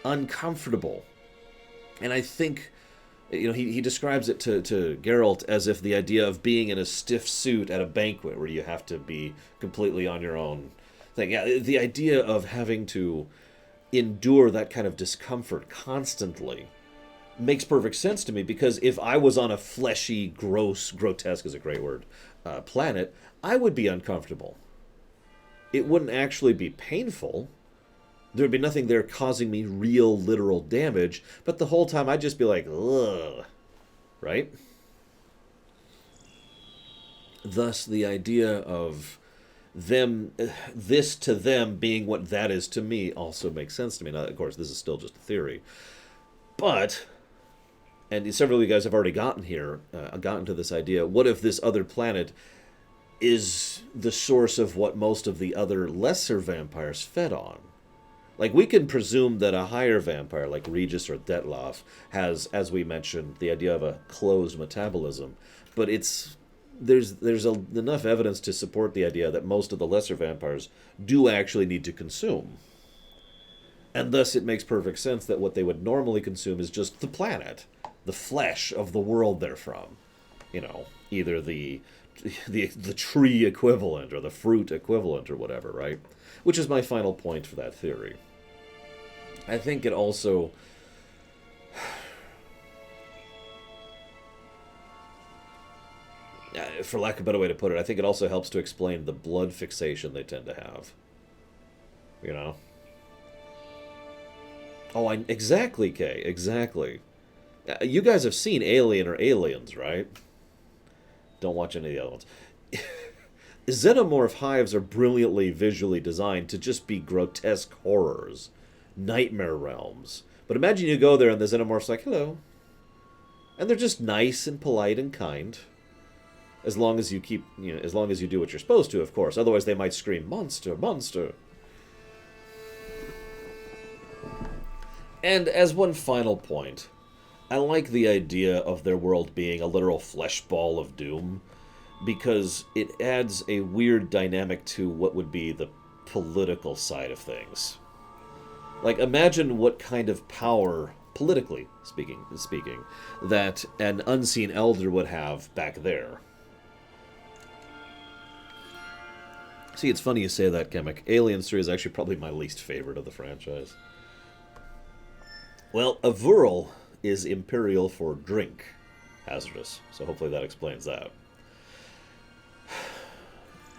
Speaker 1: uncomfortable. And I think, he describes it to Geralt as if the idea of being in a stiff suit at a banquet where you have to be completely on your own thing. Yeah, the idea of having to endure that kind of discomfort constantly makes perfect sense to me, because if I was on a fleshy, gross, grotesque is a great word, planet, I would be uncomfortable. It wouldn't actually be painful, There'd be nothing there causing me real, literal damage, but the whole time I'd just be like, ugh. Right? Thus, the idea of them, this to them being what that is to me also makes sense to me. Now, of course, this is still just a theory. But, and several of you guys have already gotten to this idea, what if this other planet is the source of what most of the other lesser vampires fed on? Like, we can presume that a higher vampire, like Regis or Detloff, has, as we mentioned, the idea of a closed metabolism. But there's enough evidence to support the idea that most of the lesser vampires do actually need to consume. And thus it makes perfect sense that what they would normally consume is just the planet, the flesh of the world they're from. You know, either the tree equivalent or the fruit equivalent or whatever, right? Which is my final point for that theory. I think it also... for lack of a better way to put it, I think it also helps to explain the blood fixation they tend to have. You know? Oh, exactly, Kay, exactly. You guys have seen Alien or Aliens, right? Don't watch any of the other ones. Xenomorph hives are brilliantly visually designed to just be grotesque horrors. Nightmare realms. But imagine you go there and the Xenomorph's like, hello. And they're just nice and polite and kind. As long as you keep, as long as you do what you're supposed to, of course. Otherwise they might scream, monster, monster. And as one final point, I like the idea of their world being a literal flesh ball of doom, because it adds a weird dynamic to what would be the political side of things. Like, imagine what kind of power, politically speaking, that an unseen elder would have back there. See, it's funny you say that, Kemek. Alien 3 is actually probably my least favorite of the franchise. Well, Avurl is Imperial for drink. Hazardous. So hopefully that explains that.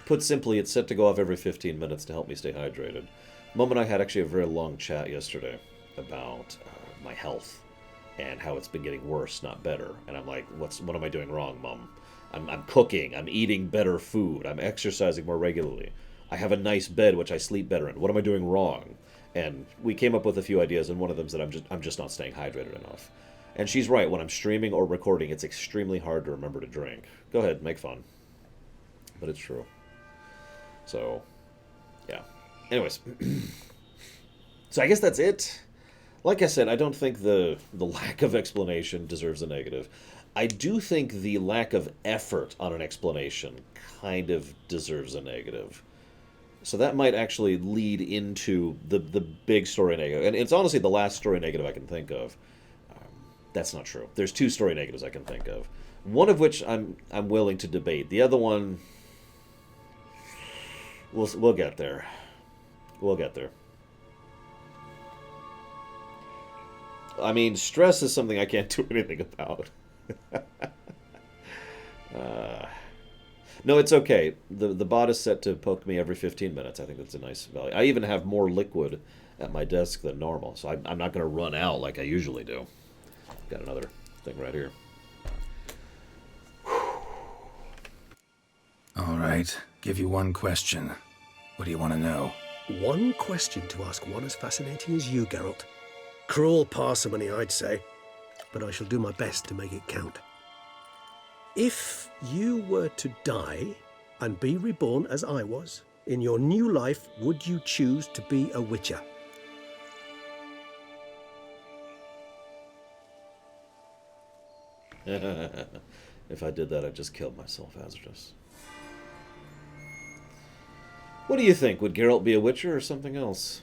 Speaker 1: Put simply, it's set to go off every 15 minutes to help me stay hydrated. Mom and I had actually a very long chat yesterday about my health and how it's been getting worse, not better. And I'm like, what am I doing wrong, Mom? I'm cooking, I'm eating better food, I'm exercising more regularly. I have a nice bed which I sleep better in. What am I doing wrong? And we came up with a few ideas, and one of them is that I'm just not staying hydrated enough. And she's right, when I'm streaming or recording, it's extremely hard to remember to drink. Go ahead, make fun. But it's true. So, yeah. Anyways. So I guess that's it. Like I said, I don't think the lack of explanation deserves a negative. I do think the lack of effort on an explanation kind of deserves a negative. So that might actually lead into the big story negative. And it's honestly the last story negative I can think of. That's not true. There's two story negatives I can think of. One of which I'm willing to debate. The other one, we'll get there. We'll get there. I mean, stress is something I can't do anything about. No, it's okay. The bot is set to poke me every 15 minutes. I think that's a nice value. I even have more liquid at my desk than normal, so I'm not going to run out like I usually do. Got another thing right here.
Speaker 4: All right, give you one question. What do you want to know?
Speaker 7: One question to ask one as fascinating as you, Geralt. Cruel parsimony, I'd say, but I shall do my best to make it count. If you were to die and be reborn as I was, in your new life, would you choose to be a Witcher?
Speaker 1: If I did that, I'd just kill myself, Hazardous. What do you think? Would Geralt be a Witcher or something else?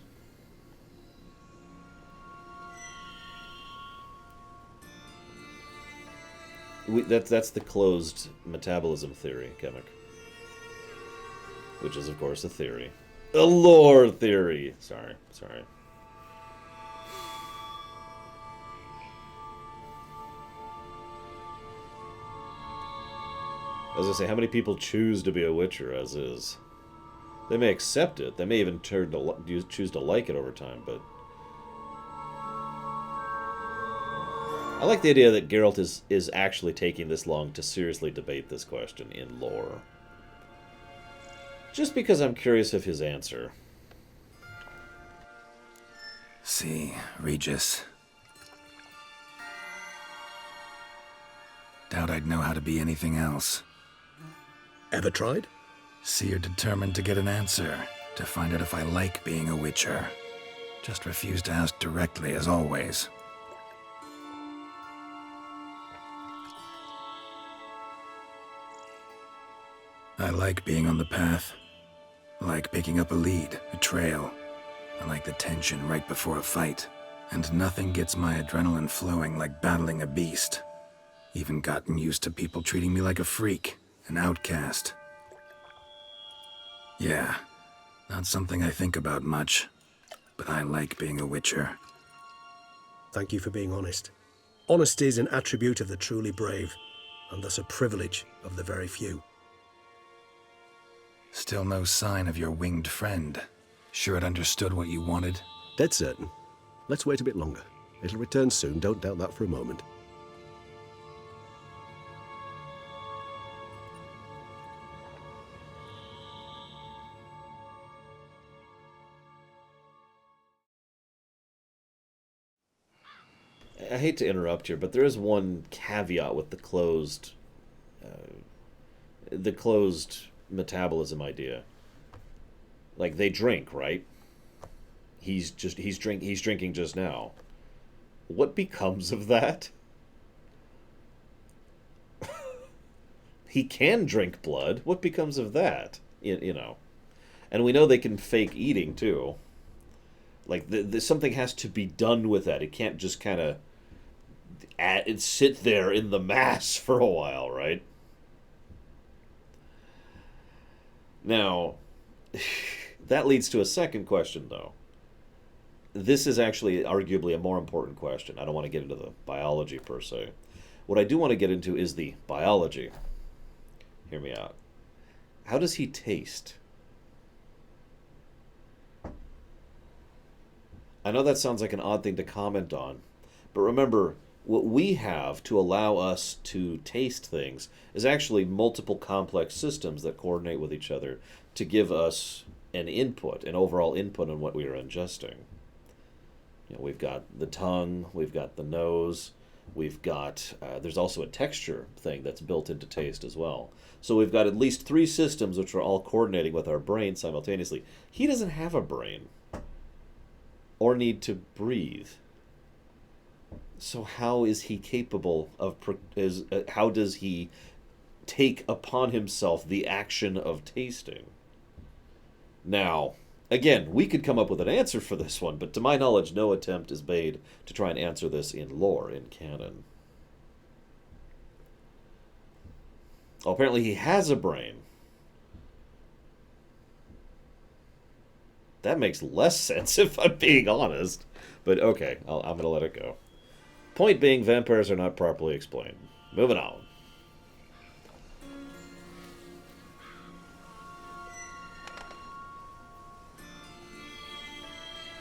Speaker 1: That's the closed metabolism theory, Kemek. Which is, of course, a theory. A lore theory! Sorry. I was gonna say, how many people choose to be a Witcher as is? They may accept it. They may even choose to like it over time, but... I like the idea that Geralt is actually taking this long to seriously debate this question in lore. Just because I'm curious of his answer.
Speaker 4: See, Regis. Doubt I'd know how to be anything else.
Speaker 7: Ever tried?
Speaker 4: See, you're determined to get an answer, to find out if I like being a Witcher. Just refuse to ask directly, as always. I like being on the path. I like picking up a lead, a trail. I like the tension right before a fight. And nothing gets my adrenaline flowing like battling a beast. Even gotten used to people treating me like a freak, an outcast. Yeah, not something I think about much, but I like being a Witcher.
Speaker 7: Thank you for being honest. Honesty is an attribute of the truly brave, and thus a privilege of the very few.
Speaker 4: Still no sign of your winged friend. Sure it understood what you wanted?
Speaker 7: Dead certain. Let's wait a bit longer. It'll return soon, don't doubt that for a moment.
Speaker 1: I hate to interrupt here, but there is one caveat with the closed metabolism idea. Like, they drink, right? He's drinking just now. What becomes of that? He can drink blood. What becomes of that? You know. And we know they can fake eating too. Like, something has to be done with that. It can't just kind of sit there in the mass for a while, right? Now, that leads to a second question, though. This is actually arguably a more important question. I don't want to get into the biology per se. What I do want to get into is the biology. Hear me out. How does he taste? I know that sounds like an odd thing to comment on, but remember, what we have to allow us to taste things is actually multiple complex systems that coordinate with each other to give us an input, an overall input on what we are ingesting. You know, we've got the tongue, we've got the nose, we've got, there's also a texture thing that's built into taste as well. So we've got at least 3 systems which are all coordinating with our brain simultaneously. He doesn't have a brain or need to breathe. So how is he capable of, how does he take upon himself the action of tasting? Now, again, we could come up with an answer for this one, but to my knowledge, no attempt is made to try and answer this in lore, in canon. Oh, apparently he has a brain. That makes less sense if I'm being honest. But okay, I'm going to let it go. Point being, vampires are not properly explained. Moving on.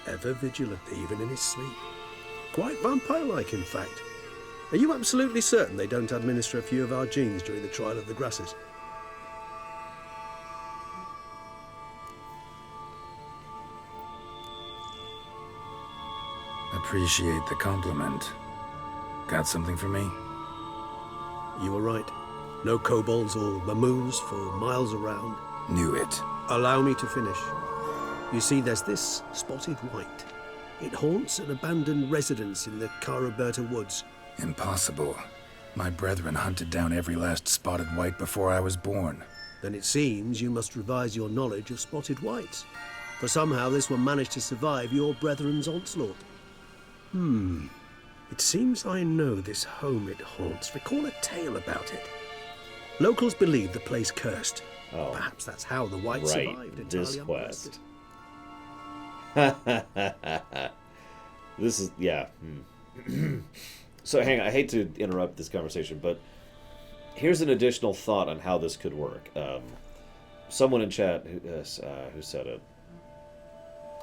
Speaker 7: Ever vigilant, even in his sleep. Quite vampire-like, in fact. Are you absolutely certain they don't administer a few of our genes during the trial of the grasses?
Speaker 4: Appreciate the compliment. Got something for me?
Speaker 7: You were right. No kobolds or mamoons for miles around.
Speaker 4: Knew it.
Speaker 7: Allow me to finish. You see, there's this spotted white. It haunts an abandoned residence in the Caraberta woods.
Speaker 4: Impossible. My brethren hunted down every last spotted white before I was born.
Speaker 7: Then it seems you must revise your knowledge of spotted whites. For somehow this one managed to survive your brethren's onslaught. It seems I know this home it haunts. Recall a tale about it. Locals believe the place cursed.
Speaker 1: Oh,
Speaker 7: perhaps that's how the white
Speaker 1: right,
Speaker 7: survived.
Speaker 1: this quest. This is, yeah. So hang on, I hate to interrupt this conversation, but here's an additional thought on how this could work. someone in chat who said it.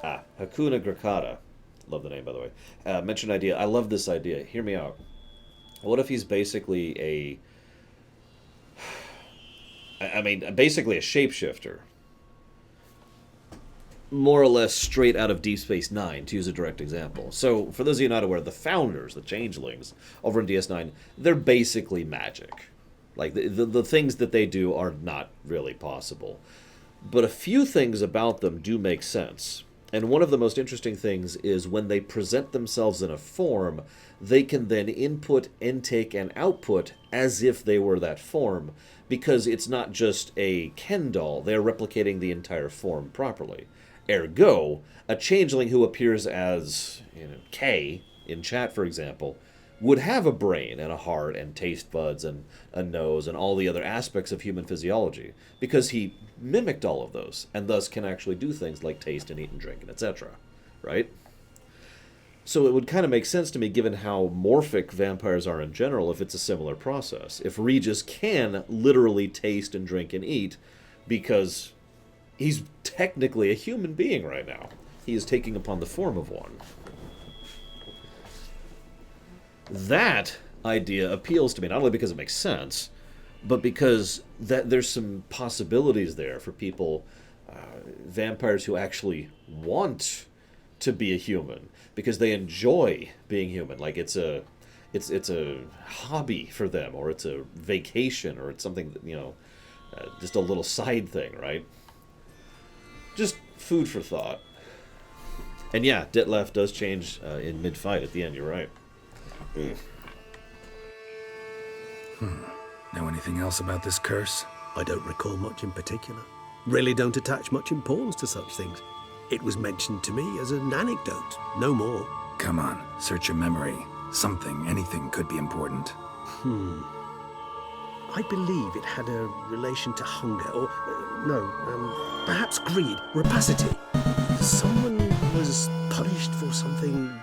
Speaker 1: Hakuna Grakata. Love the name, by the way. Mentioned an idea. I love this idea. Hear me out. What if he's basically basically a shapeshifter? More or less straight out of Deep Space Nine, to use a direct example. So, for those of you not aware, the founders, the changelings, over in DS9, they're basically magic. Like, the things that they do are not really possible. But a few things about them do make sense. And one of the most interesting things is when they present themselves in a form, they can then input, intake, and output as if they were that form, because it's not just a Ken doll, they're replicating the entire form properly. Ergo, a changeling who appears as K in chat, for example, would have a brain and a heart and taste buds and a nose and all the other aspects of human physiology, because he mimicked all of those and thus can actually do things like taste and eat and drink and etc. Right? So it would kind of make sense to me, given how morphic vampires are in general, if it's a similar process. If Regis can literally taste and drink and eat, because he's technically a human being right now. He is taking upon the form of one. That idea appeals to me, not only because it makes sense, but because there's some possibilities there for people, vampires who actually want to be a human, because they enjoy being human. Like it's a hobby for them, or it's a vacation, or it's something that, just a little side thing, right? Just food for thought. And yeah, Detlef does change in mid-fight at the end, you're right.
Speaker 4: Know anything else about this curse?
Speaker 7: I don't recall much in particular. Really don't attach much importance to such things. It was mentioned to me as an anecdote, no more.
Speaker 4: Come on, search your memory. Something, anything could be important.
Speaker 7: I believe it had a relation to hunger, or, perhaps greed, rapacity. Someone was punished for something...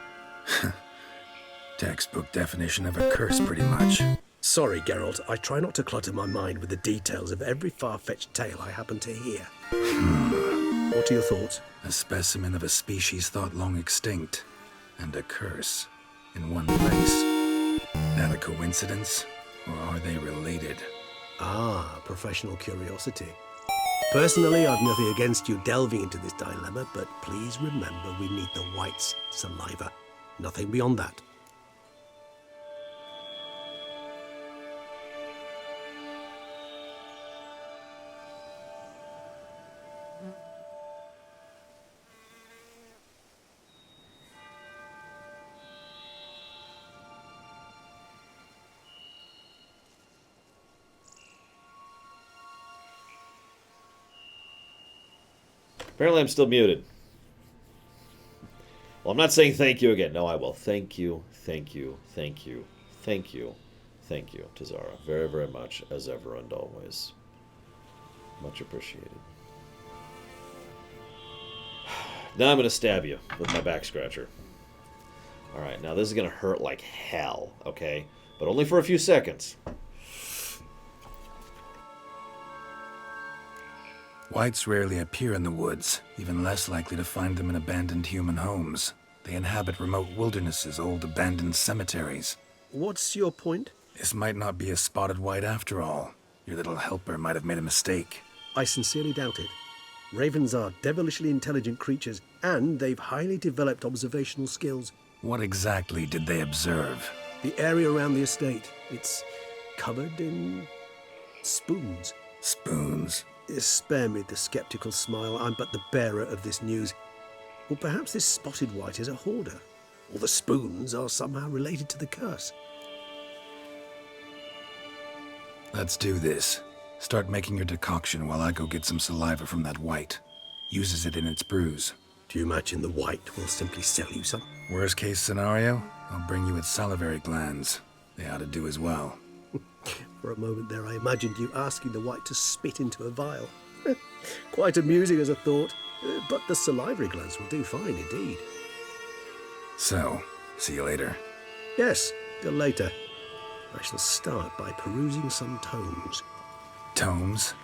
Speaker 4: Textbook definition of a curse, pretty much.
Speaker 7: Sorry, Geralt, I try not to clutter my mind with the details of every far-fetched tale I happen to hear. What are your thoughts?
Speaker 4: A specimen of a species thought long extinct, and a curse in one place. That a coincidence, or are they related?
Speaker 7: Professional curiosity. Personally, I've nothing against you delving into this dilemma, but please remember we need the white's saliva. Nothing beyond that.
Speaker 1: Apparently I'm still muted. Well, I'm not saying thank you again. No, I will. Thank you, thank you, thank you, thank you, thank you, Tazara. Very, very much, as ever and always. Much appreciated. Now I'm going to stab you with my back scratcher. Alright, now this is going to hurt like hell, okay? But only for a few seconds.
Speaker 4: Whites rarely appear in the woods, even less likely to find them in abandoned human homes. They inhabit remote wildernesses, old abandoned cemeteries.
Speaker 7: What's your point?
Speaker 4: This might not be a spotted white after all. Your little helper might have made a mistake.
Speaker 7: I sincerely doubt it. Ravens are devilishly intelligent creatures, and they've highly developed observational skills.
Speaker 4: What exactly did they observe?
Speaker 7: The area around the estate. It's covered in spoons.
Speaker 4: Spoons?
Speaker 7: Spare me the skeptical smile. I'm but the bearer of this news. Or perhaps this spotted white is a hoarder. Or the spoons are somehow related to the curse.
Speaker 4: Let's do this. Start making your decoction while I go get some saliva from that white. Uses it in its brews.
Speaker 7: Do you imagine the white will simply sell you some?
Speaker 4: Worst case scenario, I'll bring you its salivary glands. They ought to do as well.
Speaker 7: For a moment there, I imagined you asking the white to spit into a vial. Quite amusing as a thought, but the salivary glands will do fine indeed.
Speaker 4: So, see you later.
Speaker 7: Yes, till later. I shall start by perusing some tomes.
Speaker 4: Tomes?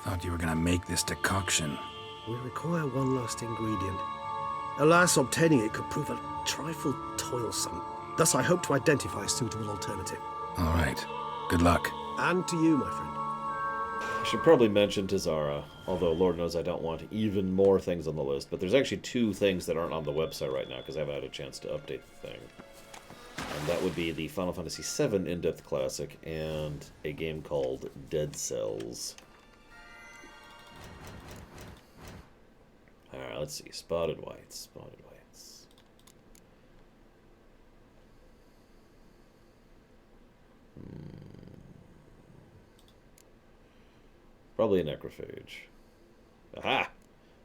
Speaker 4: Thought you were gonna make this decoction.
Speaker 7: We require one last ingredient. Alas, obtaining it could prove a trifle toilsome. Thus, I hope to identify a suitable alternative.
Speaker 4: All right. Good luck.
Speaker 7: And to you, my friend.
Speaker 1: I should probably mention to Zara, although Lord knows I don't want even more things on the list, but there's actually 2 things that aren't on the website right now because I haven't had a chance to update the thing. And that would be the Final Fantasy VII In-Depth Classic and a game called Dead Cells. Alright, let's see. Spotted Whites. Spotted Whites. Probably a necrophage. Aha!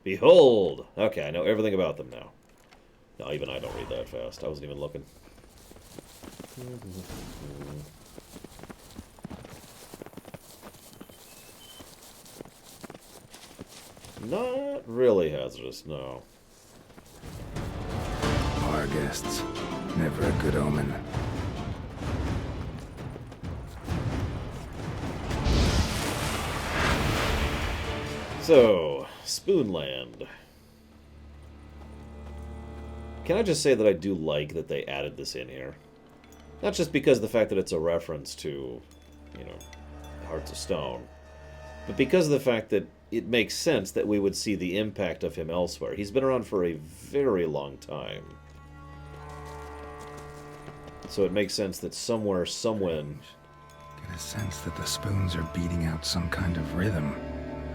Speaker 1: Behold! Okay, I know everything about them now. No, even I don't read that fast. I wasn't even looking. Not really hazardous, no.
Speaker 4: Bar guests. Never a good omen.
Speaker 1: So, Spoonland. Can I just say that I do like that they added this in here? Not just because of the fact that it's a reference to, you know, Hearts of Stone, but because of the fact that it makes sense that we would see the impact of him elsewhere. He's been around for a very long time. So it makes sense that somewhere, somewhen...
Speaker 4: Get a sense that the spoons are beating out some kind of rhythm.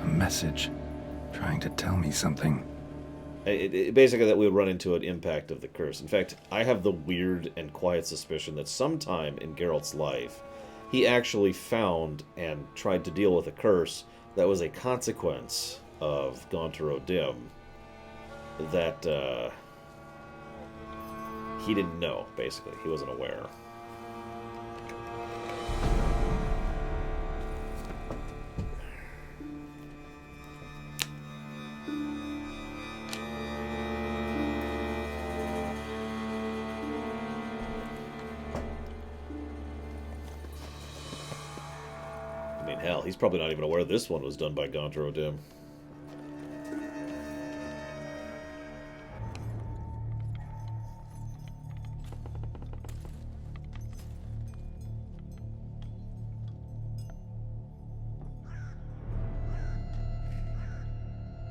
Speaker 4: A message. Trying to tell me something.
Speaker 1: Basically that we would run into an impact of the curse. In fact, I have the weird and quiet suspicion that sometime in Geralt's life, he actually found and tried to deal with a curse that was a consequence of Gaunter O'Dim that he didn't know, basically. He wasn't aware. I mean, hell, he's probably not even aware this one was done by Gaunter O'Dim.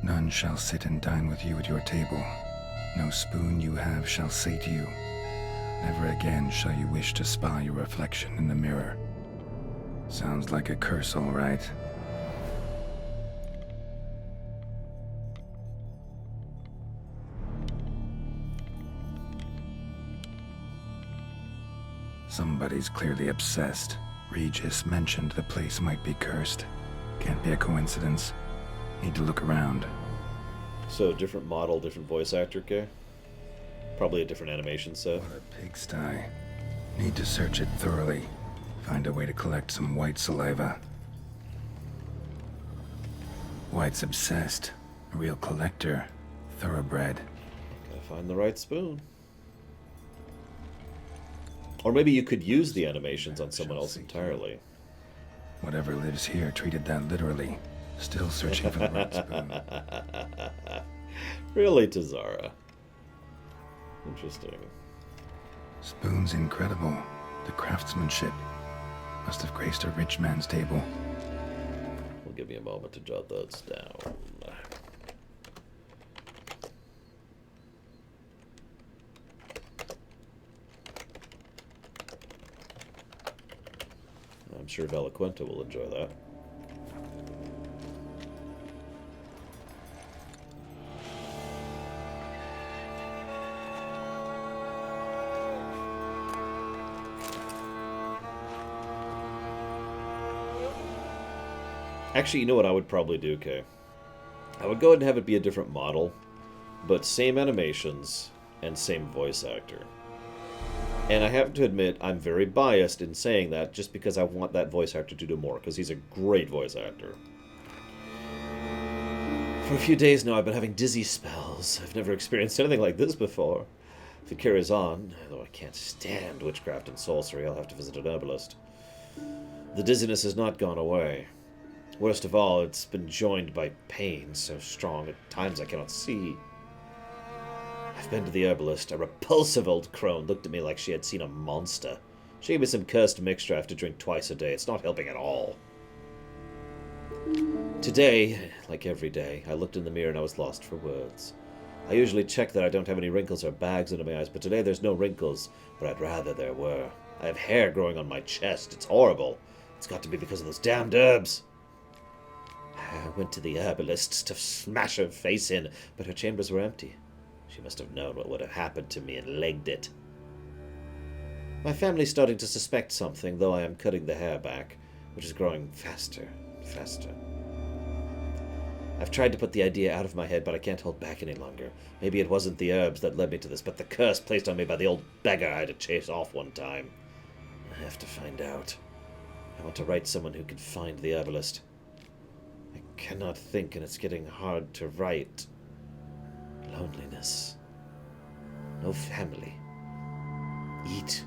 Speaker 4: None shall sit and dine with you at your table. No spoon you have shall say to you, never again shall you wish to spy your reflection in the mirror. Sounds like a curse, all right. Somebody's clearly obsessed. Regis mentioned the place might be cursed. Can't be a coincidence. Need to look around.
Speaker 1: So, different model, different voice actor, okay? Probably a different animation set.
Speaker 4: What a pigsty. Need to search it thoroughly. Find a way to collect some white saliva. White's obsessed. A real collector. Thoroughbred.
Speaker 1: Gotta find the right spoon. Or maybe you could use the animations on someone else entirely.
Speaker 4: Whatever lives here treated that literally. Still searching for the right spoon.
Speaker 1: Really, Tazara? Interesting.
Speaker 4: Spoon's incredible. The craftsmanship. Must have graced a rich man's table.
Speaker 1: We'll give you a moment to jot those down. I'm sure Valaquenta will enjoy that. Actually, you know what I would probably do, Kay? I would go ahead and have it be a different model, but same animations and same voice actor. And I have to admit, I'm very biased in saying that just because I want that voice actor to do more, because he's a great voice actor. For a few days now, I've been having dizzy spells. I've never experienced anything like this before. If it carries on, though I can't stand witchcraft and sorcery, I'll have to visit an herbalist. The dizziness has not gone away. Worst of all, it's been joined by pain so strong at times I cannot see. I've been to the herbalist. A repulsive old crone looked at me like she had seen a monster. She gave me some cursed mixture I have to drink twice a day. It's not helping at all. Today, like every day, I looked in the mirror and I was lost for words. I usually check that I don't have any wrinkles or bags under my eyes, but today there's no wrinkles, but I'd rather there were. I have hair growing on my chest. It's horrible. It's got to be because of those damned herbs. I went to the herbalist to smash her face in, but her chambers were empty. She must have known what would have happened to me and legged it. My family's starting to suspect something, though I am cutting the hair back, which is growing faster and faster. I've tried to put the idea out of my head, but I can't hold back any longer. Maybe it wasn't the herbs that led me to this, but the curse placed on me by the old beggar I had to chase off one time. I have to find out. I want to write someone who can find the herbalist. I cannot think, and it's getting hard to write. Loneliness. No family. Eat.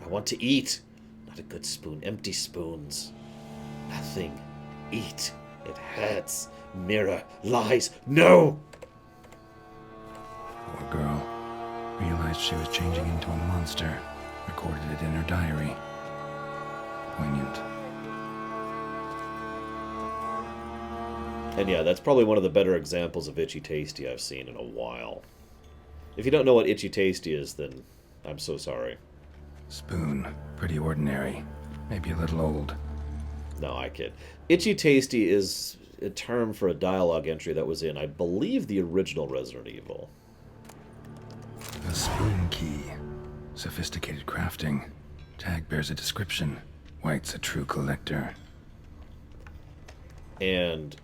Speaker 1: I want to eat. Not a good spoon. Empty spoons. Nothing. Eat. It hurts. Mirror. Lies. No!
Speaker 4: Poor girl. Realized she was changing into a monster. Recorded it in her diary. Poignant.
Speaker 1: And yeah, that's probably one of the better examples of Itchy Tasty I've seen in a while. If you don't know what Itchy Tasty is, then I'm so sorry.
Speaker 4: Spoon. Pretty ordinary. Maybe a little old.
Speaker 1: No, I kid. Itchy Tasty is a term for a dialogue entry that was in, I believe, the original Resident Evil.
Speaker 4: A spoon key. Sophisticated crafting. Tag bears a description. White's a true collector.
Speaker 1: And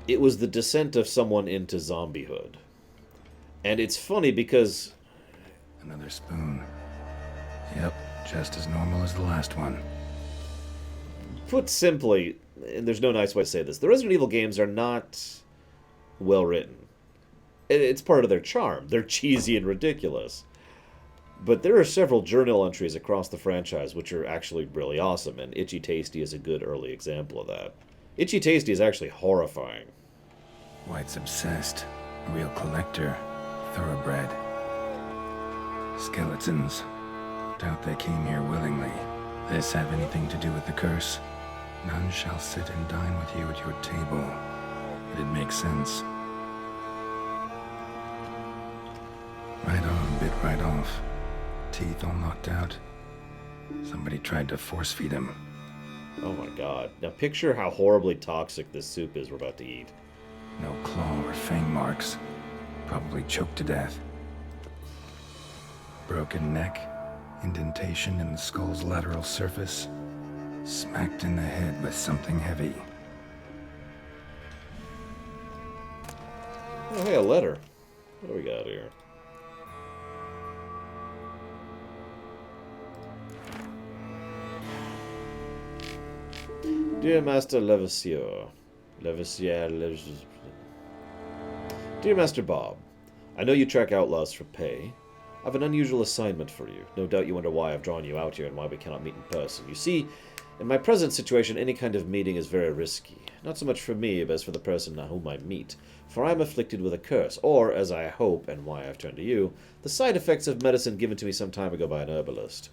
Speaker 1: it was the descent of someone into zombiehood. And it's funny because...
Speaker 4: Another spoon. Yep, just as normal as the last one.
Speaker 1: Put simply, and there's no nice way to say this, the Resident Evil games are not well written. It's part of their charm. They're cheesy and ridiculous. But there are several journal entries across the franchise which are actually really awesome, and Itchy Tasty is a good early example of that. Itchy Tasty is actually horrifying.
Speaker 4: White's obsessed. A real collector. Thoroughbred. Skeletons. Doubt they came here willingly. This have anything to do with the curse? None shall sit and dine with you at your table. It'd make sense. Right on, bit right off. Teeth all knocked out. Somebody tried to force feed him.
Speaker 1: Oh my god. Now picture how horribly toxic this soup is we're about to eat.
Speaker 4: No claw or fang marks. Probably choked to death. Broken neck. Indentation in the skull's lateral surface. Smacked in the head with something heavy.
Speaker 1: Oh, hey, a letter. What do we got here? Dear Master Levasseur. Dear Master Bob, I know you track outlaws for pay. I have an unusual assignment for you. No doubt you wonder why I've drawn you out here and why we cannot meet in person. You see, in my present situation, any kind of meeting is very risky. Not so much for me, but as for the person whom I meet. For I am afflicted with a curse, or, as I hope, and why I've turned to you, the side effects of medicine given to me some time ago by an herbalist.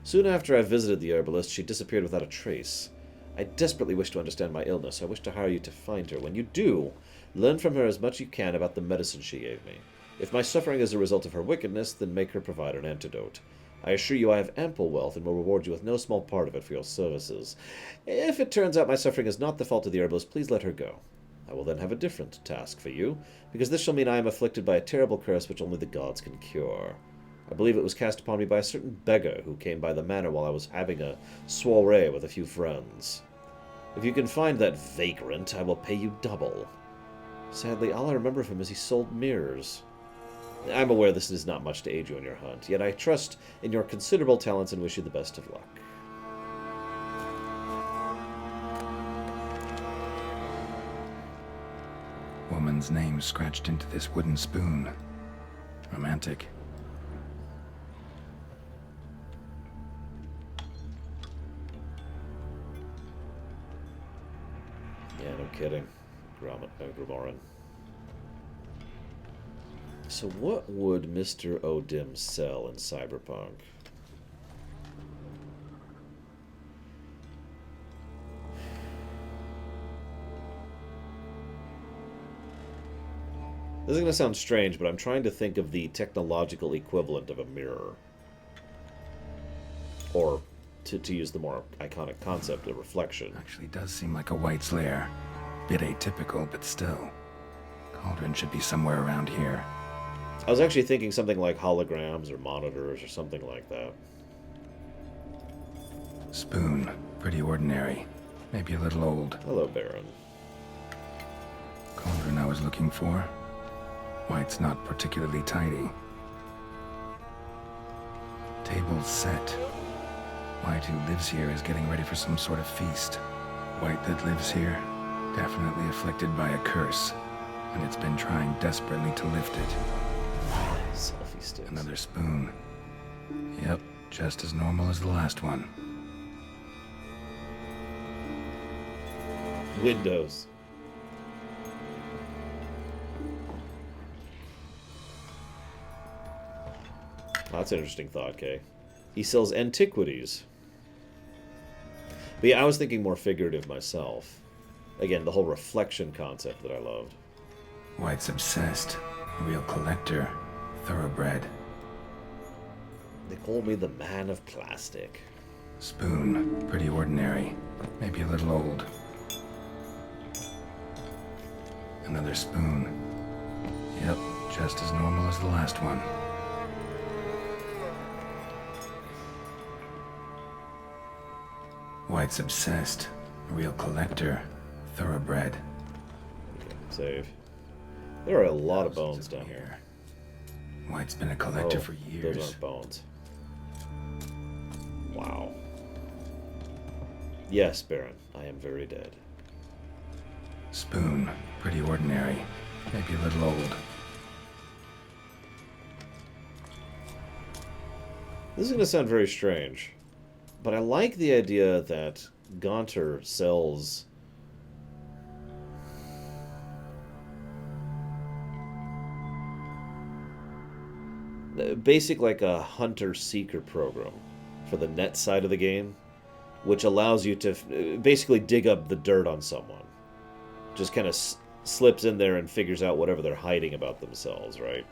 Speaker 1: Soon after I visited the herbalist, she disappeared without a trace. I desperately wish to understand my illness. I wish to hire you to find her. When you do, learn from her as much as you can about the medicine she gave me. If my suffering is a result of her wickedness, then make her provide an antidote. I assure you I have ample wealth and will reward you with no small part of it for your services. If it turns out my suffering is not the fault of the herbalist, please let her go. I will then have a different task for you, because this shall mean I am afflicted by a terrible curse which only the gods can cure. I believe it was cast upon me by a certain beggar who came by the manor while I was having a soiree with a few friends. If you can find that vagrant, I will pay you double. Sadly, all I remember of him is he sold mirrors. I'm aware this is not much to aid you in your hunt, yet I trust in your considerable talents and wish you the best of luck.
Speaker 4: Woman's name scratched into this wooden spoon. Romantic.
Speaker 1: No kidding. Gramoran. So what would Mr. O'Dim sell in Cyberpunk? This is going to sound strange, but I'm trying to think of the technological equivalent of a mirror. Or, to use the more iconic concept, a reflection.
Speaker 4: Actually does seem like a White's lair. Bit atypical, but still. Cauldron should be somewhere around here.
Speaker 1: I was actually thinking something like holograms or monitors or something like that.
Speaker 4: Spoon. Pretty ordinary. Maybe a little old.
Speaker 1: Hello, Baron.
Speaker 4: Cauldron I was looking for. White's not particularly tidy. Table's set. White, who lives here, is getting ready for some sort of feast. White that lives here, definitely afflicted by a curse, and it's been trying desperately to lift it.
Speaker 1: Selfie sticks.
Speaker 4: Another spoon. Yep, just as normal as the last one.
Speaker 1: Windows. Oh, that's an interesting thought, Kay. He sells antiquities. But yeah, I was thinking more figurative myself. Again, the whole reflection concept that I loved.
Speaker 4: White's obsessed. Real collector. Thoroughbred.
Speaker 1: They call me the man of plastic.
Speaker 4: Spoon. Pretty ordinary. Maybe a little old. Another spoon. Yep, just as normal as the last one. White's obsessed. Real collector. Thoroughbred.
Speaker 1: Save. There are a lot of bones down here.
Speaker 4: White's been a collector for years.
Speaker 1: Those aren't bones. Wow. Yes, Baron, I am very dead.
Speaker 4: Spoon. Pretty ordinary. Maybe a little old.
Speaker 1: This is going to sound very strange, but I like the idea that Gaunter sells basic like a hunter-seeker program for the net side of the game, which allows you to basically dig up the dirt on someone. Just kind of slips in there and figures out whatever they're hiding about themselves, right?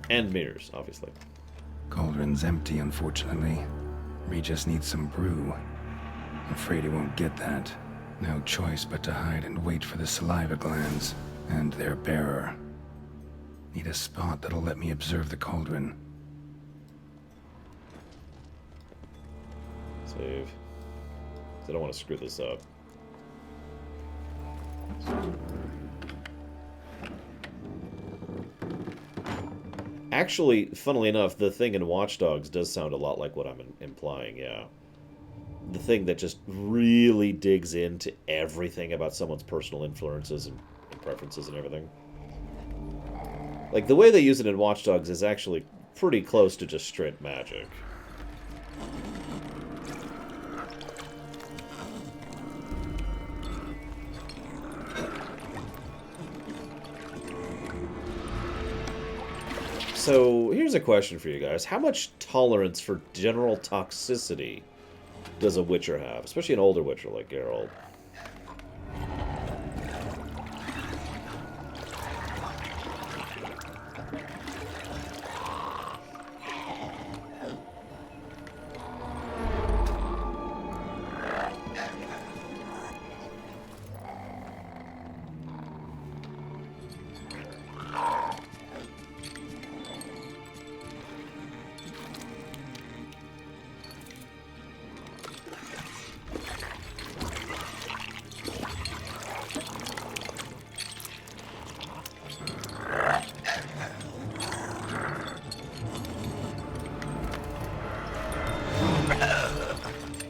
Speaker 1: And mirrors, obviously.
Speaker 4: Cauldron's empty, unfortunately. Regis needs some brew. I'm afraid he won't get that. No choice but to hide and wait for the saliva glands and their bearer. Need a spot that'll let me observe the cauldron.
Speaker 1: Save. I don't want to screw this up. Actually, funnily enough, the thing in Watch Dogs does sound a lot like what I'm implying, yeah. The thing that just really digs into everything about someone's personal influences and preferences and everything. Like, the way they use it in Watch Dogs is actually pretty close to just straight magic. So, here's a question for you guys. How much tolerance for general toxicity does a Witcher have? Especially an older Witcher like Geralt.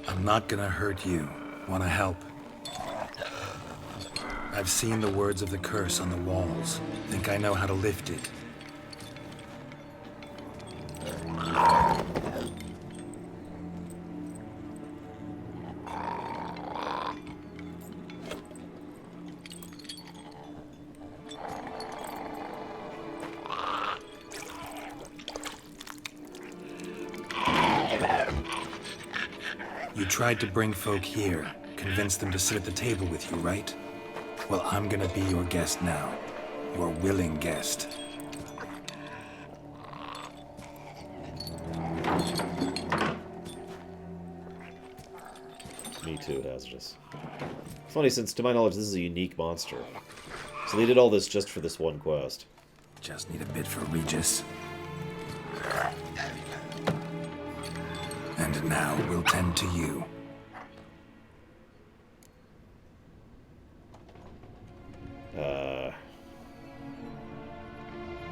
Speaker 4: I'm not gonna hurt you. Wanna help? I've seen the words of the curse on the walls. Think I know how to lift it. You tried to bring folk here, convince them to sit at the table with you, right? Well, I'm gonna be your guest now. Your willing guest.
Speaker 1: Me too, hazardous. Funny, since to my knowledge this is a unique monster. So they did all this just for this one quest.
Speaker 4: Just need a bit for Regis. And now we'll tend to you.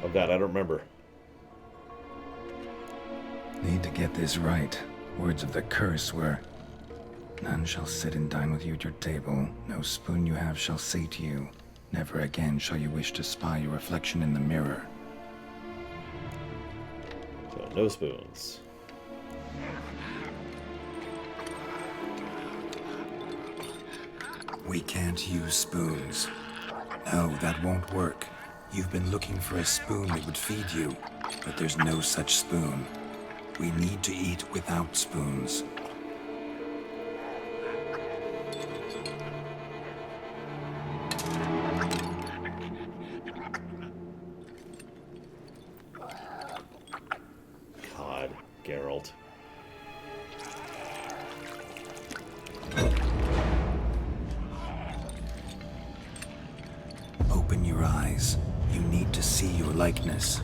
Speaker 1: Oh god, I don't remember.
Speaker 4: Need to get this right. Words of the curse were, none shall sit and dine with you at your table. No spoon you have shall sate you. Never again shall you wish to spy your reflection in the mirror.
Speaker 1: So, no spoons.
Speaker 4: We can't use spoons. No, that won't work. You've been looking for a spoon that would feed you, but there's no such spoon. We need to eat without spoons.
Speaker 1: God, Geralt.
Speaker 4: Open your eyes. You need to see your likeness.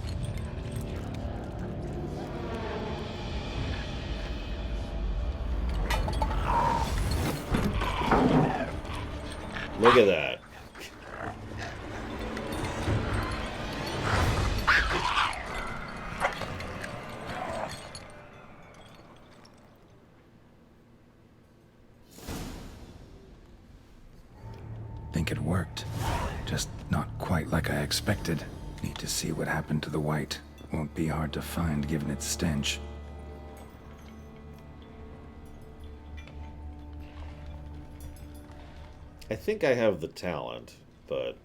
Speaker 1: Look at that.
Speaker 4: Think it worked. Just not quite like I expected. Need to see what happened to the white. Won't be hard to find given its stench.
Speaker 1: I think I have the talent, but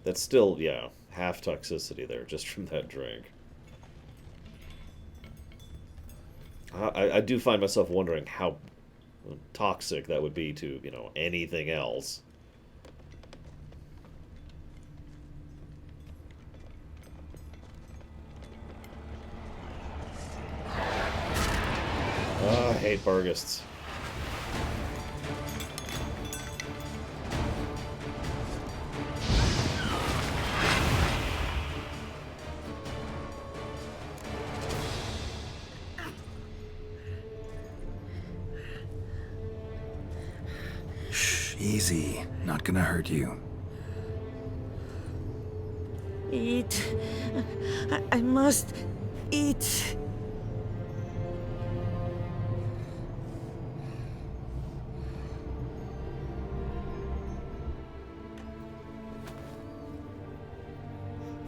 Speaker 1: that's still, yeah, half toxicity there just from that drink. I do find myself wondering how toxic that would be to, you know, anything else. I hate Barghists.
Speaker 4: Shh, easy. Not gonna hurt you.
Speaker 11: Eat. I must eat.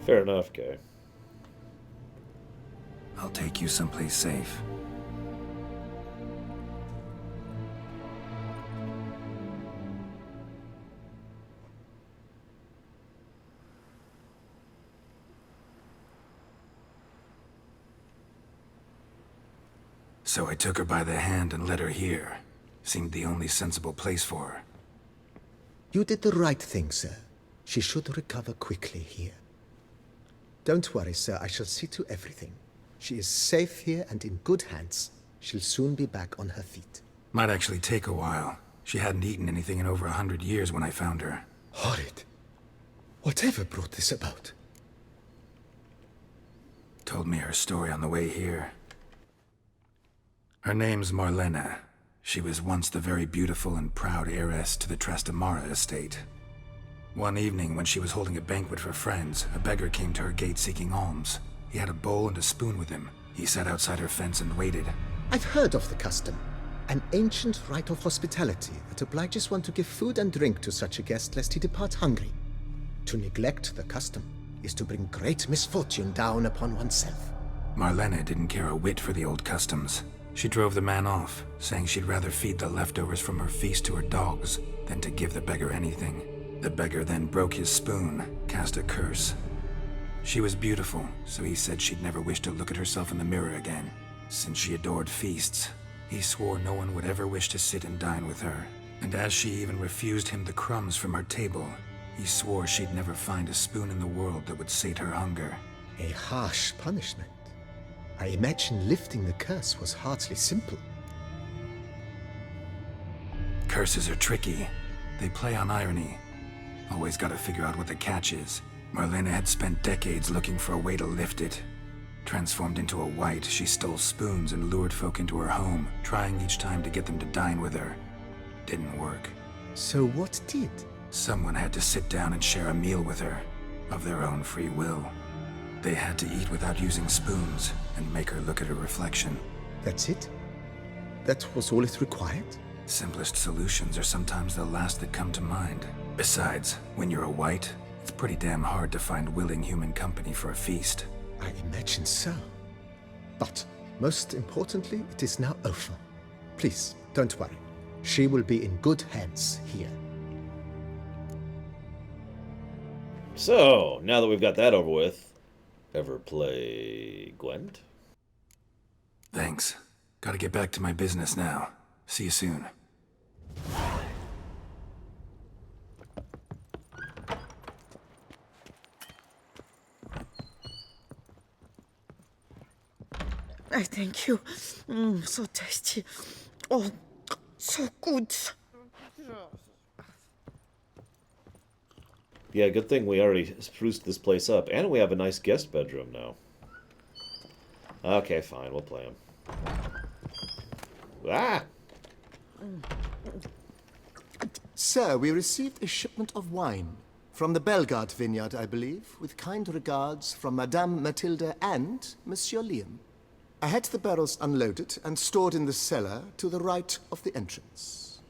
Speaker 1: Fair enough, Kay.
Speaker 4: I'll take you someplace safe. So I took her by the hand and led her here. Seemed the only sensible place for her.
Speaker 2: You did the right thing, sir. She should recover quickly here. Don't worry, sir. I shall see to everything. She is safe here and in good hands. She'll soon be back on her feet.
Speaker 4: Might actually take a while. She hadn't eaten anything in over 100 years when I found her.
Speaker 2: Horrid. Whatever brought this about?
Speaker 4: Told me her story on the way here. Her name's Marlena. She was once the very beautiful and proud heiress to the Trastamara estate. One evening, when she was holding a banquet for friends, a beggar came to her gate seeking alms. He had a bowl and a spoon with him. He sat outside her fence and waited.
Speaker 2: I've heard of the custom. An ancient rite of hospitality that obliges one to give food and drink to such a guest lest he depart hungry. To neglect the custom is to bring great misfortune down upon oneself.
Speaker 4: Marlena didn't care a whit for the old customs. She drove the man off, saying she'd rather feed the leftovers from her feast to her dogs than to give the beggar anything. The beggar then broke his spoon, cast a curse. She was beautiful, so he said she'd never wish to look at herself in the mirror again. Since she adored feasts, he swore no one would ever wish to sit and dine with her. And as she even refused him the crumbs from her table, he swore she'd never find a spoon in the world that would sate her hunger.
Speaker 2: A harsh punishment. I imagine lifting the curse was hardly simple.
Speaker 4: Curses are tricky. They play on irony. Always gotta figure out what the catch is. Marlena had spent decades looking for a way to lift it. Transformed into a wight, she stole spoons and lured folk into her home, trying each time to get them to dine with her. Didn't work.
Speaker 2: So what did?
Speaker 4: Someone had to sit down and share a meal with her, of their own free will. They had to eat without using spoons, and make her look at her reflection.
Speaker 2: That's it? That was all it required?
Speaker 4: Simplest solutions are sometimes the last that come to mind. Besides, when you're a wight, it's pretty damn hard to find willing human company for a feast.
Speaker 2: I imagine so. But, most importantly, it is now over. Please, don't worry. She will be in good hands here.
Speaker 1: So, now that we've got that over with, ever play Gwent?
Speaker 4: Thanks. Gotta get back to my business now. See you soon.
Speaker 11: I thank you. So tasty. Oh, so good.
Speaker 1: Yeah, good thing we already spruced this place up, and we have a nice guest bedroom now. Okay, fine, we'll play him. Ah!
Speaker 2: Sir, we received a shipment of wine from the Bellegarde vineyard, I believe, with kind regards from Madame Mathilde and Monsieur Liam. I had the barrels unloaded and stored in the cellar to the right of the entrance.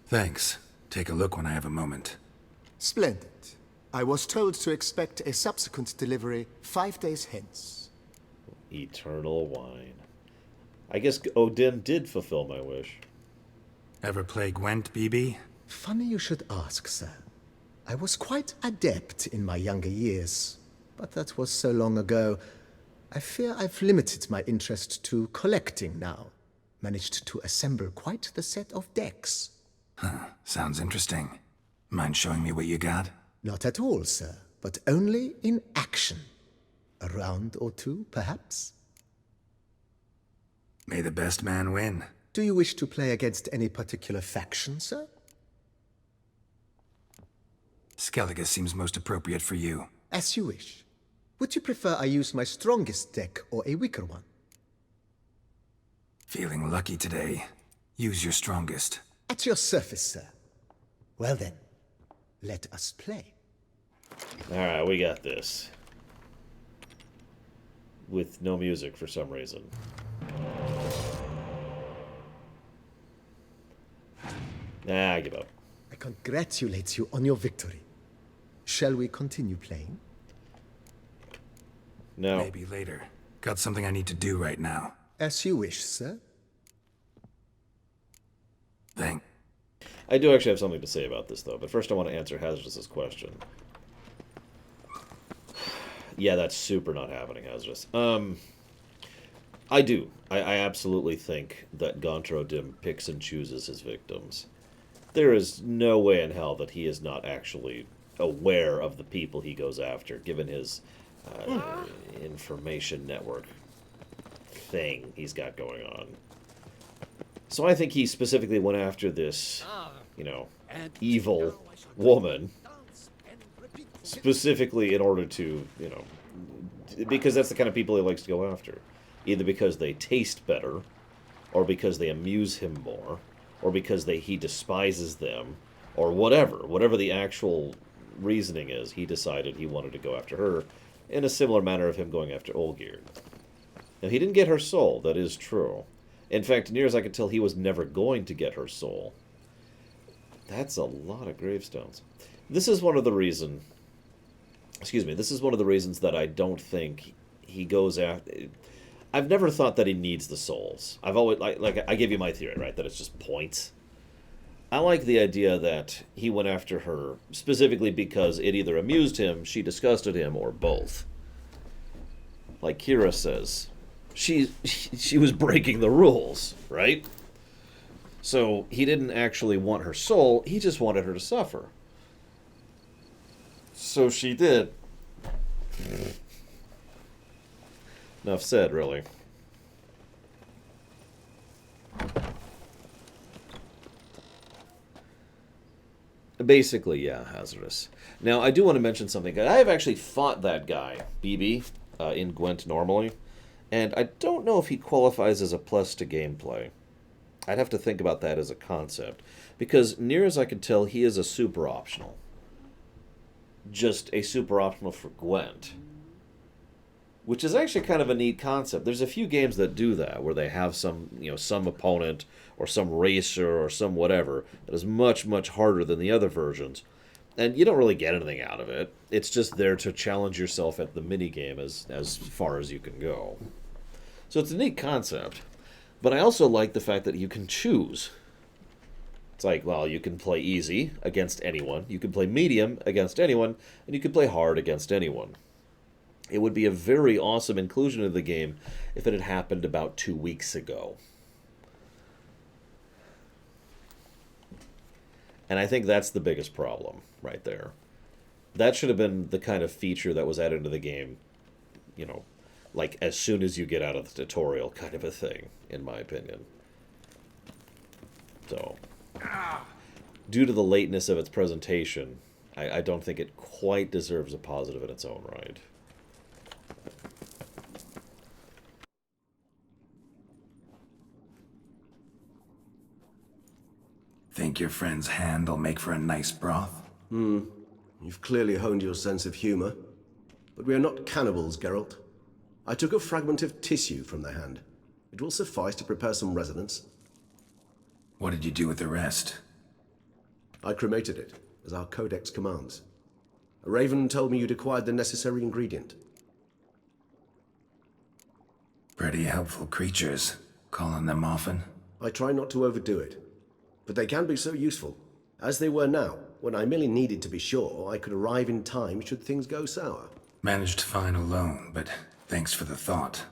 Speaker 4: Thanks. Take a look when I have a moment.
Speaker 2: Splendid. I was told to expect a subsequent delivery 5 days hence.
Speaker 1: Eternal wine. I guess Odin did fulfill my wish.
Speaker 4: Ever play Gwent, BB?
Speaker 2: Funny you should ask, sir. I was quite adept in my younger years, but that was so long ago. I fear I've limited my interest to collecting now. Managed to assemble quite the set of decks.
Speaker 4: Huh, sounds interesting. Mind showing me what you got?
Speaker 2: Not at all, sir, but only in action. A round or two, perhaps?
Speaker 4: May the best man win.
Speaker 2: Do you wish to play against any particular faction, sir?
Speaker 4: Skellige seems most appropriate for you.
Speaker 2: As you wish. Would you prefer I use my strongest deck or a weaker one?
Speaker 4: Feeling lucky today. Use your strongest.
Speaker 2: At your service, sir. Well then, let us play.
Speaker 1: Alright, we got this. With no music for some reason. Nah, I give up.
Speaker 2: I congratulate you on your victory. Shall we continue playing?
Speaker 1: No.
Speaker 4: Maybe later. Got something I need to do right now.
Speaker 2: As you wish, sir.
Speaker 4: Thank.
Speaker 1: I do actually have something to say about this, though. But first I want to answer Hazardous' question. Yeah, that's super not happening, Hazardous. I do. I absolutely think that Gaunter O'Dim picks and chooses his victims. There is no way in hell that he is not actually aware of the people he goes after, given his information network thing he's got going on. So I think he specifically went after this, you know, evil woman, specifically in order to, you know, because that's the kind of people he likes to go after. Either because they taste better, or because they amuse him more, or because he despises them, or whatever the actual reasoning is, he decided he wanted to go after her, in a similar manner of him going after Olgierd. Now, he didn't get her soul, that is true, In fact, near as I could tell, he was never going to get her soul. That's a lot of gravestones. This is one of the reasons that I don't think he goes after... I've never thought that he needs the souls. I've always, like I gave you my theory, right? That it's just points. I like the idea that he went after her specifically because it either amused him, she disgusted him, or both. Like Kira says, she was breaking the rules, right? So he didn't actually want her soul, he just wanted her to suffer. So she did. Enough said, really. Basically, yeah, hazardous. Now, I do want to mention something. I have actually fought that guy, BB, in Gwent normally, and I don't know if he qualifies as a plus to gameplay. I'd have to think about that as a concept, because near as I can tell, he is a super optional. Just a super optional for Gwent. Which is actually kind of a neat concept. There's a few games that do that, where they have some, some opponent or some racer or some whatever that is much, much harder than the other versions. And you don't really get anything out of it. It's just there to challenge yourself at the minigame as far as you can go. So it's a neat concept. But I also like the fact that you can choose. It's like, well, you can play easy against anyone, you can play medium against anyone, and you can play hard against anyone. It would be a very awesome inclusion of the game if it had happened about 2 weeks ago. And I think that's the biggest problem right there. That should have been the kind of feature that was added into the game, like as soon as you get out of the tutorial kind of a thing, in my opinion. So, due to the lateness of its presentation, I don't think it quite deserves a positive in its own right.
Speaker 4: Think your friend's hand will make for a nice broth?
Speaker 7: You've clearly honed your sense of humor. But we are not cannibals, Geralt. I took a fragment of tissue from the hand. It will suffice to prepare some resonance.
Speaker 4: What did you do with the rest?
Speaker 7: I cremated it, as our codex commands. A raven told me you'd acquired the necessary ingredient.
Speaker 4: Pretty helpful creatures. Call on them often?
Speaker 7: I try not to overdo it. But they can be so useful, as they were now, when I merely needed to be sure I could arrive in time should things go sour.
Speaker 4: Managed fine alone, but thanks for the thought.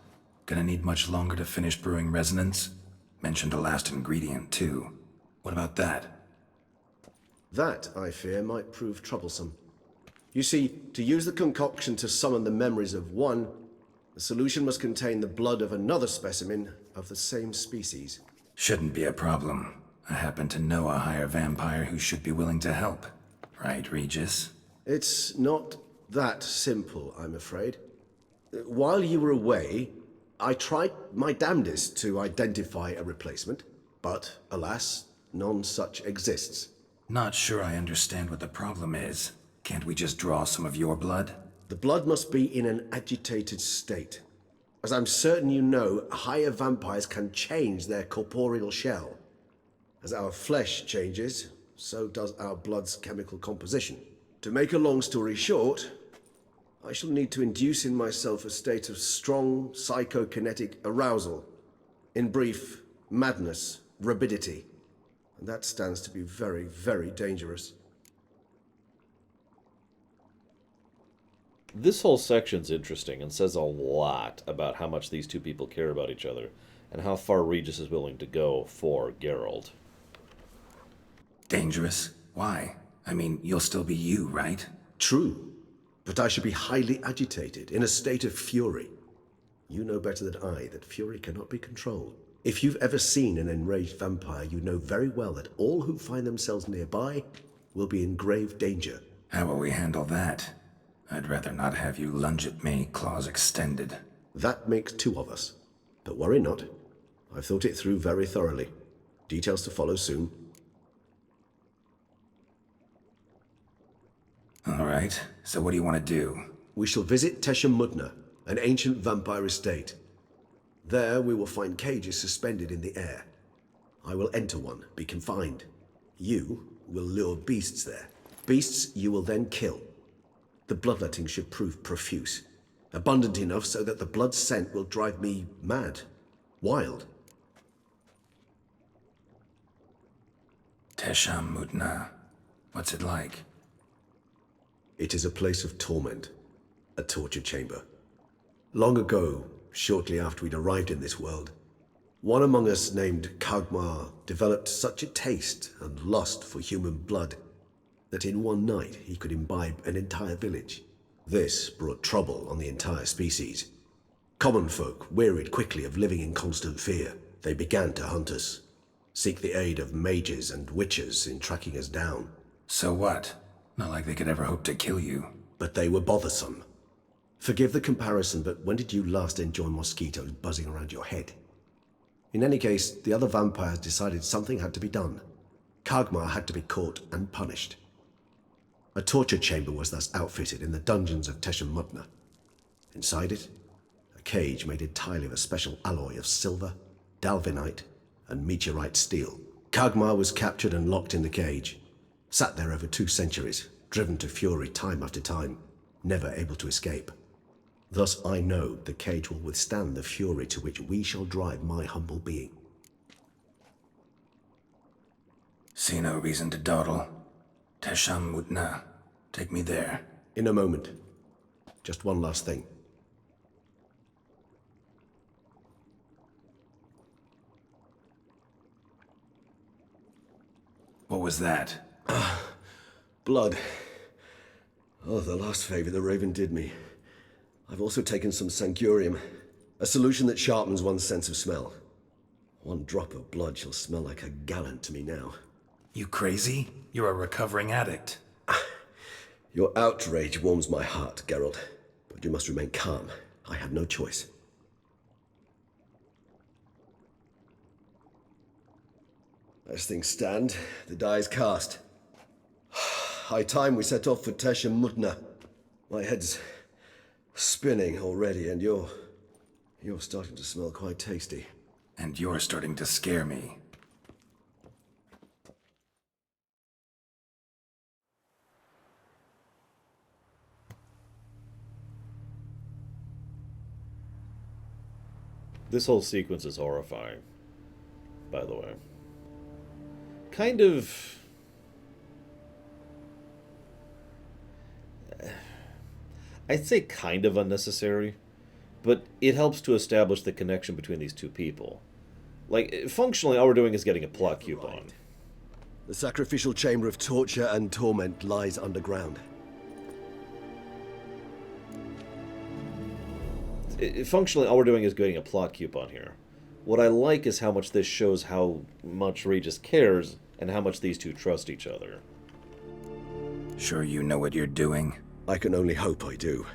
Speaker 4: Gonna need much longer to finish brewing resonance? Mentioned a last ingredient, too. What about that?
Speaker 7: That, I fear, might prove troublesome. You see, to use the concoction to summon the memories of one, the solution must contain the blood of another specimen of the same species.
Speaker 4: Shouldn't be a problem. I happen to know a higher vampire who should be willing to help. Right, Regis?
Speaker 7: It's not that simple, I'm afraid. While you were away, I tried my damnedest to identify a replacement, but, alas, none such exists.
Speaker 4: Not sure I understand what the problem is. Can't we just draw some of your blood?
Speaker 7: The blood must be in an agitated state. As I'm certain you know, higher vampires can change their corporeal shell. As our flesh changes, so does our blood's chemical composition. To make a long story short, I shall need to induce in myself a state of strong psychokinetic arousal. In brief, madness, rabidity. And that stands to be very, very dangerous.
Speaker 1: This whole section's interesting and says a lot about how much these two people care about each other and how far Regis is willing to go for Geralt.
Speaker 4: Dangerous? Why? I mean, you'll still be you, right?
Speaker 7: True. But I should be highly agitated, in a state of fury. You know better than I that fury cannot be controlled. If you've ever seen an enraged vampire, you know very well that all who find themselves nearby will be in grave danger.
Speaker 4: How will we handle that? I'd rather not have you lunge at me, claws extended.
Speaker 7: That makes two of us. But worry not. I've thought it through very thoroughly. Details to follow soon.
Speaker 4: All right, so what do you want to do?
Speaker 7: We shall visit Tesha Mudna, an ancient vampire estate. There we will find cages suspended in the air. I will enter one, be confined. You will lure beasts there. Beasts you will then kill. The bloodletting should prove profuse. Abundant enough so that the blood scent will drive me mad. Wild.
Speaker 4: Tesham Mutna. What's it like?
Speaker 7: It is a place of torment. A torture chamber. Long ago, shortly after we'd arrived in this world, one among us named Kagmar developed such a taste and lust for human blood that in one night he could imbibe an entire village. This brought trouble on the entire species. Common folk wearied quickly of living in constant fear. They began to hunt us, seek the aid of mages and witches in tracking us down.
Speaker 4: So what? Not like they could ever hope to kill you.
Speaker 7: But they were bothersome. Forgive the comparison, but when did you last enjoy mosquitoes buzzing around your head? In any case, the other vampires decided something had to be done. Kagmar had to be caught and punished. A torture chamber was thus outfitted in the dungeons of Tesham Mutna. Inside it, a cage made entirely of a special alloy of silver, dalvinite, and meteorite steel. Kagmar was captured and locked in the cage. Sat there over 2 centuries, driven to fury time after time, never able to escape. Thus I know the cage will withstand the fury to which we shall drive my humble being.
Speaker 4: See no reason to dawdle. Tesham Mutna. Take me there.
Speaker 7: In a moment. Just one last thing.
Speaker 4: What was that?
Speaker 7: Blood. Oh, the last favor the Raven did me. I've also taken some Sancurium, a solution that sharpens one's sense of smell. One drop of blood shall smell like a gallon to me now.
Speaker 4: You crazy? You're a recovering addict.
Speaker 7: Your outrage warms my heart, Geralt, but you must remain calm. I have no choice. As things stand, the die is cast. High time we set off for Tesham Mutna. My head's spinning already, and you're starting to smell quite tasty.
Speaker 4: And you're starting to scare me.
Speaker 1: This whole sequence is horrifying, by the way. Kind of... I'd say kind of unnecessary, but it helps to establish the connection between these two people. Like, functionally, all we're doing is getting a plot coupon.
Speaker 7: The sacrificial chamber of torture and torment lies underground.
Speaker 1: Functionally, all we're doing is getting a plot coupon here. What I like is how much this shows how much Regis cares and how much these two trust each other.
Speaker 4: Sure you know what you're doing?
Speaker 7: I can only hope I do.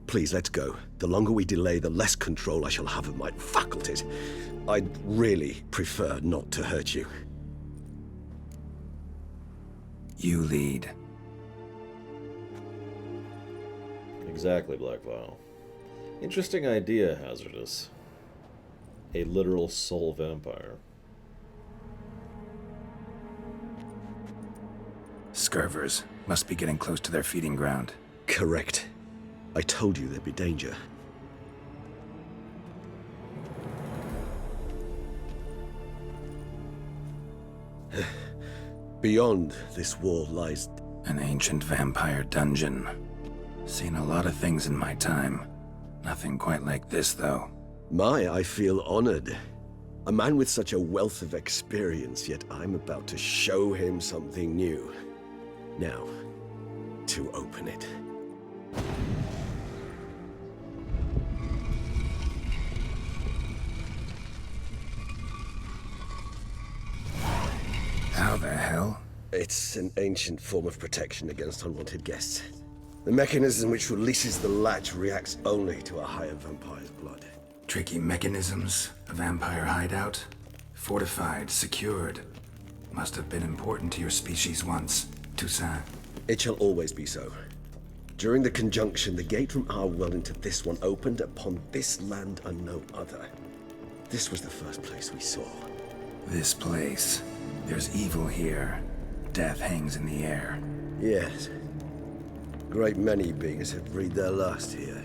Speaker 7: Please, let's go. The longer we delay, the less control I shall have of my faculties. I'd really prefer not to hurt you.
Speaker 4: You lead.
Speaker 1: Exactly, Black Vial. Interesting idea, Hazardous. A literal soul vampire.
Speaker 4: Scurvers must be getting close to their feeding ground.
Speaker 7: Correct. I told you there'd be danger. Beyond this wall lies...
Speaker 4: an ancient vampire dungeon. Seen a lot of things in my time. Nothing quite like this, though.
Speaker 7: I feel honored. A man with such a wealth of experience, yet I'm about to show him something new. Now, to open it.
Speaker 4: How the hell?
Speaker 7: It's an ancient form of protection against unwanted guests. The mechanism which releases the latch reacts only to a higher vampire's blood.
Speaker 4: Tricky mechanisms, a vampire hideout. Fortified, secured. Must have been important to your species once, Toussaint.
Speaker 7: It shall always be so. During the conjunction, the gate from our world into this one opened upon this land and no other.
Speaker 14: This was the first place we saw.
Speaker 4: This place. There's evil here. Death hangs in the air.
Speaker 14: Yes. Great many beings have breathed their last here.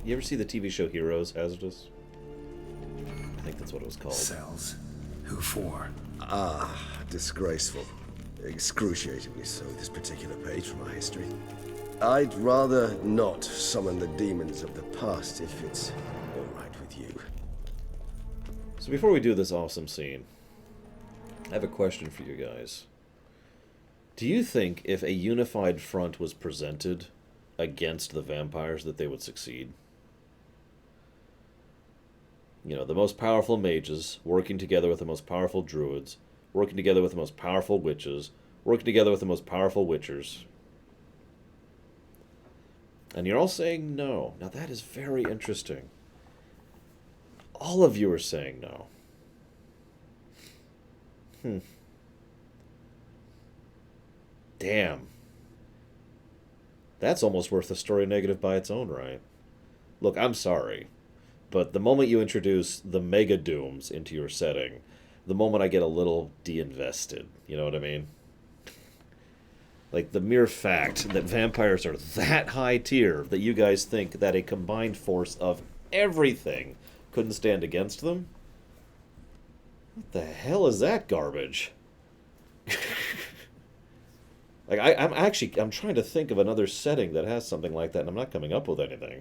Speaker 1: You ever see the TV show Heroes, Hazardous? I think that's what it was called.
Speaker 4: Cells. Who for?
Speaker 14: Ah, disgraceful. Excruciatingly so, this particular page from our history. I'd rather not summon the demons of the past if it's all right with you.
Speaker 1: So before we do this awesome scene, I have a question for you guys. Do you think if a unified front was presented against the vampires that they would succeed? You know, the most powerful mages working together with the most powerful druids, working together with the most powerful witches, working together with the most powerful witchers. And you're all saying no. Now that is very interesting. All of you are saying no. Damn. That's almost worth a story negative by its own right. Look, I'm sorry, but the moment you introduce the Mega Dooms into your setting, the moment I get a little de-invested. You know what I mean? Like, the mere fact that vampires are that high tier that you guys think that a combined force of everything couldn't stand against them? What the hell is that garbage? Like, I'm trying to think of another setting that has something like that, and I'm not coming up with anything.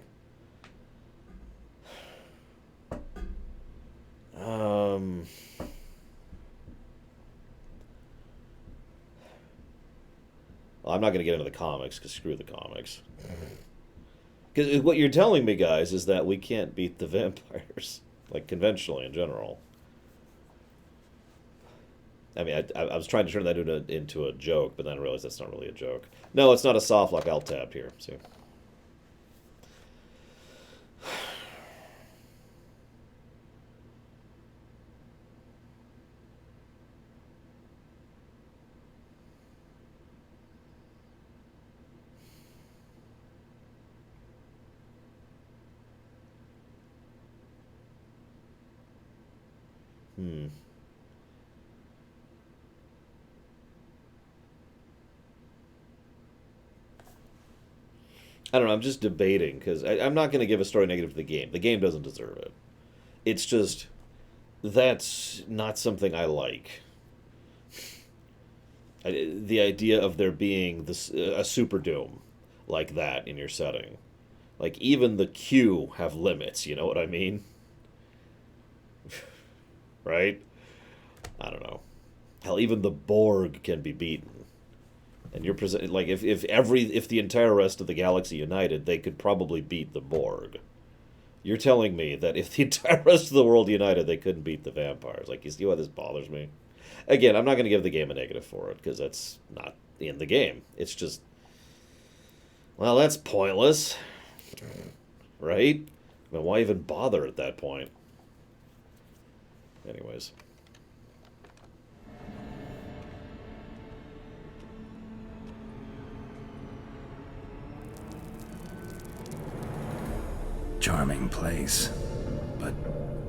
Speaker 1: Well, I'm not going to get into the comics, because screw the comics. Because what you're telling me, guys, is that we can't beat the vampires, like, conventionally in general. I mean, I was trying to turn that into a joke, but then I realized that's not really a joke. No, it's not a soft lock. Alt-tabbed here, see? I don't know, I'm just debating, because I'm not going to give a story negative to the game. The game doesn't deserve it. It's just, that's not something I like. The idea of there being this a Super Doom like that in your setting. Like, even the Q have limits, you know what I mean? Right? I don't know. Hell, even the Borg can be beaten. And you're like, if the entire rest of the galaxy united, they could probably beat the Borg. You're telling me that if the entire rest of the world united, they couldn't beat the vampires. Like, you see why this bothers me? Again, I'm not going to give the game a negative for it, because that's not in the game. It's just, well, that's pointless. Right? I mean, why even bother at that point? Anyways.
Speaker 4: Charming place. But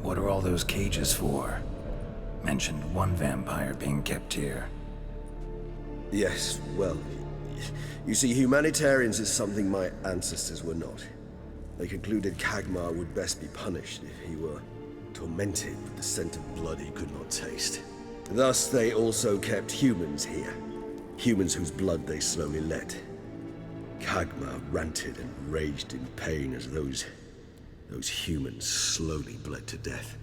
Speaker 4: what are all those cages for? Mentioned one vampire being kept here.
Speaker 14: Yes, well, you see, humanitarians is something my ancestors were not. They concluded Kagmar would best be punished if he were tormented with the scent of blood he could not taste. Thus, they also kept humans here. Humans whose blood they slowly let. Kagmar ranted and raged in pain as those humans slowly bled to death.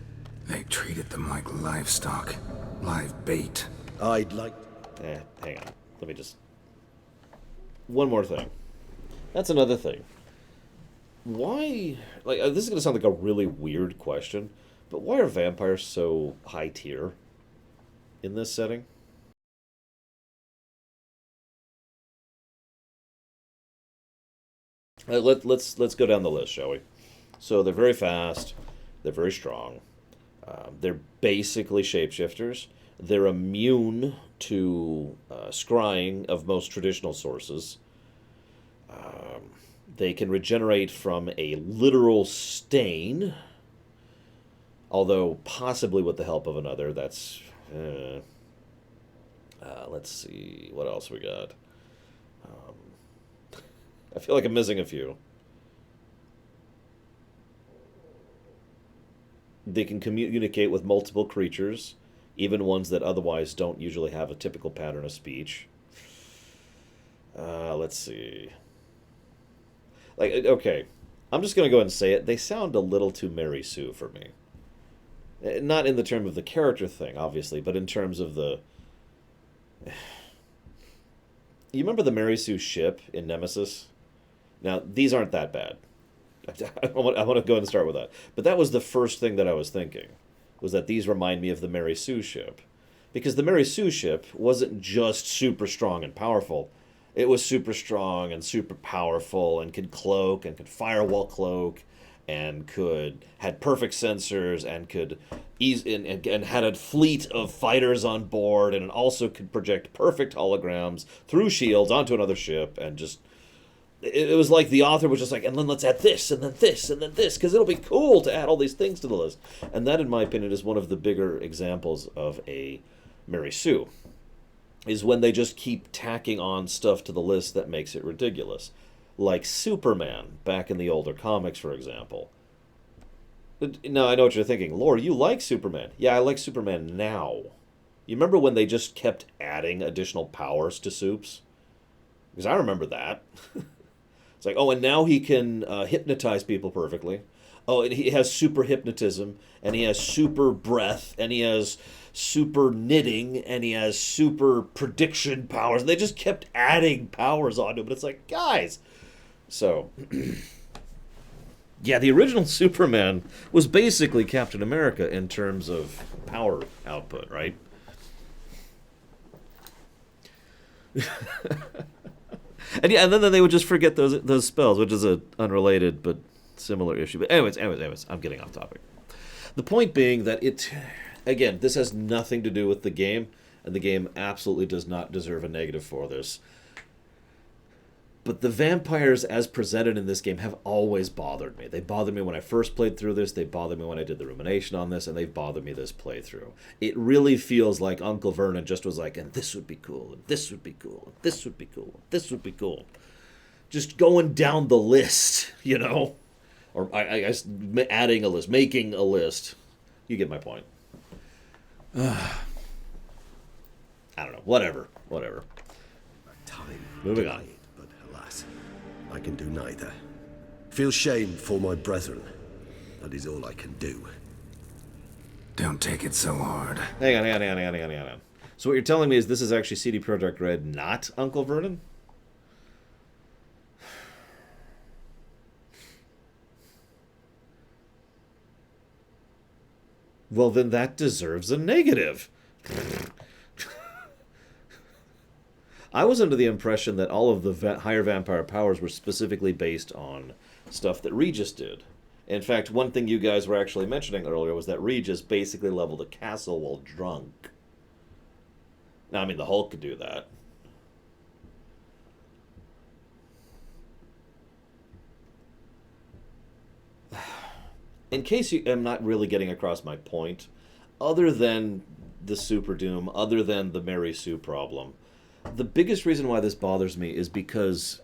Speaker 4: They treated them like livestock. Live bait.
Speaker 14: I'd like...
Speaker 1: hang on. Let me just... One more thing. That's another thing. Why... Like, this is going to sound like a really weird question, but why are vampires so high tier in this setting? Let's go down the list, shall we? So they're very fast. They're very strong. They're basically shapeshifters. They're immune to scrying of most traditional sources. They can regenerate from a literal stain, although possibly with the help of another. That's... let's see, what else we got? I feel like I'm missing a few. They can communicate with multiple creatures, even ones that otherwise don't usually have a typical pattern of speech. Let's see. Like, okay, I'm just going to go ahead and say it. They sound a little too Mary Sue for me. Not in the term of the character thing, obviously, but in terms of the... You remember the Mary Sue ship in Nemesis? Now, these aren't that bad. I want to go ahead and start with that. But that was the first thing that I was thinking, was that these remind me of the Mary Sue ship. Because the Mary Sue ship wasn't just super strong and powerful. It was super strong and super powerful and could cloak and could firewall cloak and had perfect sensors and could and had a fleet of fighters on board, and it also could project perfect holograms through shields onto another ship, and just it was like the author was just like, and then let's add this and then this and then this, because it'll be cool to add all these things to the list. And that, in my opinion, is one of the bigger examples of a Mary Sue, is when they just keep tacking on stuff to the list that makes it ridiculous. Like Superman, back in the older comics, for example. Now, I know what you're thinking. Lore, you like Superman. Yeah, I like Superman now. You remember when they just kept adding additional powers to Supes? Because I remember that. It's like, oh, and now he can hypnotize people perfectly. Oh, and he has super hypnotism, and he has super breath, and he has super knitting, and he has super prediction powers. They just kept adding powers onto him, but it's like, guys. So, yeah, the original Superman was basically Captain America in terms of power output, right? And yeah, and then they would just forget those spells, which is a unrelated but similar issue. But anyways, I'm getting off topic. The point being that again, this has nothing to do with the game, and the game absolutely does not deserve a negative for this. But the vampires as presented in this game have always bothered me. They bothered me when I first played through this, they bothered me when I did the rumination on this, and they've bothered me this playthrough. It really feels like Uncle Vernon just was like, and this would be cool, and this would be cool, and this would be cool, and this would be cool. Just going down the list, you know? Or I guess adding a list, making a list. You get my point. I don't know. Whatever.
Speaker 7: Time.
Speaker 1: Moving on.
Speaker 7: But alas, I can do neither. Feel shame for my brethren. That is all I can do.
Speaker 4: Don't take it so hard.
Speaker 1: Hang on. So what you're telling me is this is actually CD Projekt Red, not Uncle Vernon? Well, then that deserves a negative. I was under the impression that all of the higher vampire powers were specifically based on stuff that Regis did. In fact, one thing you guys were actually mentioning earlier was that Regis basically leveled a castle while drunk. Now, I mean, the Hulk could do that. In case I'm not really getting across my point, other than the Super Doom, other than the Mary Sue problem, the biggest reason why this bothers me is because,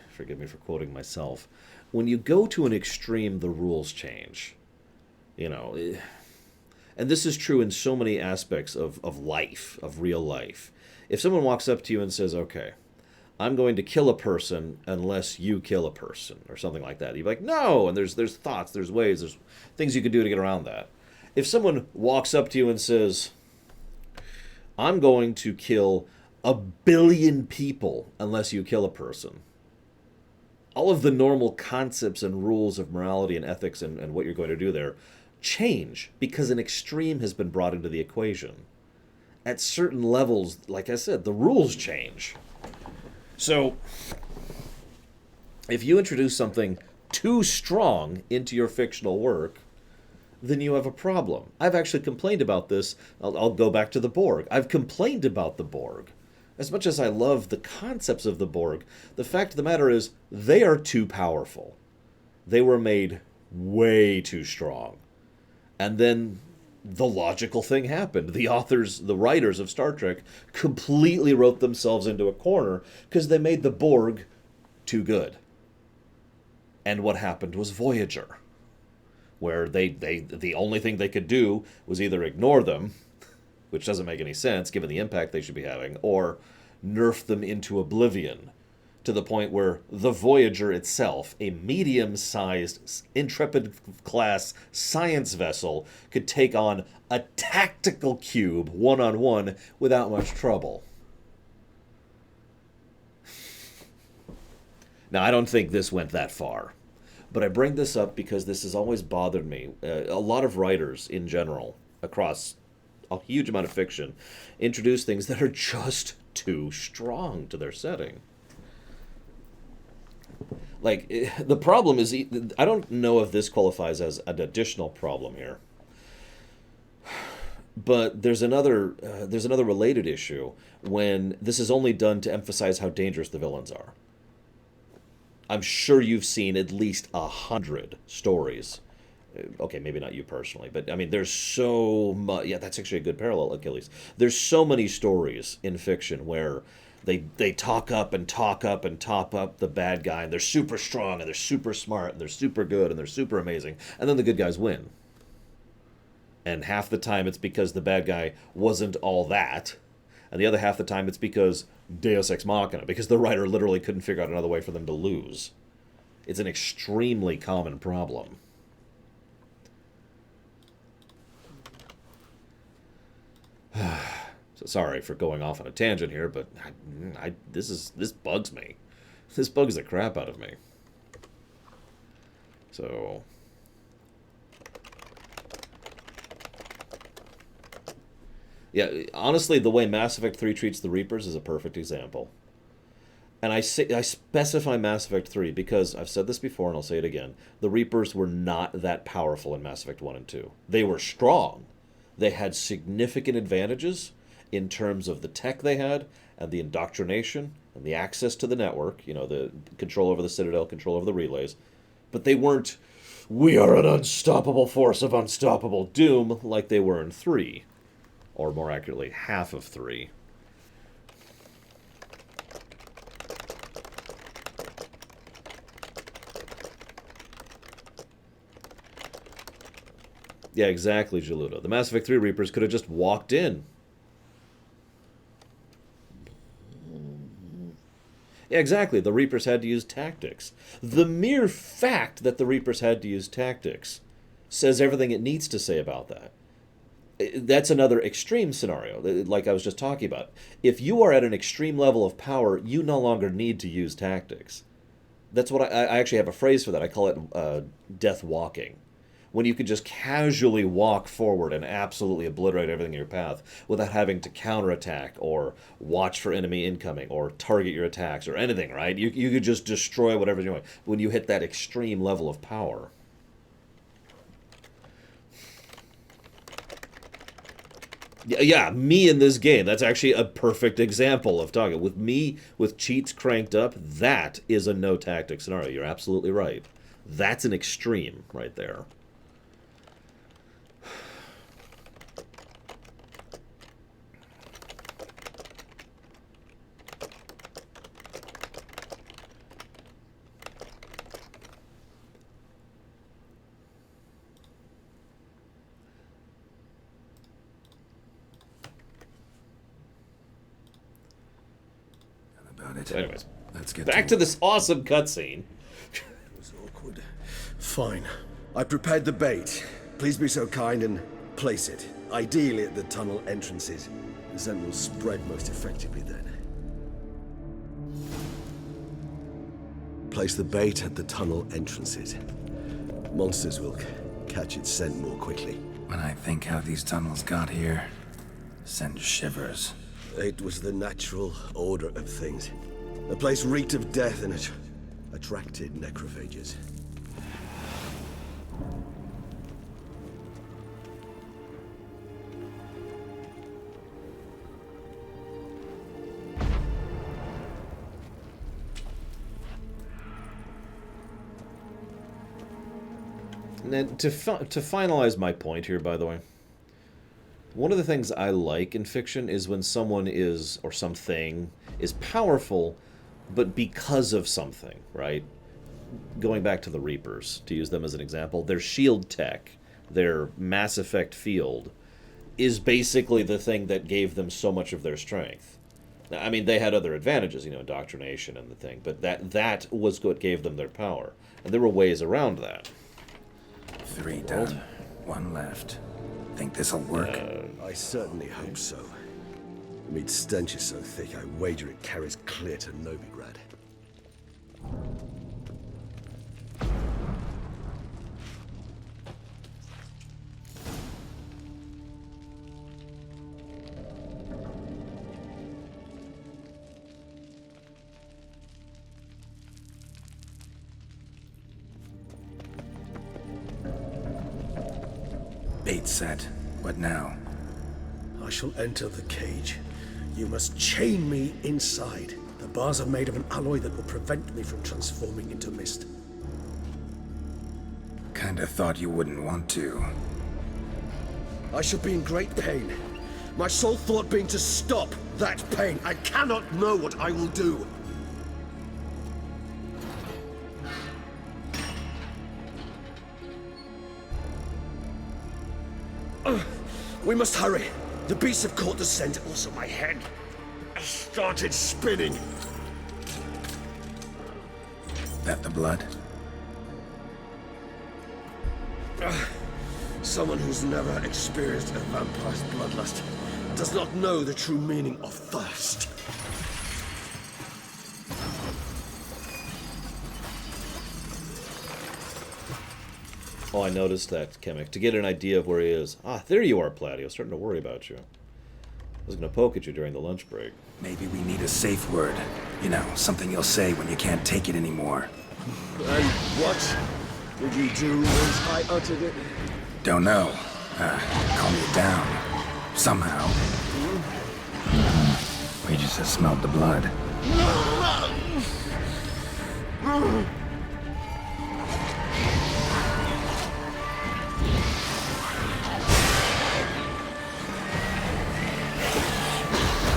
Speaker 1: forgive me for quoting myself, when you go to an extreme, the rules change. You know, and this is true in so many aspects of life, of real life. If someone walks up to you and says, okay, I'm going to kill a person unless you kill a person, or something like that. You'd be like, no, and there's thoughts, there's ways, there's things you can do to get around that. If someone walks up to you and says, I'm going to kill 1 billion people unless you kill a person, all of the normal concepts and rules of morality and ethics and what you're going to do there change because an extreme has been brought into the equation. At certain levels, like I said, the rules change. So, if you introduce something too strong into your fictional work, then you have a problem. I've actually complained about this. I'll go back to the Borg. I've complained about the Borg. As much as I love the concepts of the Borg, the fact of the matter is they are too powerful. They were made way too strong. And then the logical thing happened. The writers of Star Trek completely wrote themselves into a corner because they made the Borg too good. And what happened was Voyager, where the only thing they could do was either ignore them, which doesn't make any sense given the impact they should be having, or nerf them into oblivion, to the point where the Voyager itself, a medium-sized Intrepid-class science vessel, could take on a tactical cube one-on-one without much trouble. Now, I don't think this went that far, but I bring this up because this has always bothered me. A lot of writers, in general, across a huge amount of fiction, introduce things that are just too strong to their setting. Like, the problem is, I don't know if this qualifies as an additional problem here, but there's another related issue when this is only done to emphasize how dangerous the villains are. I'm sure you've seen at least 100 stories. Okay, maybe not you personally, but I mean, there's so much. Yeah, that's actually a good parallel, Achilles. There's so many stories in fiction where they talk up and top up the bad guy, and they're super strong, and they're super smart, and they're super good, and they're super amazing, and then the good guys win. And half the time it's because the bad guy wasn't all that, and the other half the time it's because Deus Ex Machina, because the writer literally couldn't figure out another way for them to lose. It's an extremely common problem. So sorry for going off on a tangent here, but this bugs me. This bugs the crap out of me. So yeah, honestly, the way Mass Effect 3 treats the Reapers is a perfect example. And I specify Mass Effect 3 because I've said this before and I'll say it again. The Reapers were not that powerful in Mass Effect 1 and 2. They were strong. They had significant advantages in terms of the tech they had and the indoctrination and the access to the network, the control over the Citadel, control over the relays. But they weren't, we are an unstoppable force of unstoppable doom like they were in 3. Or more accurately, half of 3. Yeah, exactly, Jaludo. The Mass Effect 3 Reapers could have just walked in. Yeah, exactly. The Reapers had to use tactics. The mere fact that the Reapers had to use tactics says everything it needs to say about that. That's another extreme scenario, like I was just talking about. If you are at an extreme level of power, you no longer need to use tactics. That's what I actually have a phrase for that. I call it death walking. When you can just casually walk forward and absolutely obliterate everything in your path without having to counterattack or watch for enemy incoming or target your attacks or anything, right? You could just destroy whatever you're doing when you hit that extreme level of power. Yeah, me in this game, that's actually a perfect example of talking. With me, with cheats cranked up, that is a no-tactic scenario. You're absolutely right. That's an extreme right there. So anyways,
Speaker 4: let's get
Speaker 1: back to this awesome cutscene.
Speaker 14: It was awkward. Fine. I prepared the bait. Please be so kind and place it. Ideally at the tunnel entrances. The scent will spread most effectively then. Place the bait at the tunnel entrances. Monsters will catch its scent more quickly.
Speaker 4: When I think how these tunnels got here, send shivers.
Speaker 14: It was the natural order of things. The place reeked of death and it attracted necrophages.
Speaker 1: And to finalize my point here, by the way, one of the things I like in fiction is when someone is, or something, is powerful, but because of something, right? Going back to the Reapers, to use them as an example, their shield tech, their Mass Effect field, is basically the thing that gave them so much of their strength. Now, I mean, they had other advantages, you know, indoctrination and the thing, but that was what gave them their power. And there were ways around that.
Speaker 4: 3 done. 1 left. Think this'll work?
Speaker 14: I certainly hope so. The meat stench is so thick, I wager it carries clear to Novigrad.
Speaker 4: Bait set. What now?
Speaker 7: I shall enter the cage. You must chain me inside. The bars are made of an alloy that will prevent me from transforming into mist.
Speaker 4: Kinda thought you wouldn't want to.
Speaker 7: I shall be in great pain. My sole thought being to stop that pain. I cannot know what I will do. We must hurry. The beasts have caught the scent, also my head. I started spinning.
Speaker 4: That the blood?
Speaker 7: Someone who's never experienced a vampire's bloodlust does not know the true meaning of thirst.
Speaker 1: Oh, I noticed that, Chemic. To get an idea of where he is. Ah, there you are, Platy. I was starting to worry about you. I was going to poke at you during the lunch break.
Speaker 4: Maybe we need a safe word. You know, something you'll say when you can't take it anymore.
Speaker 7: And what did you do once I uttered it?
Speaker 4: Don't know. Calm you down. Somehow. We just have smelled the blood.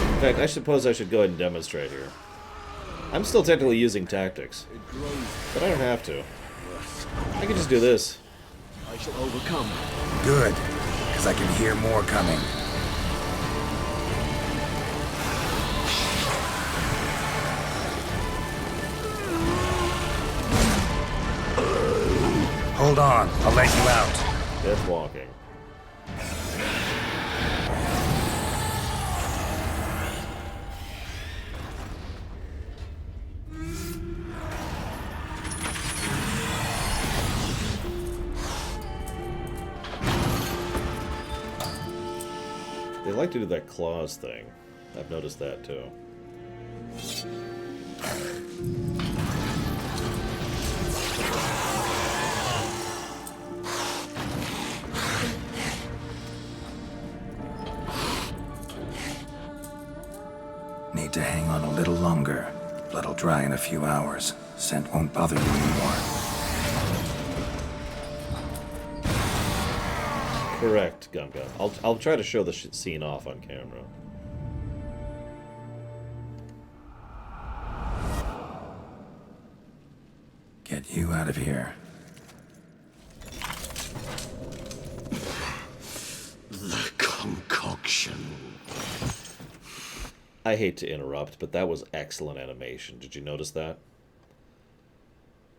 Speaker 1: In fact, I suppose I should go ahead and demonstrate here. I'm still technically using tactics, but I don't have to. I can just do this.
Speaker 22: I shall overcome.
Speaker 4: Good, because I can hear more coming. Hold on, I'll let you out.
Speaker 1: Death walking. They like to do that claws thing. I've noticed that too.
Speaker 4: Need to hang on a little longer. Blood'll dry in a few hours. Scent won't bother you anymore.
Speaker 1: Correct, Gumga. I'll try to show the scene off on camera.
Speaker 4: Get you out of here.
Speaker 7: The concoction.
Speaker 1: I hate to interrupt, but that was excellent animation. Did you notice that?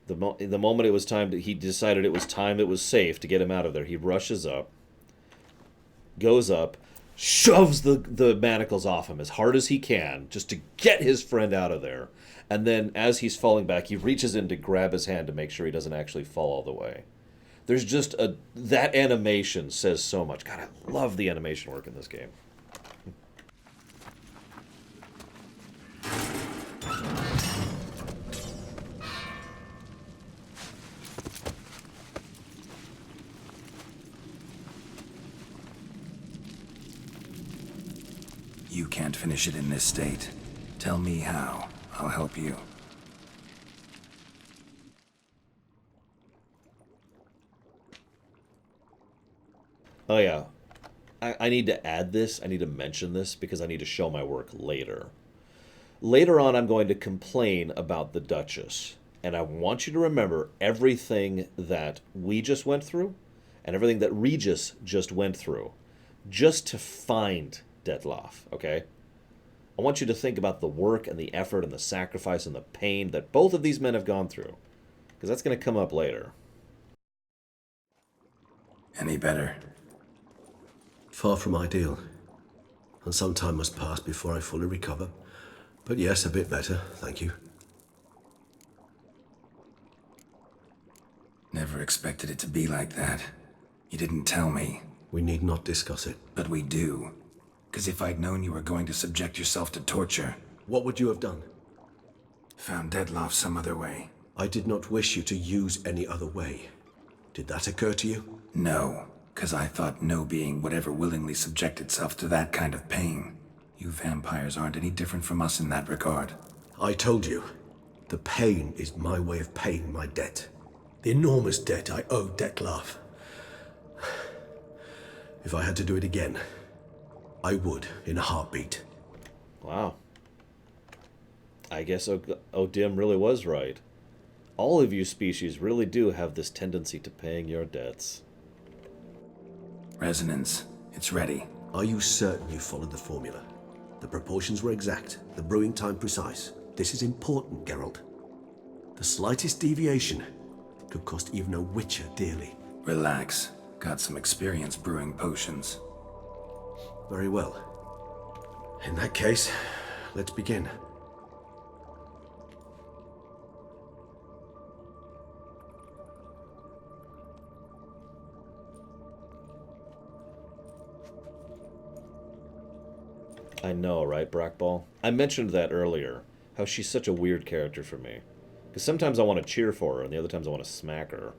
Speaker 1: The moment it was time he decided it was time, it was safe to get him out of there. He rushes up, goes up, shoves the manacles off him as hard as he can, just to get his friend out of there. And then, as he's falling back, he reaches in to grab his hand to make sure he doesn't actually fall all the way. There's just that animation says so much. God, I love the animation work in this game.
Speaker 4: You can't finish it in this state. Tell me how. I'll help you.
Speaker 1: Oh, yeah. I need to add this. I need to mention this because I need to show my work later. Later on, I'm going to complain about the Duchess. And I want you to remember everything that we just went through and everything that Regis just went through just to find Detloff, okay? I want you to think about the work and the effort and the sacrifice and the pain that both of these men have gone through, because that's going to come up later.
Speaker 4: Any better?
Speaker 7: Far from ideal. And some time must pass before I fully recover. But yes, a bit better, thank you.
Speaker 4: Never expected it to be like that. You didn't tell me.
Speaker 7: We need not discuss it.
Speaker 4: But we do. Because if I'd known you were going to subject yourself to torture...
Speaker 7: What would you have done?
Speaker 4: Found Detloff some other way.
Speaker 7: I did not wish you to use any other way. Did that occur to you?
Speaker 4: No, because I thought no being would ever willingly subject itself to that kind of pain. You vampires aren't any different from us in that regard.
Speaker 7: I told you, the pain is my way of paying my debt. The enormous debt I owe Detloff. If I had to do it again, I would, in a heartbeat.
Speaker 1: Wow. I guess O'Dim really was right. All of you species really do have this tendency to paying your debts.
Speaker 4: Resonance. It's ready.
Speaker 7: Are you certain you followed the formula? The proportions were exact, the brewing time precise. This is important, Geralt. The slightest deviation could cost even a witcher dearly.
Speaker 4: Relax. Got some experience brewing potions.
Speaker 7: Very well. In that case, let's begin.
Speaker 1: I know, right, Brackball? I mentioned that earlier, how she's such a weird character for me. Because sometimes I want to cheer for her, and the other times I want to smack her.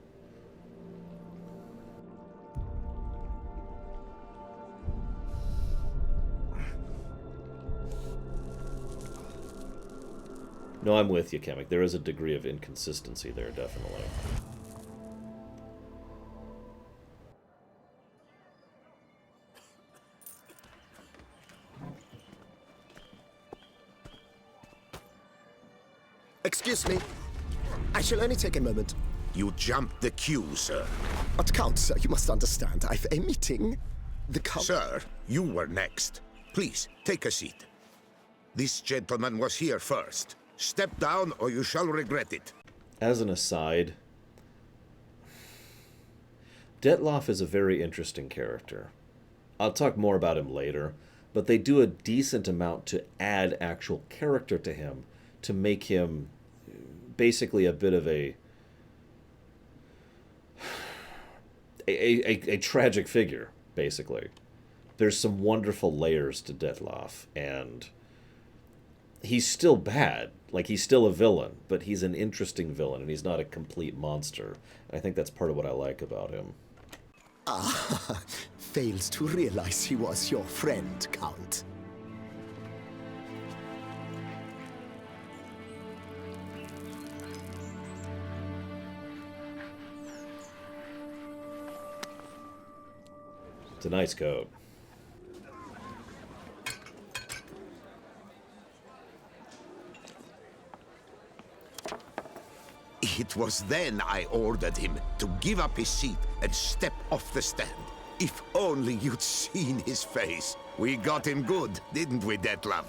Speaker 1: No, I'm with you, Kamek. There is a degree of inconsistency there, definitely.
Speaker 2: Excuse me. I shall only take a moment.
Speaker 6: You jumped the queue, sir.
Speaker 2: But Count, sir, you must understand. I've a meeting. The Count...
Speaker 6: Sir, you were next. Please, take a seat. This gentleman was here first. Step down or you shall regret it.
Speaker 1: As an aside, Detloff is a very interesting character. I'll talk more about him later, but they do a decent amount to add actual character to him to make him basically a bit of a tragic figure, basically. There's some wonderful layers to Detloff, and he's still bad. Like, he's still a villain, but he's an interesting villain, and he's not a complete monster. And I think that's part of what I like about him.
Speaker 2: Ah, fails to realize he was your friend, Count.
Speaker 1: It's a nice coat.
Speaker 6: It was then I ordered him to give up his seat and step off the stand. If only you'd seen his face. We got him good, didn't we, Detlav?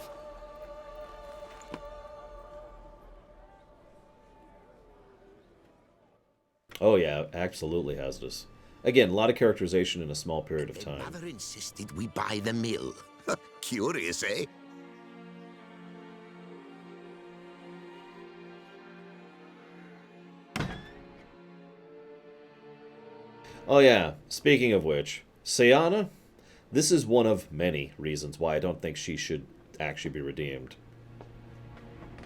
Speaker 1: Oh yeah, absolutely hazardous. Again, a lot of characterization in a small period of time.
Speaker 6: Mother insisted we buy the mill. Curious, eh?
Speaker 1: Oh yeah, speaking of which, Sayana, this is one of many reasons why I don't think she should actually be redeemed.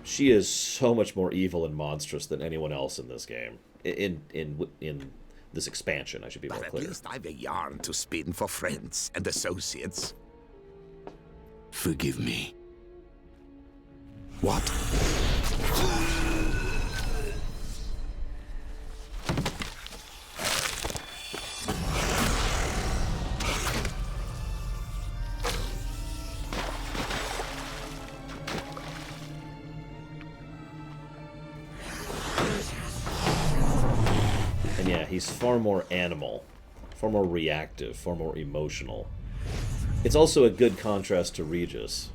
Speaker 1: She is so much more evil and monstrous than anyone else in this game. In this expansion, I should be more
Speaker 6: clear.
Speaker 1: But
Speaker 6: at least I've a yarn to spin for friends and associates.
Speaker 15: Forgive me.
Speaker 6: What?
Speaker 1: he's far more animal, far more reactive, far more emotional. It's also a good contrast to Regis,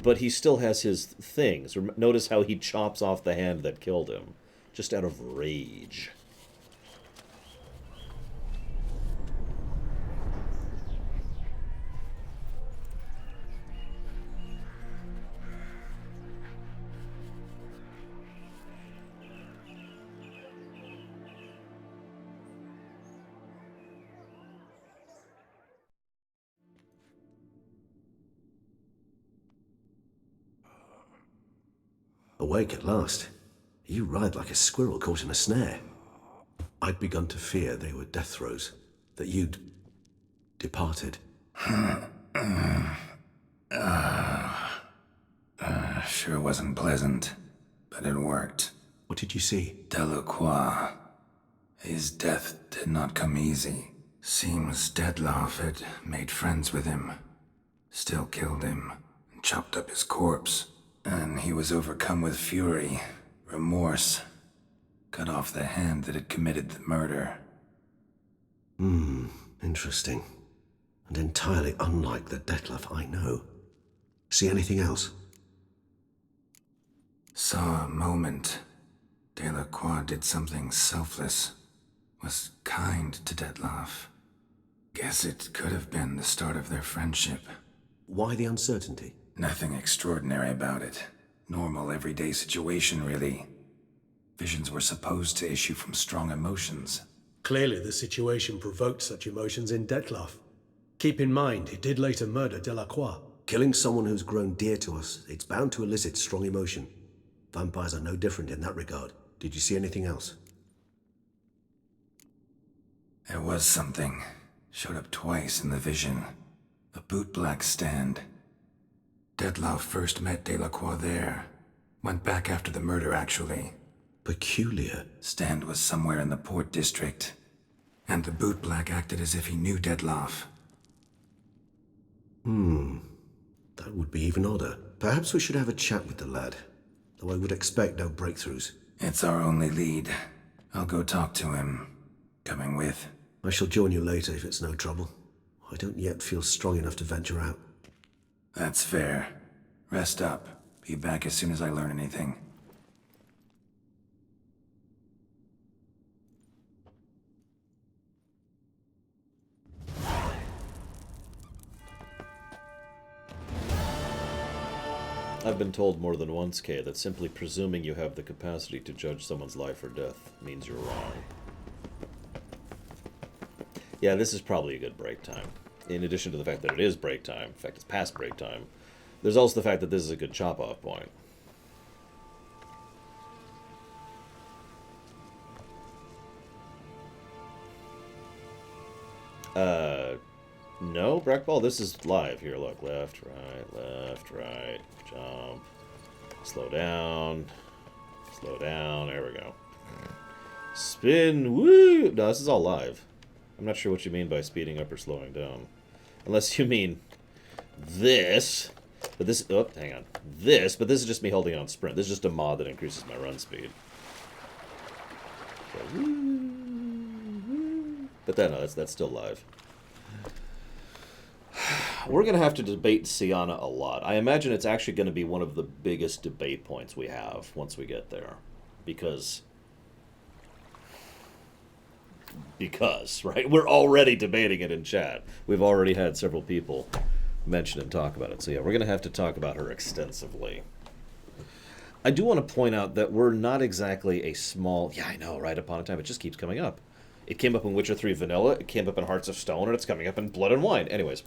Speaker 1: but he still has his things. Notice how he chops off the hand that killed him, just out of rage.
Speaker 7: Awake at last. You ride like a squirrel caught in a snare. I'd begun to fear they were death throes, that you'd departed.
Speaker 4: Sure wasn't pleasant, but it worked.
Speaker 7: What did you see?
Speaker 4: Delacroix. His death did not come easy. Seems Dettlaff had made friends with him, still killed him, and chopped up his corpse. And he was overcome with fury, remorse, cut off the hand that had committed the murder.
Speaker 7: Interesting. And entirely unlike the Dettlaff I know. See anything else?
Speaker 4: Saw a moment. Delacroix did something selfless. Was kind to Dettlaff. Guess it could have been the start of their friendship.
Speaker 7: Why the uncertainty?
Speaker 4: Nothing extraordinary about it. Normal, everyday situation, really. Visions were supposed to issue from strong emotions.
Speaker 7: Clearly the situation provoked such emotions in Dettlaff. Keep in mind, he did later murder Delacroix. Killing someone who's grown dear to us, it's bound to elicit strong emotion. Vampires are no different in that regard. Did you see anything else?
Speaker 4: There was something. Showed up twice in the vision. A bootblack stand. Dettlaff first met Delacroix there. Went back after the murder, actually.
Speaker 7: Peculiar.
Speaker 4: Stand was somewhere in the Port District. And the bootblack acted as if he knew Dettlaff.
Speaker 7: That would be even odder. Perhaps we should have a chat with the lad. Though I would expect no breakthroughs.
Speaker 4: It's our only lead. I'll go talk to him. Coming with?
Speaker 7: I shall join you later if it's no trouble. I don't yet feel strong enough to venture out.
Speaker 4: That's fair. Rest up. Be back as soon as I learn anything.
Speaker 1: I've been told more than once, Kay, that simply presuming you have the capacity to judge someone's life or death means you're wrong. Yeah, this is probably a good break time. In addition to the fact that it is break time, in fact, it's past break time, there's also the fact that this is a good chop-off point. No, Breckball, this is live. Here, look. Left, right, jump. Slow down. There we go. Spin, woo! No, this is all live. I'm not sure what you mean by speeding up or slowing down. Unless you mean this. But this, oh, hang on. This, but this is just me holding on sprint. This is just a mod that increases my run speed. So, but then, no, that's still live. We're going to have to debate Sienna a lot. I imagine it's actually going to be one of the biggest debate points we have once we get there. Because, right? We're already debating it in chat. We've already had several people mention and talk about it. So yeah, we're going to have to talk about her extensively. I do want to point out that we're not exactly a small... Yeah, I know, right? Upon a Time, it just keeps coming up. It came up in Witcher 3 Vanilla, it came up in Hearts of Stone, and it's coming up in Blood and Wine. Anyways.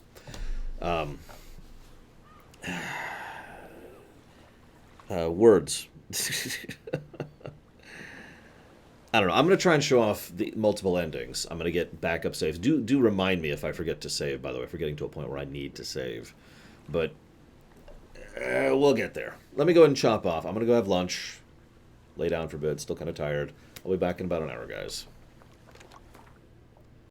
Speaker 1: Words. I don't know. I'm going to try and show off the multiple endings. I'm going to get backup saves. Do remind me if I forget to save, by the way, if we're getting to a point where I need to save. But we'll get there. Let me go ahead and chop off. I'm going to go have lunch, lay down for a bit, still kind of tired. I'll be back in about an hour, guys.